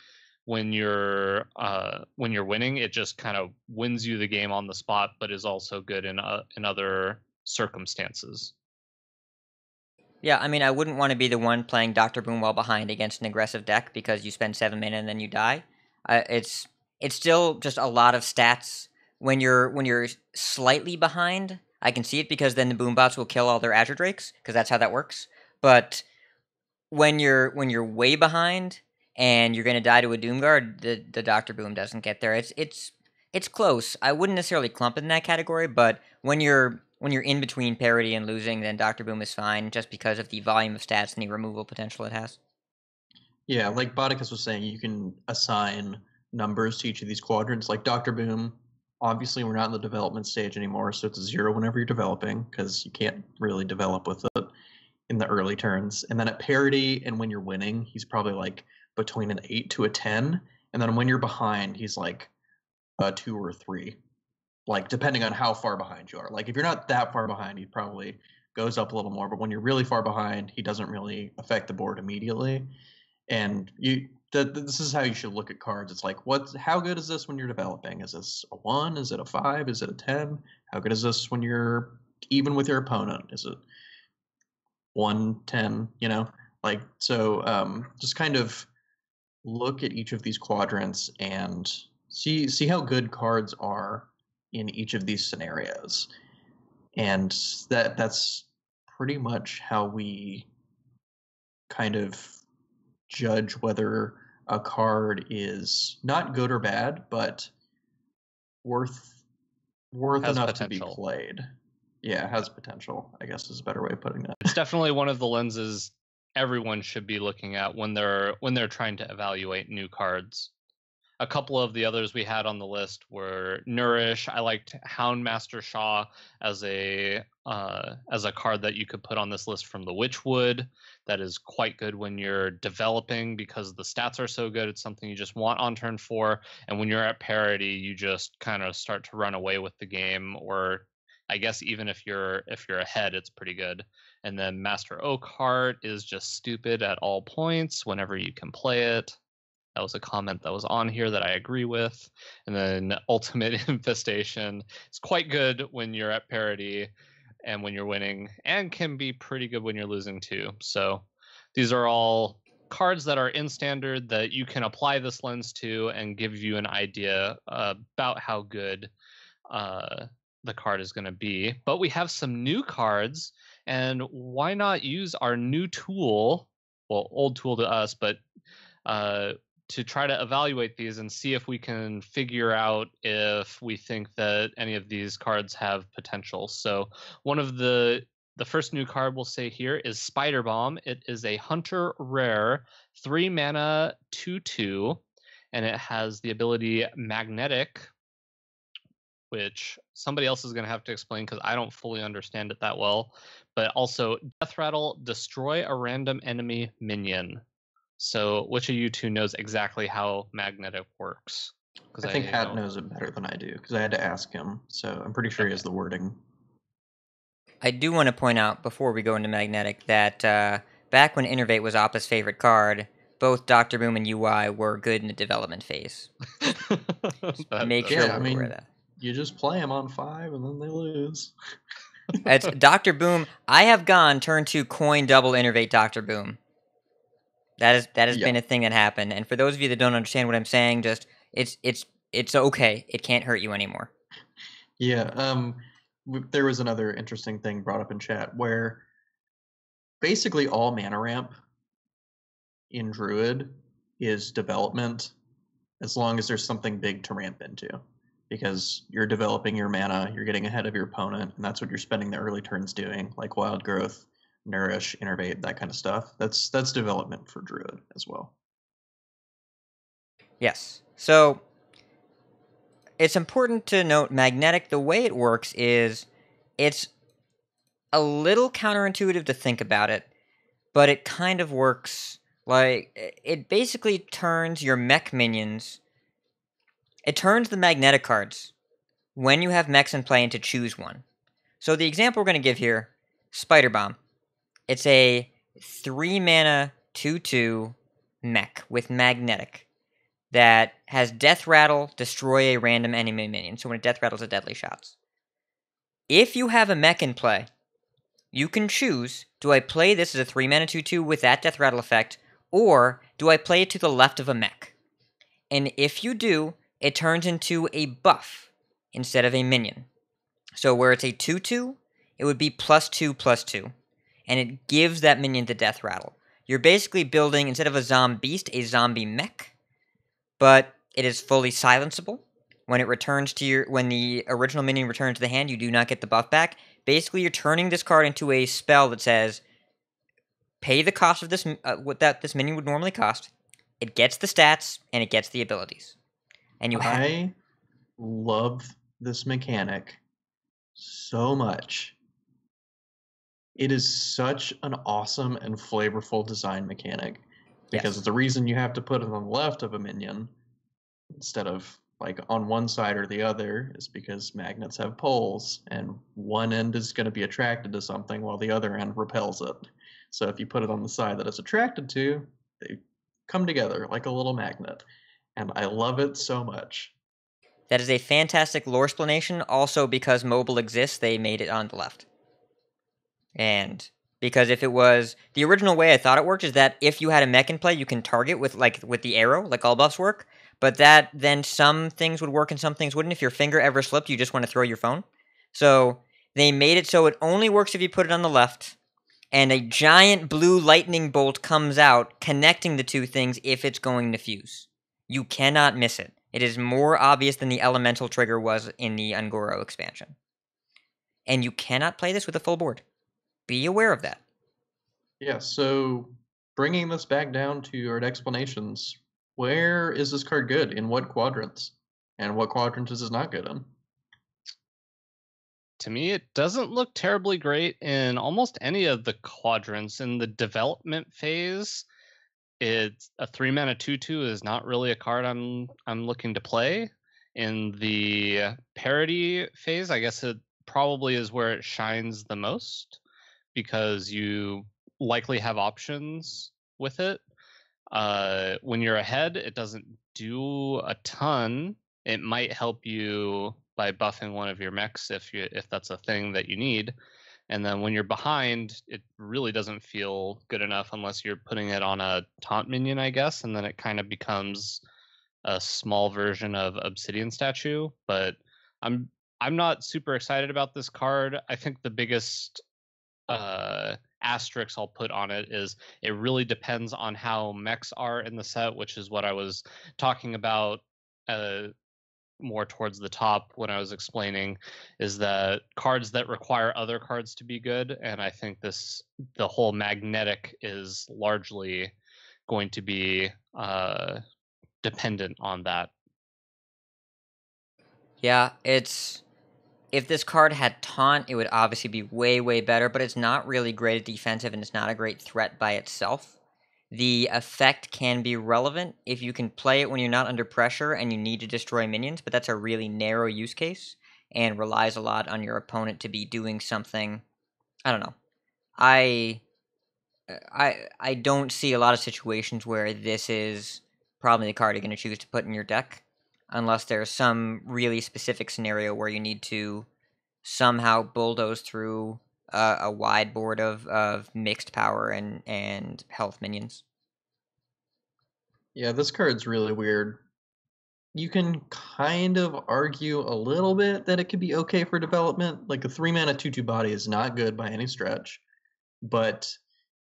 when you're winning, it just kind of wins you the game on the spot, but is also good in other circumstances. Yeah, I mean, I wouldn't want to be the one playing Dr. Boom while behind against an aggressive deck because you spend 7 mana and then you die. It's still just a lot of stats when you're slightly behind. I can see it because then the Boombots will kill all their Azure Drakes, because that's how that works. But when you're way behind and you're going to die to a Doomguard, the Dr. Boom doesn't get there. It's close. I wouldn't necessarily clump it in that category, but when you're in between parity and losing, then Dr. Boom is fine, just because of the volume of stats and the removal potential it has. Yeah, like Botticus was saying, you can assign numbers to each of these quadrants. Like Dr. Boom, obviously we're not in the development stage anymore, so it's a 0 whenever you're developing, because you can't really develop with it in the early turns. And then at parity and when you're winning, he's probably like between an 8 to a 10. And then when you're behind, he's like a 2 or a 3, like depending on how far behind you are. Like if you're not that far behind, he probably goes up a little more, but when you're really far behind, he doesn't really affect the board immediately. And this is how you should look at cards. It's like, how good is this when you're developing? Is this a 1? Is it a 5? Is it a 10? How good is this when you're even with your opponent? Is it 1, 10? You know, like, so just kind of look at each of these quadrants and see how good cards are in each of these scenarios. And that's pretty much how we kind of judge whether a card is not good or bad, but worth enough potential to be played. Yeah, has potential, I guess is a better way of putting that. It's definitely one of the lenses everyone should be looking at when they're trying to evaluate new cards. A couple of the others we had on the list were Nourish. I liked Houndmaster Shaw as a card that you could put on this list from the Witchwood. That is quite good when you're developing, because the stats are so good. It's something you just want on turn 4, and when you're at parity, you just kind of start to run away with the game. Or I guess even if you're ahead, it's pretty good. And then Master Oakheart is just stupid at all points whenever you can play it. That was a comment that was on here that I agree with. And then Ultimate Infestation is quite good when you're at parity and when you're winning, and can be pretty good when you're losing too. So These are all cards that are in standard that you can apply this lens to and give you an idea about how good the card is going to be. But we have some new cards, and why not use our new tool, well, old tool to us, but to try to evaluate these and see if we can figure out if we think that any of these cards have potential. So one of the first new card we'll say here is Spider Bomb. It is a Hunter rare, 3 mana, 2/2, and it has the ability Magnetic, which somebody else is going to have to explain because I don't fully understand it that well. But also Death Rattle, destroy a random enemy minion. So which of you two knows exactly how Magnetic works? Because I think Hat knows it better than I do because I had to ask him. So I'm pretty sure he has the wording. I do want to point out before we go into Magnetic that back when Innervate was Appa's favorite card, both Dr. Boom and UI were good in the development phase. Make sure we're aware of that. You just play them on 5 and then they lose. It's Dr. Boom. I have gone turn 2 coin double Innervate Dr. Boom. That has been a thing that happened. And for those of you that don't understand what I'm saying, just it's okay. It can't hurt you anymore. Yeah. There was another interesting thing brought up in chat where basically all mana ramp in Druid is development as long as there's something big to ramp into. Because you're developing your mana, you're getting ahead of your opponent, and that's what you're spending the early turns doing, like Wild Growth, Nourish, Innervate, that kind of stuff. That's development for Druid as well. Yes. So it's important to note Magnetic, the way it works is it's a little counterintuitive to think about it, but it kind of works like it basically turns your mech minions. It turns the Magnetic cards when you have mechs in play and to choose one. So the example we're going to give here, Spider Bomb. It's a 3 mana 2/2 mech with Magnetic that has Death Rattle, destroy a random enemy minion. So when it Death Rattles, it deadly shots. If you have a mech in play, you can choose, do I play this as a 3 mana 2/2 with that Death Rattle effect, or do I play it to the left of a mech? And if you do, it turns into a buff instead of a minion. So where it's a 2/2, it would be +2/+2. And it gives that minion the Death Rattle. You're basically building, instead of a Zombeast, a zombie mech. But it is fully silenceable. When it returns to when the original minion returns to the hand, you do not get the buff back. Basically, you're turning this card into a spell that says, pay the cost of this, what this minion would normally cost. It gets the stats, and it gets the abilities. And I love this mechanic so much. It is such an awesome and flavorful design mechanic because the reason you have to put it on the left of a minion instead of like on one side or the other is because magnets have poles and one end is going to be attracted to something while the other end repels it. So if you put it on the side that it's attracted to, they come together like a little magnet. And I love it so much. That is a fantastic lore explanation. Also, because mobile exists, they made it on the left. And because if it was the original way I thought it worked is that if you had a mech in play, you can target with the arrow, like all buffs work. But that then some things would work and some things wouldn't. If your finger ever slipped, you just want to throw your phone. So they made it so it only works if you put it on the left. And a giant blue lightning bolt comes out, connecting the two things if it's going to fuse. You cannot miss it. It is more obvious than the elemental trigger was in the Ungoro expansion. And you cannot play this with a full board. Be aware of that. Yeah, so bringing this back down to our explanations, where is this card good? In what quadrants? And what quadrants is it not good in? To me, it doesn't look terribly great in almost any of the quadrants. In the development phase, it's a 3 mana 2/2 is not really a card I'm looking to play. In the parity phase, I guess it probably is where it shines the most because you likely have options with it. When you're ahead, it doesn't do a ton. It might help you by buffing one of your mechs if that's a thing that you need. And then when you're behind, it really doesn't feel good enough unless you're putting it on a taunt minion, I guess, and then it kind of becomes a small version of Obsidian Statue. But I'm not super excited about this card. I think the biggest asterisk I'll put on it is it really depends on how mechs are in the set, which is what I was talking about more towards the top when I was explaining, is that cards that require other cards to be good, and I think the whole magnetic is largely going to be dependent on that. Yeah, if this card had taunt, it would obviously be way better, but it's not really great at defensive and it's not a great threat by itself. The effect can be relevant if you can play it when you're not under pressure and you need to destroy minions, but that's a really narrow use case and relies a lot on your opponent to be doing something. I don't know. I don't see a lot of situations where this is probably the card you're going to choose to put in your deck, unless there's some really specific scenario where you need to somehow bulldoze through a wide board of mixed power and health minions. Yeah, this card's really weird. You can kind of argue a little bit that it could be okay for development. Like a 3-mana 2/2 body is not good by any stretch, but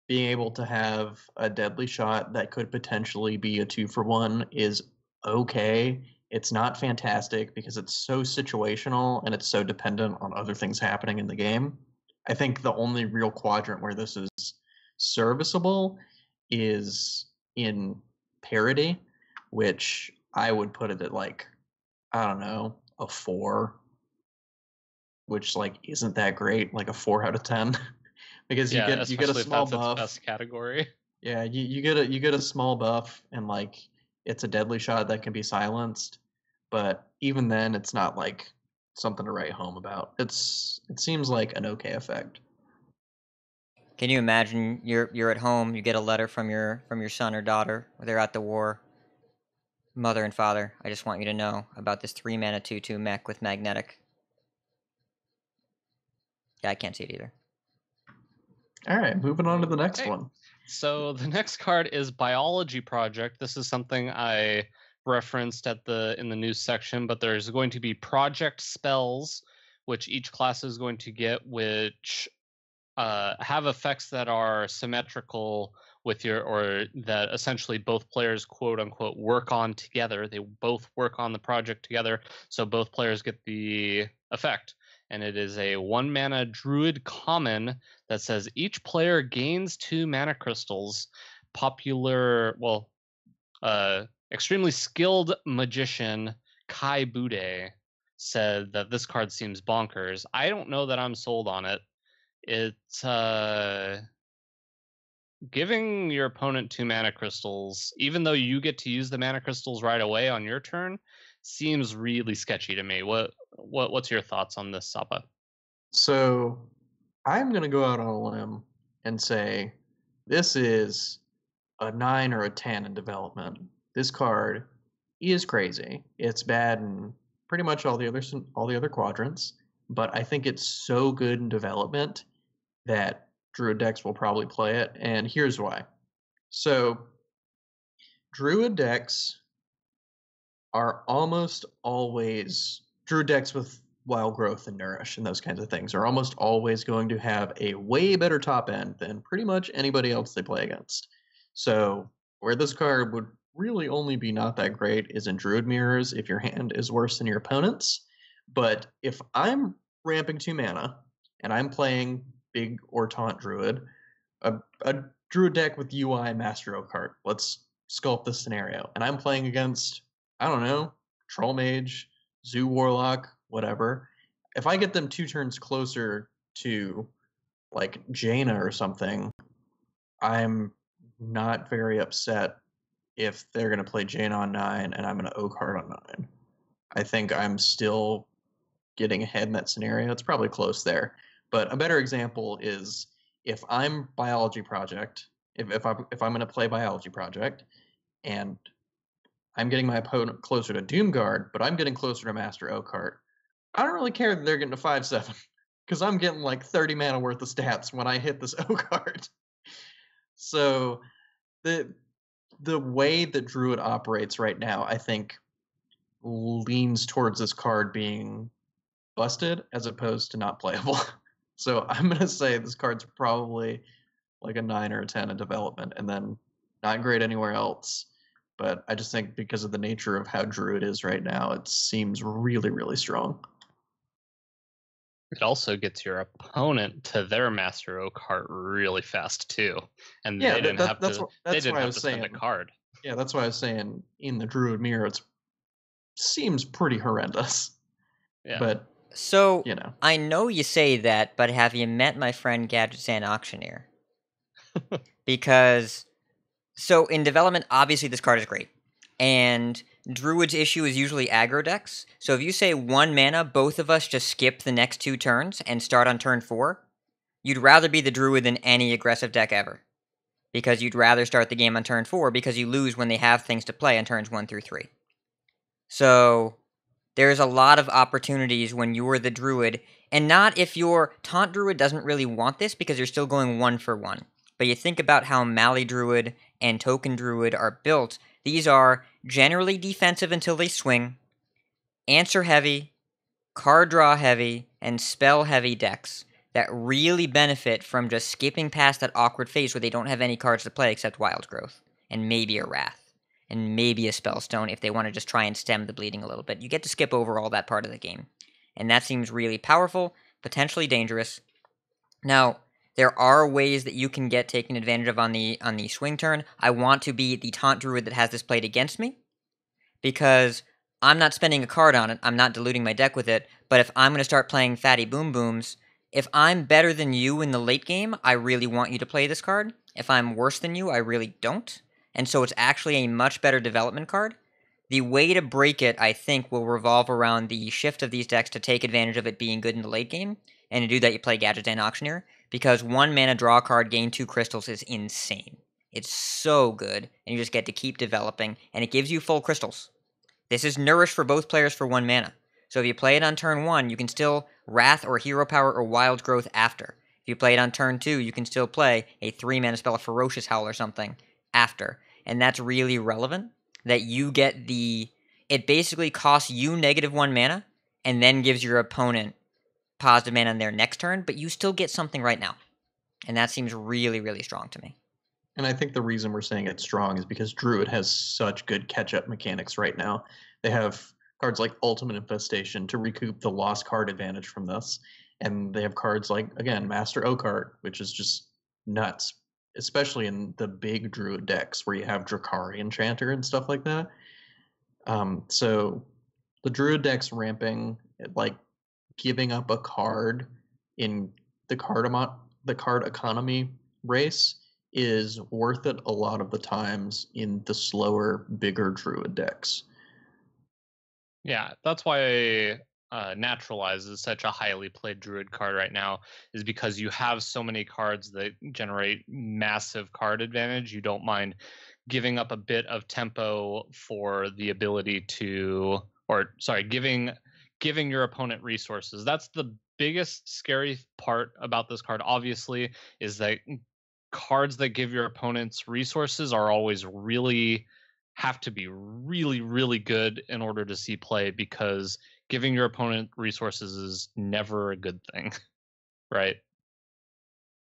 being able to have a deadly shot that could potentially be a 2-for-1 is okay. It's not fantastic because it's so situational and it's so dependent on other things happening in the game. I think the only real quadrant where this is serviceable is in parity, which I would put it at like, I don't know, a 4, which like isn't that great, like a 4 out of 10. Because you get a small buff. Its best category. Yeah, you get a small buff and like it's a deadly shot that can be silenced, but even then it's not like something to write home about. It seems like an okay effect. Can you imagine you're at home, you get a letter from your son or daughter, they're at the war. Mother and father, I just want you to know about this 3-mana 2/2 mech with magnetic. Yeah, I can't see it either. All right, moving on to the next one. So the next card is Biology Project. This is something I referenced in the news section, but there's going to be project spells, which each class is going to get, which have effects that are symmetrical with or that essentially both players quote unquote work on together. They both work on the project together, so both players get the effect. And it is a 1-mana druid common that says each player gains 2 mana crystals. Extremely skilled magician Kai Bude said that this card seems bonkers. I don't know that I'm sold on it. It's giving your opponent 2 mana crystals, even though you get to use the mana crystals right away on your turn, seems really sketchy to me. What's your thoughts on this, Appa? So I'm gonna go out on a limb and say this is a 9 or a 10 in development. This card is crazy. It's bad in pretty much all the other quadrants, but I think it's so good in development that Druid decks will probably play it, and here's why. So Druid decks are almost always Druid decks with Wild Growth and Nourish and those kinds of things are almost always going to have a way better top end than pretty much anybody else they play against. So where this card would really only be not that great is in Druid Mirrors if your hand is worse than your opponent's. But if I'm ramping 2 mana and I'm playing Big or Taunt Druid, a Druid deck with UI Master Oakheart, let's sculpt this scenario, and I'm playing against, I don't know, Troll Mage, Zoo Warlock, whatever. If I get them 2 turns closer to like Jaina or something, I'm not very upset if they're going to play Jaina on 9 and I'm going to Oakheart on 9. I think I'm still getting ahead in that scenario. It's probably close there. But a better example is if I'm Biology Project, if I'm going to play Biology Project and I'm getting my opponent closer to Doomguard, but I'm getting closer to Master Oakheart, I don't really care that they're getting a 5/7 because I'm getting like 30 mana worth of stats when I hit this O card. So the way that Druid operates right now, I think, leans towards this card being busted as opposed to not playable. So I'm going to say this card's probably like a 9 or a 10 in development, and then not great anywhere else. But I just think because of the nature of how Druid is right now, it seems really, really strong. It also gets your opponent to their Master O card really fast too, and Yeah, they didn't have to. They that's didn't why I have was to spend a saying. card. Yeah, that's why I was saying in the Druid mirror, it seems pretty horrendous. Yeah. But So, you know, I know you say that, but have you met my friend Gadgets and Auctioneer? Because, so in development, obviously this card is great. And Druid's issue is usually aggro decks. So if you say 1 mana, both of us just skip the next 2 turns and start on turn 4, you'd rather be the Druid than any aggressive deck ever. Because you'd rather start the game on turn 4 because you lose when they have things to play on turns 1 through 3. So there's a lot of opportunities when you're the Druid, and not if your Taunt Druid doesn't really want this because you're still going 1 for 1. But you think about how Mally Druid and Token Druid are built. These are generally defensive until they swing, answer heavy, card draw heavy, and spell heavy decks that really benefit from just skipping past that awkward phase where they don't have any cards to play except Wild Growth, and maybe a Wrath, and maybe a Spellstone if they want to just try and stem the bleeding a little bit. You get to skip over all that part of the game, and that seems really powerful, potentially dangerous. Now, there are ways that you can get taken advantage of on the swing turn. I want to be the Taunt Druid that has this played against me, because I'm not spending a card on it, I'm not diluting my deck with it, but if I'm going to start playing Fatty Boom Booms, if I'm better than you in the late game, I really want you to play this card. If I'm worse than you, I really don't. And so it's actually a much better development card. The way to break it, I think, will revolve around the shift of these decks to take advantage of it being good in the late game. And to do that, you play Gadget and Auctioneer, because 1 mana draw card, gain 2 crystals is insane. It's so good, and you just get to keep developing, and it gives you full crystals. This is Nourish for both players for 1 mana. So if you play it on turn 1, you can still Wrath or Hero Power or Wild Growth after. If you play it on turn 2, you can still play a 3 mana spell, a Ferocious Howl or something, after. And that's really relevant, that you get the... It basically costs you -1 mana, and then gives your opponent positive mana on their next turn, but you still get something right now. And that seems really, really strong to me. and I think the reason we're saying it's strong is because Druid has such good catch-up mechanics right now. They have cards like Ultimate Infestation to recoup the lost card advantage from this, and they have cards like, again, Master Oakheart, which is just nuts, especially in the big Druid decks where you have Drakari Enchanter and stuff like that. So the Druid decks ramping, like giving up a card in the card economy race is worth it a lot of the times in the slower, bigger Druid decks. Yeah, that's why Naturalize is such a highly played Druid card right now, is because you have so many cards that generate massive card advantage. You don't mind giving up a bit of tempo for the ability to, or sorry, giving your opponent resources. That's the biggest scary part about this card, obviously, is that cards that give your opponents resources are always have to be really, really good in order to see play, because giving your opponent resources is never a good thing, right?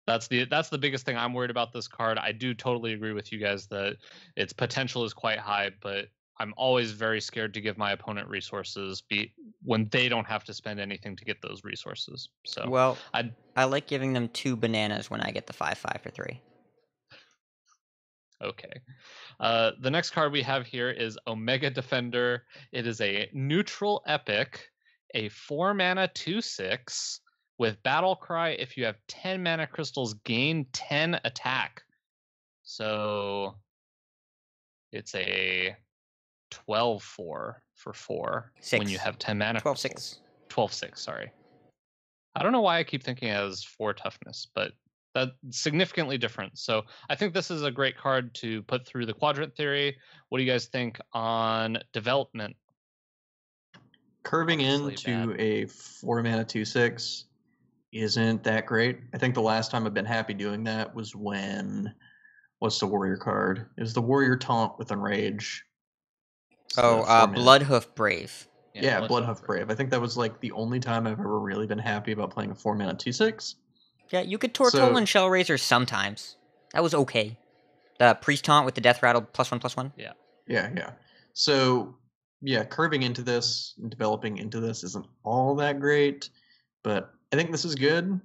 That's the biggest thing I'm worried about this card. I do totally agree with you guys that its potential is quite high, but I'm always very scared to give my opponent resources when they don't have to spend anything to get those resources. So Well, I like giving them 2 bananas when I get the 5/5 for 3. Okay. The next card we have here is Omega Defender. It is a neutral epic, a 4 mana 2/6 with Battle Cry. If you have 10 mana crystals, gain 10 attack. So it's a 12/4 for 4 when you have 10 mana 12/6. crystals. 12/6, sorry. I don't know why I keep thinking it has 4 toughness, but that's significantly different. So I think this is a great card to put through the Quadrant theory. What do you guys think on development? Curving Obviously into a 4 mana 2/6, isn't that great. I think the last time I've been happy doing that was when, what's the warrior card? It was the warrior taunt with Enrage. It's the 4-mana. Bloodhoof Brave. Yeah, Bloodhoof Brave. I think that was like the only time I've ever really been happy about playing a 4-mana 2/6. Yeah, you could Tortola and Shellraiser sometimes. That was okay. The Priest Taunt with the Death Rattle +1/+1. Yeah. So, yeah, curving into this and developing into this isn't all that great, but I think this is good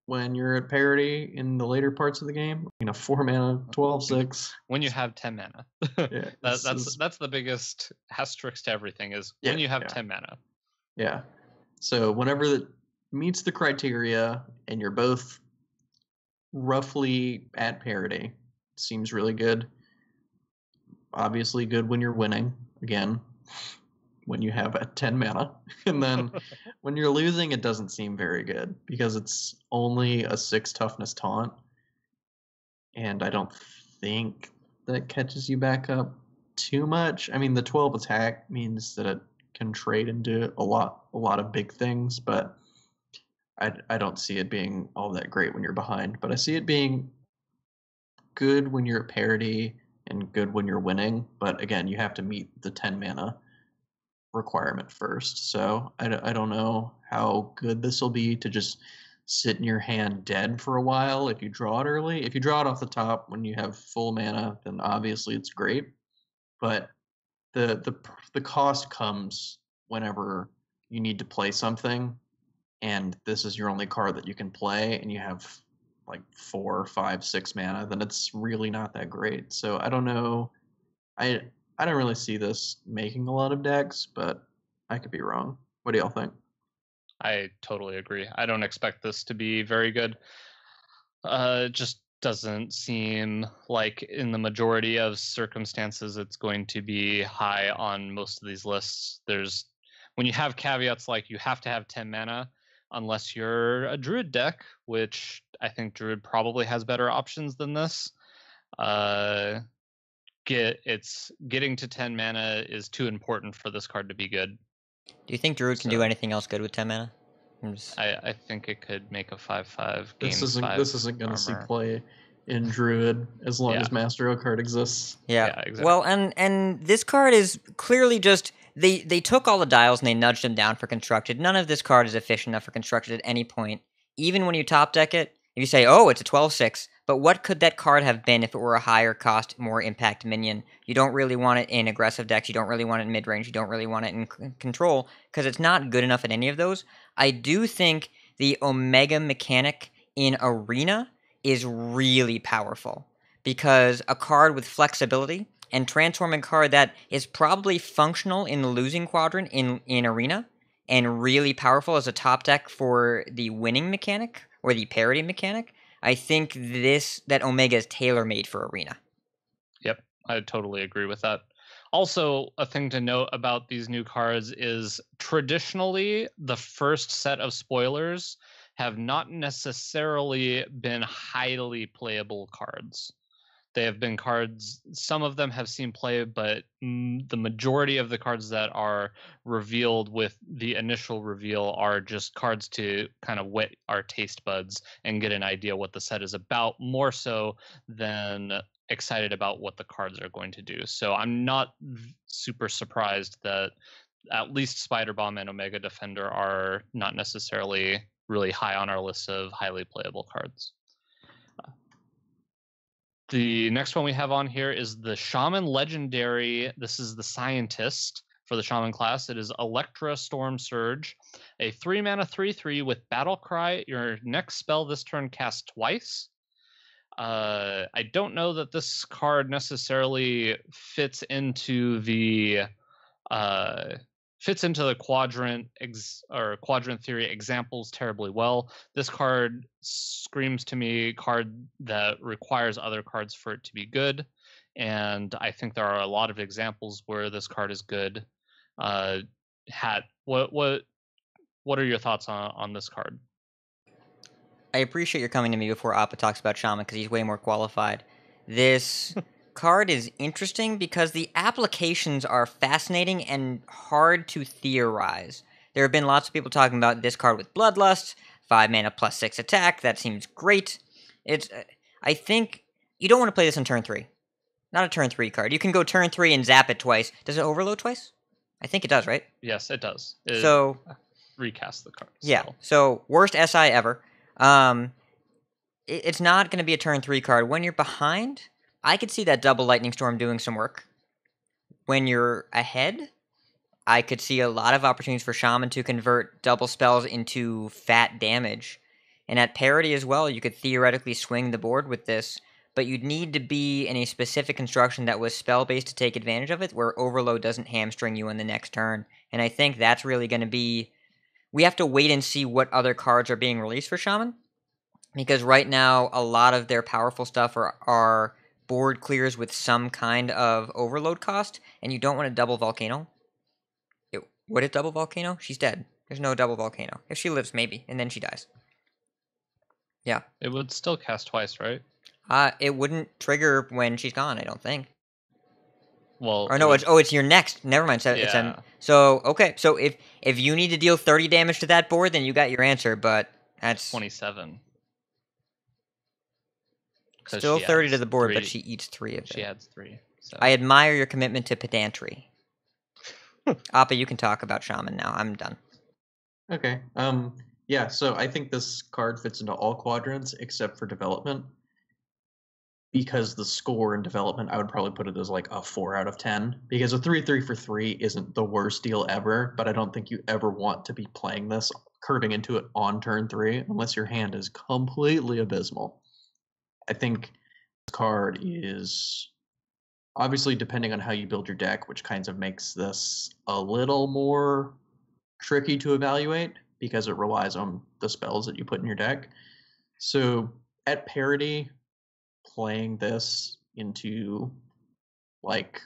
when you're at parity in the later parts of the game. 4-mana, 12/6. When you have 10 mana. Yeah, that's the biggest asterisk to everything is when you have 10 mana. Yeah. So whenever it meets the criteria and you're both roughly at parity, seems really good. Obviously good when you're winning, again, when you have a 10 mana. And then when you're losing, it doesn't seem very good because it's only a 6 toughness taunt. And I don't think that catches you back up too much. I mean, the 12 attack means that it can trade into a lot of big things, but I don't see it being all that great when you're behind. But I see it being good when you're at parity and good when you're winning. But again, you have to meet the 10 mana requirement first. So I don't know how good this will be to just sit in your hand dead for a while if you draw it early. If you draw it off the top when you have full mana, then obviously it's great. But the cost comes whenever you need to play something, and this is your only card that you can play, and you have like 4, 5, 6 mana, then it's really not that great. So I don't know. I don't really see this making a lot of decks, but I could be wrong. What do y'all think? I totally agree. I don't expect this to be very good. Just doesn't seem like in the majority of circumstances it's going to be high on most of these lists. When you have caveats like you have to have 10 mana, unless you're a Druid deck, which I think Druid probably has better options than this. Getting to 10 mana is too important for this card to be good. Do you think Druid can do anything else good with 10 mana? I think it could make a 5/5 gain. This isn't going to see play in Druid as long as Master card exists. Yeah, exactly. Well, and this card is clearly just they took all the dials and they nudged them down for constructed. None of this card is efficient enough for constructed at any point. Even when you top deck it, if you say, oh, it's a 12/6, but what could that card have been if it were a higher cost, more impact minion? You don't really want it in aggressive decks. You don't really want it in mid-range. You don't really want it in control because it's not good enough in any of those. I do think the Omega mechanic in Arena is really powerful because a card with flexibility and transforming a card that is probably functional in the losing quadrant in Arena and really powerful as a top deck for the winning mechanic or the parity mechanic, I think that Omega is tailor-made for Arena. Yep, I totally agree with that. Also, a thing to note about these new cards is traditionally the first set of spoilers have not necessarily been highly playable cards. They have been cards, some of them have seen play, but the majority of the cards that are revealed with the initial reveal are just cards to kind of whet our taste buds and get an idea what the set is about, more so than excited about what the cards are going to do. So I'm not super surprised that at least Spider Bomb and Omega Defender are not necessarily really high on our list of highly playable cards. The next one we have on here is the Shaman Legendary. This is the Scientist for the Shaman class. It is Electra Storm Surge, a 3-mana 3/3 with Battle Cry. Your next spell this turn casts twice. I don't know that this card necessarily fits into the quadrant quadrant theory examples terribly well. This card screams to me card that requires other cards for it to be good, and I think there are a lot of examples where this card is good. Hat, what are your thoughts on this card? I appreciate your coming to me before Appa talks about Shaman because he's way more qualified. This card is interesting because the applications are fascinating and hard to theorize. There have been lots of people talking about this card with Bloodlust, 5 mana plus 6 attack. That seems great. It's I think you don't want to play this on turn 3. Not a turn 3 card. You can go turn 3 and zap it twice. Does it overload twice? I think it does, right? Yes, it does. So recast the card. yeah. Still. So worst SI ever. It's not going to be a turn 3 card. When you're behind, I could see that double Lightning Storm doing some work. When you're ahead, I could see a lot of opportunities for Shaman to convert double spells into fat damage. And at parity as well, you could theoretically swing the board with this, but you'd need to be in a specific construction that was spell-based to take advantage of it, where Overload doesn't hamstring you on the next turn. And I think that's really going to be... We have to wait and see what other cards are being released for Shaman, because right now, a lot of their powerful stuff are board clears with some kind of overload cost, and you don't want to double Volcano. Would it double Volcano? She's dead. There's no double Volcano. If she lives, maybe, and then she dies. Yeah. It would still cast twice, right? It wouldn't trigger when she's gone, I don't think. Well, Or no, it's your next. Never mind. So Yeah. okay. So if you need to deal 30 damage to that board, then you got your answer, but that's 27. 'Cause still she 30 to adds the board, but 3. she eats 3 of it. She adds 3. So. I admire your commitment to pedantry. Appa, you can talk about Shaman now. I'm done. Okay. Yeah, so I think this card fits into all quadrants except for development. Because the score in development, I would probably put it as like a 4 out of 10. Because a 3/3 for 3 isn't the worst deal ever, but I don't think you ever want to be playing this, curving into it on turn 3, unless your hand is completely abysmal. I think this card is obviously depending on how you build your deck, which kinds of makes this a little more tricky to evaluate because it relies on the spells that you put in your deck. So at parity, playing this into like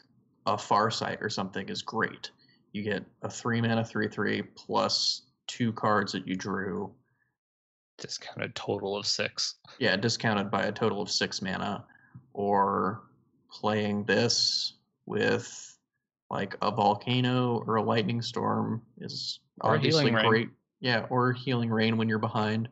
a Farsight or something is great. You get a 3 mana 3/3 plus 2 cards that you drew. Discounted total of 6. Yeah, discounted by a total of 6 mana. Or playing this with like a Volcano or a Lightning Storm is Or a obviously Healing Rain. great. Yeah, or Healing Rain when you're behind.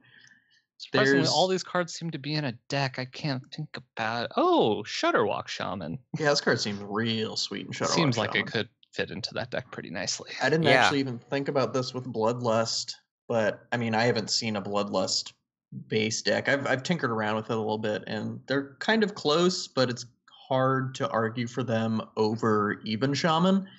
Surprisingly, There's- all these cards seem to be in a deck. I can't think about. Oh, Shutterwalk Shaman. Yeah, this card seems real sweet and Shutterwalk Seems like Shaman. it could fit into that deck pretty nicely. I didn't Yeah. actually even think about this with Bloodlust, but I mean, I haven't seen a Bloodlust base deck. I've tinkered around with it a little bit, and they're kind of close, but it's hard to argue for them over even Shaman.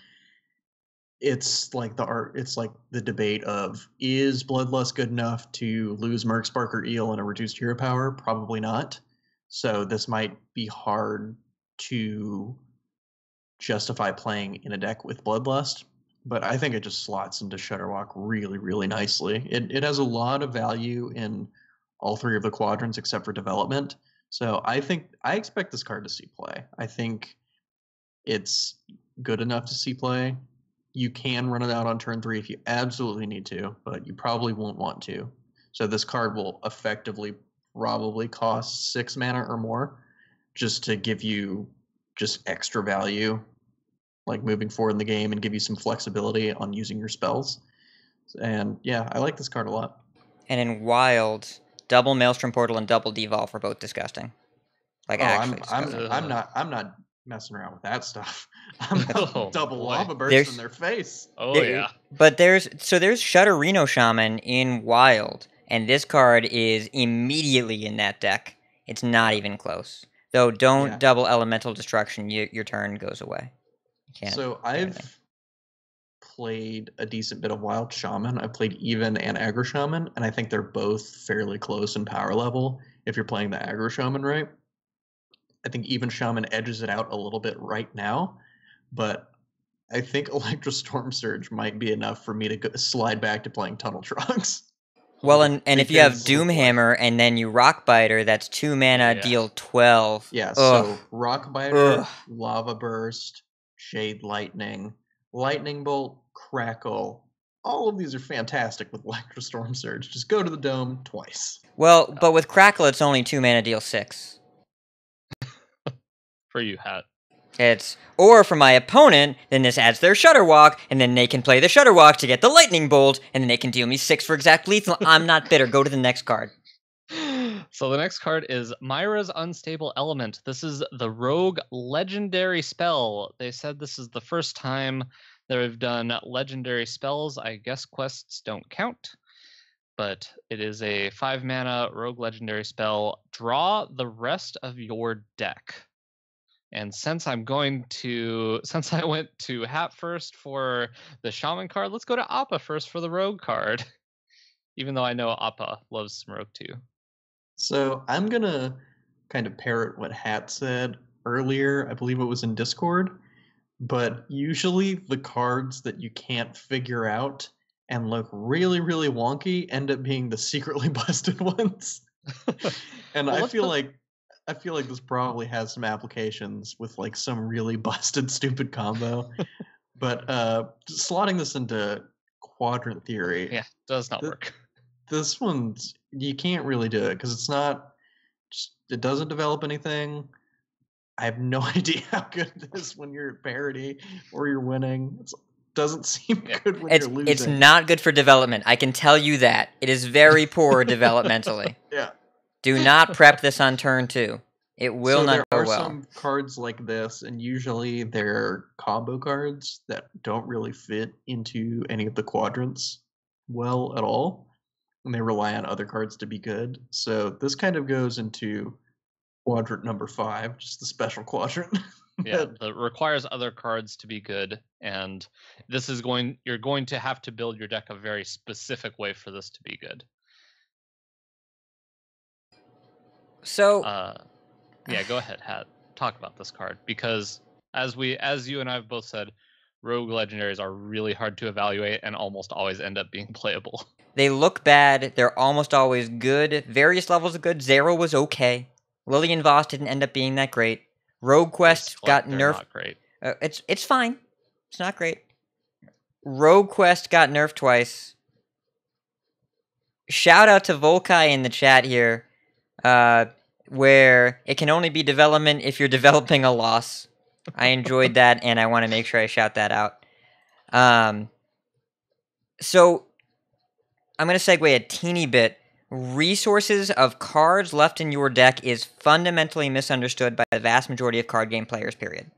It's like the debate of, is Bloodlust good enough to lose Mercspark or Eel and a reduced hero power? Probably not. So this might be hard to justify playing in a deck with Bloodlust, but I think it just slots into Shutterwalk really, really nicely. It has a lot of value in all 3 of the quadrants except for development. So I expect this card to see play. I think it's good enough to see play. You can run it out on turn 3 if you absolutely need to, but you probably won't want to. So this card will effectively probably cost 6 mana or more just to give you just extra value, like moving forward in the game, and give you some flexibility on using your spells. And yeah, I like this card a lot. And in Wild, double Maelstrom Portal and double Devolve are both disgusting. Like actually disgusting. I'm not messing around with that stuff. I'm Oh, double boy. lava burst There's- in their face. Oh, yeah. But there's Shutterino Shaman in Wild, and this card is immediately in that deck. It's not even close. Though don't Yeah. double Elemental Destruction, your turn goes away. You can't So do anything. I've played a decent bit of Wild Shaman. I've played Even and Aggro Shaman, and I think they're both fairly close in power level if you're playing the Aggro Shaman right. I think Even Shaman edges it out a little bit right now, but I think Electrostorm Surge might be enough for me to slide back to playing Tunnel Trunks. Well, and if you have because- Doomhammer and then you Rockbiter, that's 2 mana, Yeah. deal 12. Yeah, Ugh. so Rockbiter, Ugh. Lava Burst, Shade Lightning, Lightning Bolt, Crackle. All of these are fantastic with Electrostorm Surge. Just go to the dome twice. Well, but with Crackle, it's only 2 mana, deal 6. For you, Hat. It's, or for my opponent, then this adds their Shudderwalk, and then they can play the Shudderwalk to get the Lightning Bolt, and then they can deal me 6 for exact lethal. I'm not bitter. Go to the next card. So the next card is Myra's Unstable Element. This is the Rogue Legendary spell. They said this is the first time they've done legendary spells. I guess quests don't count. But it is a 5-mana Rogue Legendary spell. Draw the rest of your deck. And since I went to Hat first for the Shaman card, let's go to Appa first for the Rogue card. Even though I know Appa loves some Rogue too. So I'm going to kind of parrot what Hat said earlier. I believe it was in Discord. But usually the cards that you can't figure out and look really, really wonky end up being the secretly busted ones. And Well, I feel like this probably has some applications with like some really busted stupid combo. But slotting this into quadrant theory, Yeah, does not work. this one's, you can't really do it because it's not, it doesn't develop anything. I have no idea how good it is when you're at parity or you're winning. It doesn't seem good when you're losing. It's not good for development. I can tell you that. It is very poor developmentally. Yeah. Do not prep this on turn 2. It will not go well. There are some cards like this, and usually they're combo cards that don't really fit into any of the quadrants well at all, and they rely on other cards to be good. So this kind of goes into quadrant number 5, just the special quadrant. Yeah, that requires other cards to be good, and you're going to have to build your deck a very specific way for this to be good. So, yeah, go ahead, Hat. Talk about this card, because as you and I have both said, Rogue Legendaries are really hard to evaluate and almost always end up being playable. They look bad. They're almost always good. Various levels of good. Zero was okay. Lillian Voss didn't end up being that great. Rogue Quest got nerfed. Not great. It's fine. It's not great. Rogue Quest got nerfed twice. Shout out to Volkai in the chat here, where it can only be development if you're developing a loss. I enjoyed that, and I want to make sure I shout that out. So, I'm going to segue a teeny bit. Resources of cards left in your deck is fundamentally misunderstood by the vast majority of card game players, period.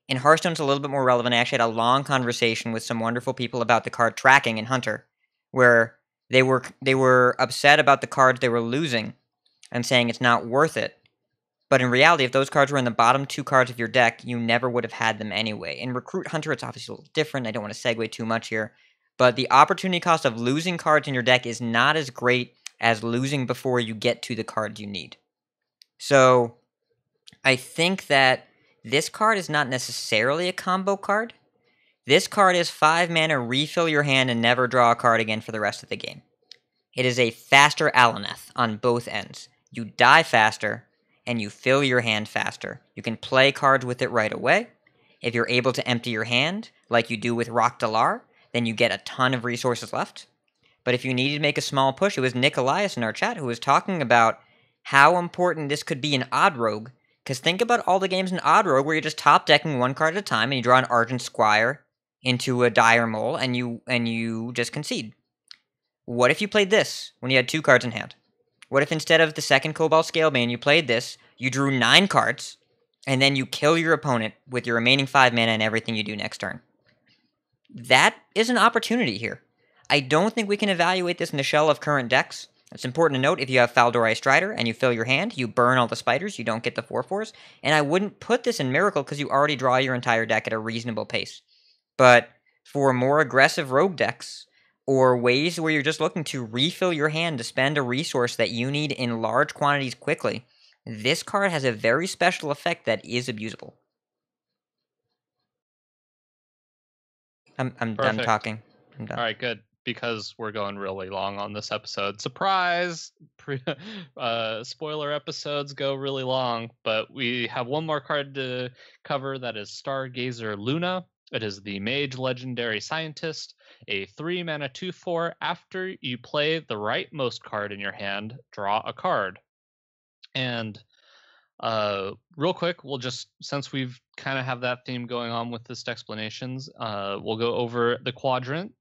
In Hearthstone, it's a little bit more relevant. I actually had a long conversation with some wonderful people about the card tracking in Hunter, where they were upset about the cards they were losing and saying it's not worth it. But in reality, if those cards were in the bottom 2 cards of your deck, you never would have had them anyway. In Recruit Hunter, it's obviously a little different. I don't want to segue too much here. But the opportunity cost of losing cards in your deck is not as great as losing before you get to the cards you need. So, I think that this card is not necessarily a combo card. This card is 5 mana, refill your hand, and never draw a card again for the rest of the game. It is a faster Alaneth on both ends. You die faster, and you fill your hand faster. You can play cards with it right away. If you're able to empty your hand, like you do with Rock Dalar, then you get a ton of resources left. But if you needed to make a small push, it was Nick Elias in our chat who was talking about how important this could be in Odd Rogue. Because think about all the games in Odd Rogue where you're just top decking one card at a time and you draw an Argent Squire into a Dire Mole and you just concede. What if you played this when you had 2 cards in hand? What if instead of the second Cobalt Scalebane you played this, you drew 9 cards, and then you kill your opponent with your remaining 5 mana and everything you do next turn? That is an opportunity here. I don't think we can evaluate this in the shell of current decks. It's important to note, if you have Faldorei Strider and you fill your hand, you burn all the spiders, you don't get the 4/4s. And I wouldn't put this in Miracle because you already draw your entire deck at a reasonable pace. But for more aggressive rogue decks, or ways where you're just looking to refill your hand to spend a resource that you need in large quantities quickly, this card has a very special effect that is abusable. I'm done talking. I'm done. All right, good. Because we're going really long on this episode. Surprise! Spoiler episodes go really long, but we have one more card to cover. That is Stargazer Luna. It is the Mage Legendary Scientist, a 3 mana 2/4. After you play the rightmost card in your hand, draw a card. And Real quick, we'll just, since we've kind of have that theme going on with this Decksplanations, we'll go over the Quadrant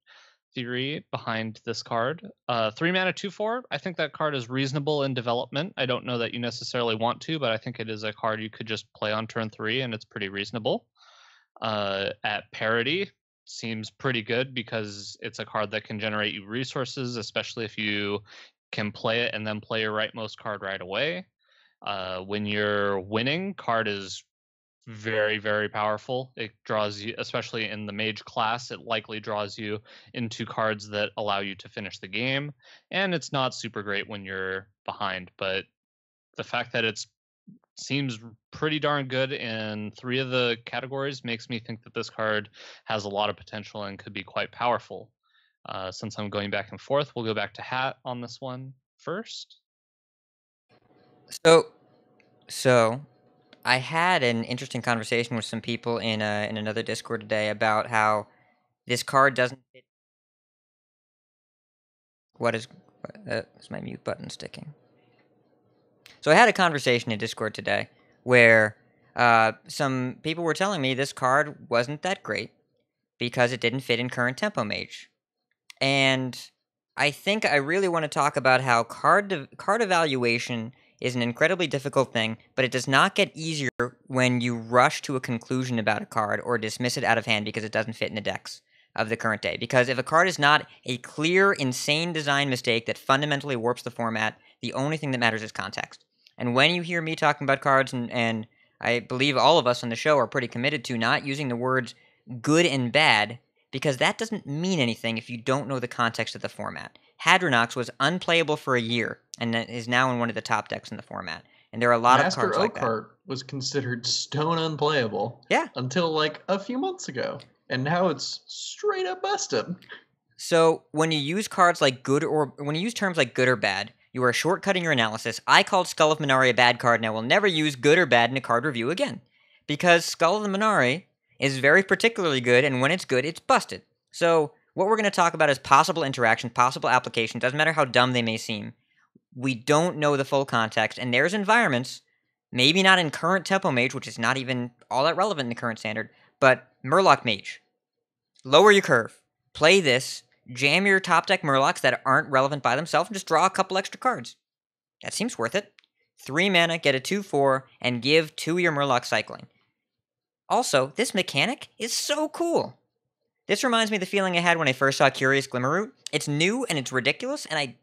theory behind this card. 3 mana 2/4. I think that card is reasonable in development. I don't know that you necessarily want to, but I think it is a card you could just play on turn 3, and it's pretty reasonable. At parity, seems pretty good because it's a card that can generate you resources, especially if you can play it and then play your rightmost card right away. When you're winning, card is very, very powerful. It draws you, especially in the mage class, it likely draws you into cards that allow you to finish the game. And it's not super great when you're behind, but the fact that it's seems pretty darn good in 3 of the categories makes me think that this card has a lot of potential and could be quite powerful. Since I'm going back and forth, we'll go back to Hat on this one first. So I had an interesting conversation with some people in another Discord today about how this card doesn't fit. What is my mute button sticking? So I had a conversation in Discord today where some people were telling me this card wasn't that great because it didn't fit in current tempo mage. And I think I really want to talk about how card evaluation is an incredibly difficult thing, but it does not get easier when you rush to a conclusion about a card or dismiss it out of hand because it doesn't fit in the decks of the current day. Because if a card is not a clear, insane design mistake that fundamentally warps the format, the only thing that matters is context. And when you hear me talking about cards, and I believe all of us on the show are pretty committed to not using the words good and bad, because that doesn't mean anything if you don't know the context of the format. Hadronox was unplayable for a year, and is now in one of the top decks in the format. And there are a lot of cards like that. Master Oakheart was considered stone unplayable. Yeah. Until like a few months ago. And now it's straight up busted. So when you use cards like good, or when you use terms like good or bad, you are shortcutting your analysis. I called Skull of Minari a bad card, and I will never use good or bad in a card review again. Because Skull of the Minari is very particularly good, and when it's good, it's busted. So what we're going to talk about is possible interaction, possible application. Doesn't matter how dumb they may seem. We don't know the full context, and there's environments, maybe not in current tempo mage, which is not even all that relevant in the current standard, but Murloc mage. Lower your curve. Play this. Jam your top deck Murlocs that aren't relevant by themselves, and just draw a couple extra cards. That seems worth it. 3 mana, get a 2/4, and give 2 your Murloc cycling. Also, this mechanic is so cool. This reminds me of the feeling I had when I first saw Curious Glimmerroot. It's new and it's ridiculous, and I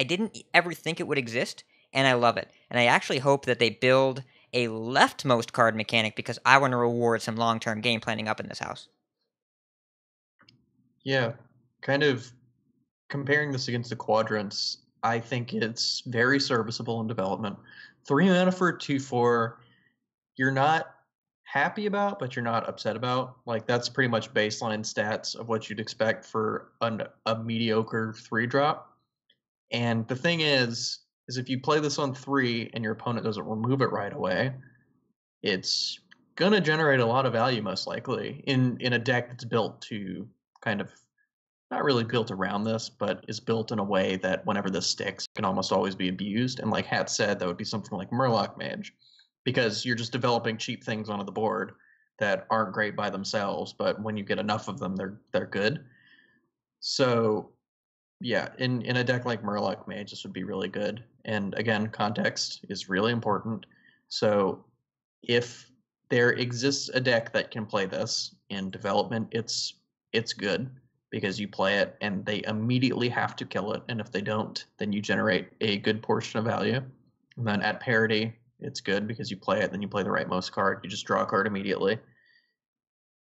didn't ever think it would exist, and I love it. And I actually hope that they build a leftmost card mechanic because I want to reward some long-term game planning up in this house. Yeah, kind of comparing this against the Quadrants, I think it's very serviceable in development. 3 mana for a 2/4, you're not happy about, but you're not upset about. Like, that's pretty much baseline stats of what you'd expect for a mediocre 3-drop. And the thing is if you play this on 3 and your opponent doesn't remove it right away, it's going to generate a lot of value most likely in a deck that's built to kind of, not really built around this, but is built in a way that whenever this sticks, it can almost always be abused. And like Hat said, that would be something like Murloc Mage, because you're just developing cheap things onto the board that aren't great by themselves, but when you get enough of them, they're good. So yeah, in a deck like Murloc Mage, this would be really good. And again, context is really important. So if there exists a deck that can play this in development, it's good because you play it and they immediately have to kill it. And if they don't, then you generate a good portion of value. And then at parity, it's good because you play it, then you play the rightmost card. You just draw a card immediately.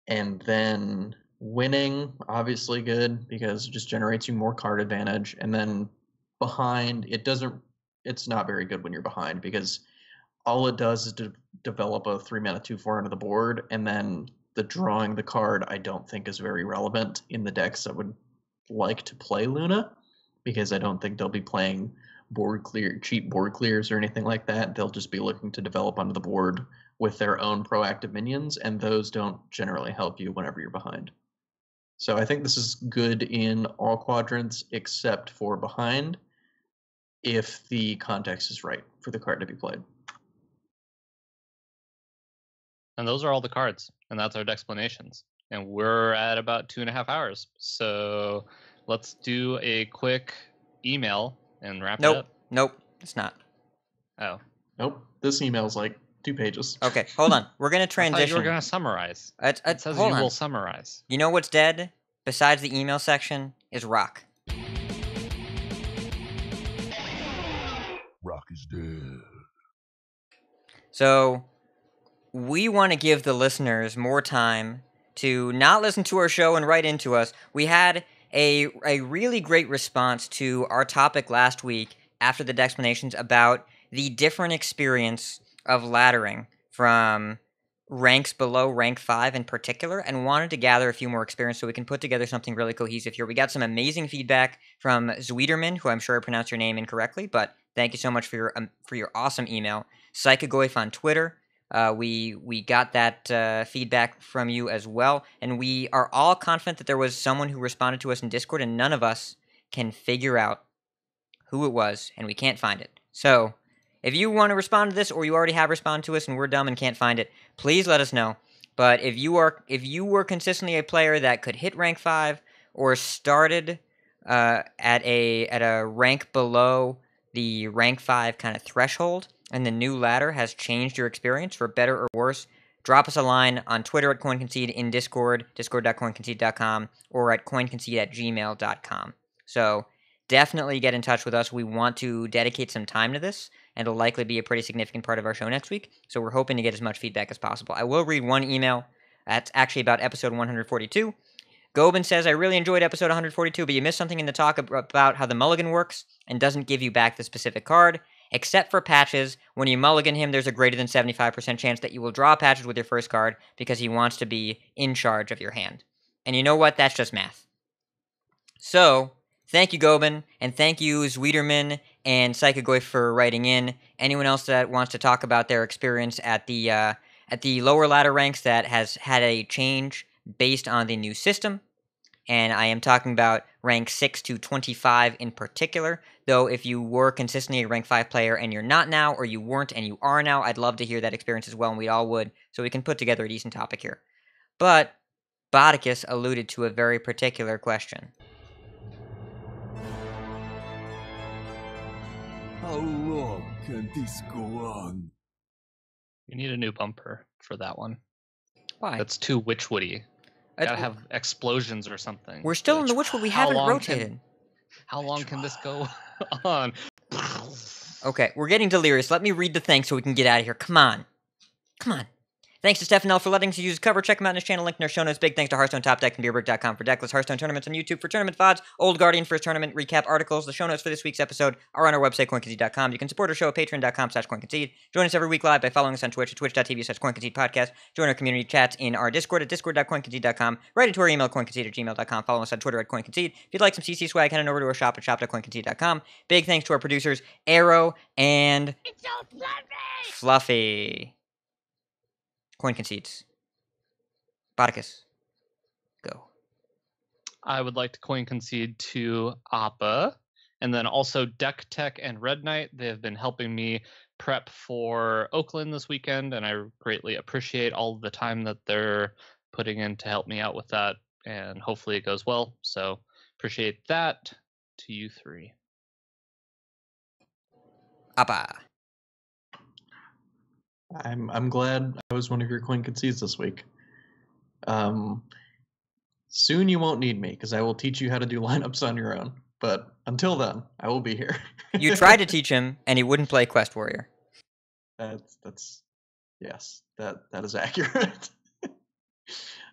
And then winning, obviously good because it just generates you more card advantage. And then behind, it's not very good when you're behind because all it does is to develop a 3 mana 2/4 onto the board, and then the drawing the card I don't think is very relevant in the decks that would like to play Luna, because I don't think they'll be playing cheap board clears or anything like that. They'll just be looking to develop onto the board with their own proactive minions, and those don't generally help you whenever you're behind. So I think this is good in all quadrants except for behind, if the context is right for the card to be played. And those are all the cards. And that's our Decksplanations. And we're at about 2.5 hours. So let's do a quick email and wrap it up. Nope, it's not. Oh. Nope. This email's like 2 pages. Okay, hold on. We're going to I thought transition. you were going to summarize. It says hold you on. will summarize. You know what's dead? Besides the email section is Rock. Rock is dead. So we want to give the listeners more time to not listen to our show and write into us. We had a really great response to our topic last week after the Decksplanations about the different experience of laddering from ranks below rank 5 in particular, and wanted to gather a few more experience so we can put together something really cohesive here. We got some amazing feedback from Zweederman, who I'm sure I pronounced your name incorrectly, but thank you so much for your awesome email. Psychogoif on Twitter. We got that feedback from you as well, and we are all confident that there was someone who responded to us in Discord, and none of us can figure out who it was, and we can't find it. So, if you want to respond to this, or you already have responded to us and we're dumb and can't find it, please let us know. But if you were consistently a player that could hit rank 5 or started at a rank below the rank 5 kind of threshold, and the new ladder has changed your experience for better or worse, drop us a line on Twitter at CoinConcede, in Discord, discord.coinconcede.com, or at coinconcede@gmail.com. So definitely get in touch with us. We want to dedicate some time to this, and it'll likely be a pretty significant part of our show next week, so we're hoping to get as much feedback as possible. I will read one email. That's actually about episode 142. Gobin says, I really enjoyed episode 142, but you missed something in the talk about how the mulligan works and doesn't give you back the specific card. Except for Patches, when you mulligan him, there's a greater than 75% chance that you will draw Patches with your first card because he wants to be in charge of your hand. And you know what? That's just math. So, thank you, Gobin, and thank you, Zweederman and Psychogoif, for writing in. Anyone else that wants to talk about their experience at the lower ladder ranks that has had a change based on the new system, and I am talking about rank 6 to 25 in particular, though if you were consistently a rank 5 player and you're not now, or you weren't and you are now, I'd love to hear that experience as well, and we all would, so we can put together a decent topic here. But Botticus alluded to a very particular question. How long can this go on? You need a new bumper for that one. Why? That's too Witchwoody. Gotta have explosions or something. We're still in the Witchwood. We haven't rotated. How long can this go on? Okay, we're getting delirious. Let me read the thanks so we can get out of here. Come on. Come on. Thanks to Stefan L for letting us use his cover. Check him out in his channel, link in our show notes. Big thanks to HearthstoneTopDecks and BeerBrick.com for deckless Hearthstone tournaments on YouTube for tournament VODs, Old Guardian for his tournament recap articles. The show notes for this week's episode are on our website, CoinConcede.com. You can support our show at patreon.com/CoinConcede. Join us every week live by following us on Twitch at twitch.tv/CoinConcede Join our community chats in our Discord at discord.coinconcede.com. Write into our email, coinconcede@gmail.com. Follow us on Twitter at CoinConcede. If you'd like some CC swag, head on over to our shop at shop.coinconcede.com. Big thanks to our producers, Arrow and It's so Fluffy. Coin Concedes. Botticus. Go. I would like to coin concede to Appa, and then also Deck Tech and Red Knight. They have been helping me prep for Oakland this weekend, and I greatly appreciate all the time that they're putting in to help me out with that, and hopefully it goes well. So appreciate that to you three. Appa. I'm glad I was one of your coin concedes this week. Soon you won't need me because I will teach you how to do lineups on your own. But until then, I will be here. You tried to teach him, and he wouldn't play Quest Warrior. That's yes, that is accurate.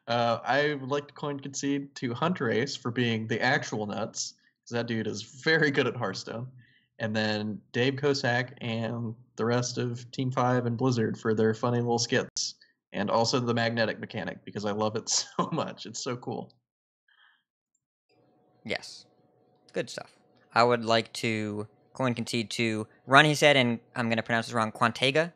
I would like to coin concede to Hunter Ace for being the actual nuts, because that dude is very good at Hearthstone. And then Dave Kosak and the rest of Team 5 and Blizzard for their funny little skits. And also the magnetic mechanic, because I love it so much. It's so cool. Yes. Good stuff. I would like to coin concede to Run, he said, and I'm going to pronounce this wrong, Quantega.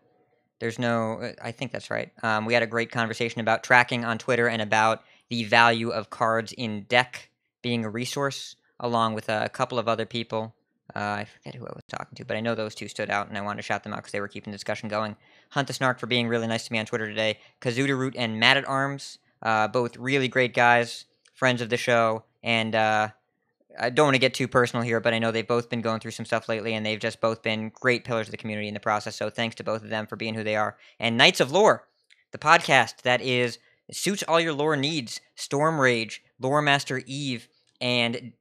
There's no, I think that's right. We had a great conversation about tracking on Twitter and about the value of cards in deck being a resource, along with a couple of other people. I forget who I was talking to, but I know those two stood out, and I wanted to shout them out because they were keeping the discussion going. Hunt the Snark for being really nice to me on Twitter today. Kazuda Root and Mad at Arms, both really great guys, friends of the show, and I don't want to get too personal here, but I know they've both been going through some stuff lately, and they've just both been great pillars of the community in the process, so thanks to both of them for being who they are. And Knights of Lore, the podcast that suits all your lore needs. Storm Rage, Lore Master Eve, and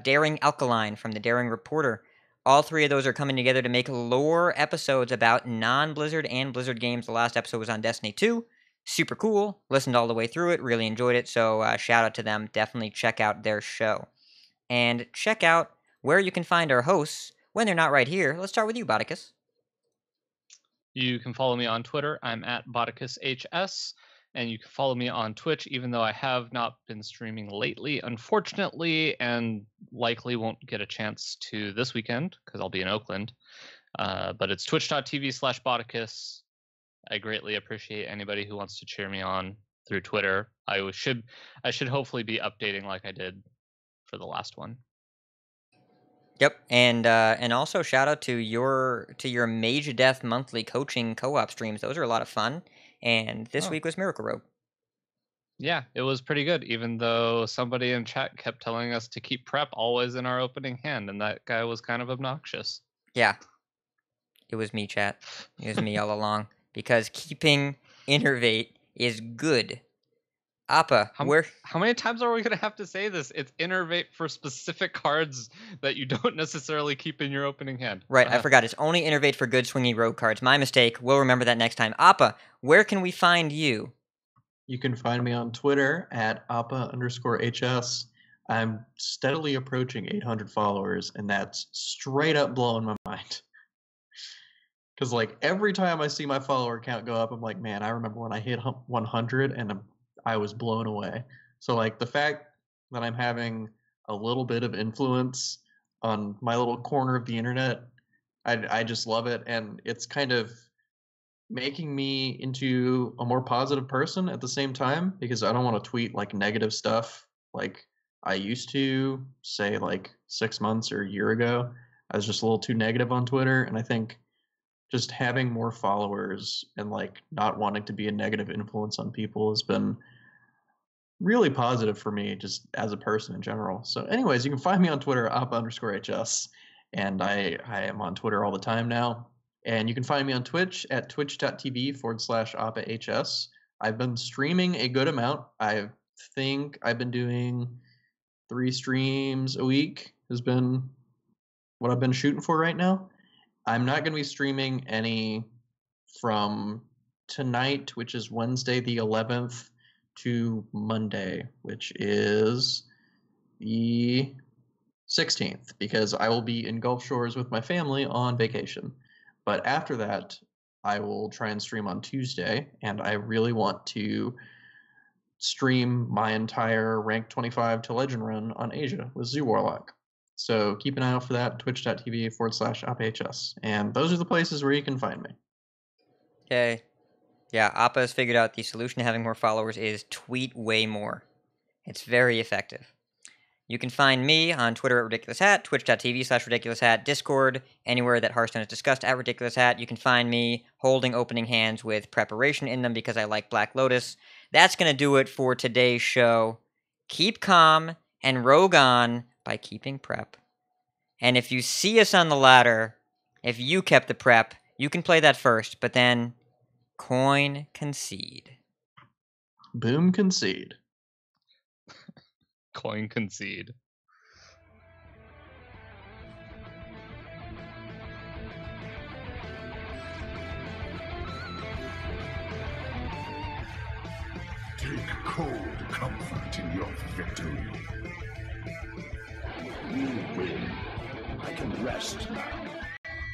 Daring Alkaline from the Daring Reporter. All three of those are coming together to make lore episodes about non-Blizzard and Blizzard games. The last episode was on Destiny 2. Super cool. Listened all the way through it. Really enjoyed it. So shout out to them. Definitely check out their show. And check out where you can find our hosts when they're not right here. Let's start with you, Botticus. You can follow me on Twitter. I'm at BotticusHS. And you can follow me on Twitch, even though I have not been streaming lately, unfortunately, and likely won't get a chance to this weekend because I'll be in Oakland. But it's twitch.tv/Botticus. I greatly appreciate anybody who wants to cheer me on through Twitter. I should hopefully be updating like I did for the last one. Yep, and also shout out to your Mage Death monthly coaching co-op streams. Those are a lot of fun. And this week was Miracle Rogue. Yeah, it was pretty good, even though somebody in chat kept telling us to keep prep always in our opening hand, and that guy was kind of obnoxious. Yeah. It was me, chat. It was me all along. Because keeping Innervate is good. Appa, how many times are we going to have to say this? It's Innervate for specific cards that you don't necessarily keep in your opening hand. Right, I forgot. It's only Innervate for good swingy rogue cards. My mistake. We'll remember that next time. Appa, where can we find you? You can find me on Twitter at Appa_HS. I'm steadily approaching 800 followers, and that's straight up blowing my mind. Because, like, every time I see my follower count go up, I'm like, man, I remember when I hit 100, and I was blown away. So, like, the fact that I'm having a little bit of influence on my little corner of the internet, I just love it. And it's kind of making me into a more positive person at the same time, because I don't want to tweet, like, negative stuff like I used to, say, like, 6 months or a year ago. I was just a little too negative on Twitter, and I think just having more followers and, like, not wanting to be a negative influence on people has been really positive for me just as a person in general. So anyways, you can find me on Twitter, Appa_HS, and I am on Twitter all the time now. And you can find me on Twitch at twitch.tv/AppaHS. I've been streaming a good amount. I think I've been doing 3 streams a week has been what I've been shooting for right now. I'm not going to be streaming any from tonight, which is Wednesday the 11th, to Monday, which is the 16th, because I will be in Gulf Shores with my family on vacation. But after that, I will try and stream on Tuesday, and I really want to stream my entire rank 25 to legend run on Asia with Zoo Warlock. So keep an eye out for that, twitch.tv/AppHS. And those are the places where you can find me. Okay. Yeah, Appa has figured out the solution to having more followers is tweet way more. It's very effective. You can find me on Twitter at RidiculousHat, twitch.tv/RidiculousHat, Discord, anywhere that Hearthstone is discussed at RidiculousHat. You can find me holding opening hands with preparation in them because I like Black Lotus. That's going to do it for today's show. Keep calm and rogue on by keeping prep. And if you see us on the ladder, if you kept the prep, you can play that first, but then coin concede. Boom concede. Coin concede. Take cold comfort in your victory. You win. I can rest now.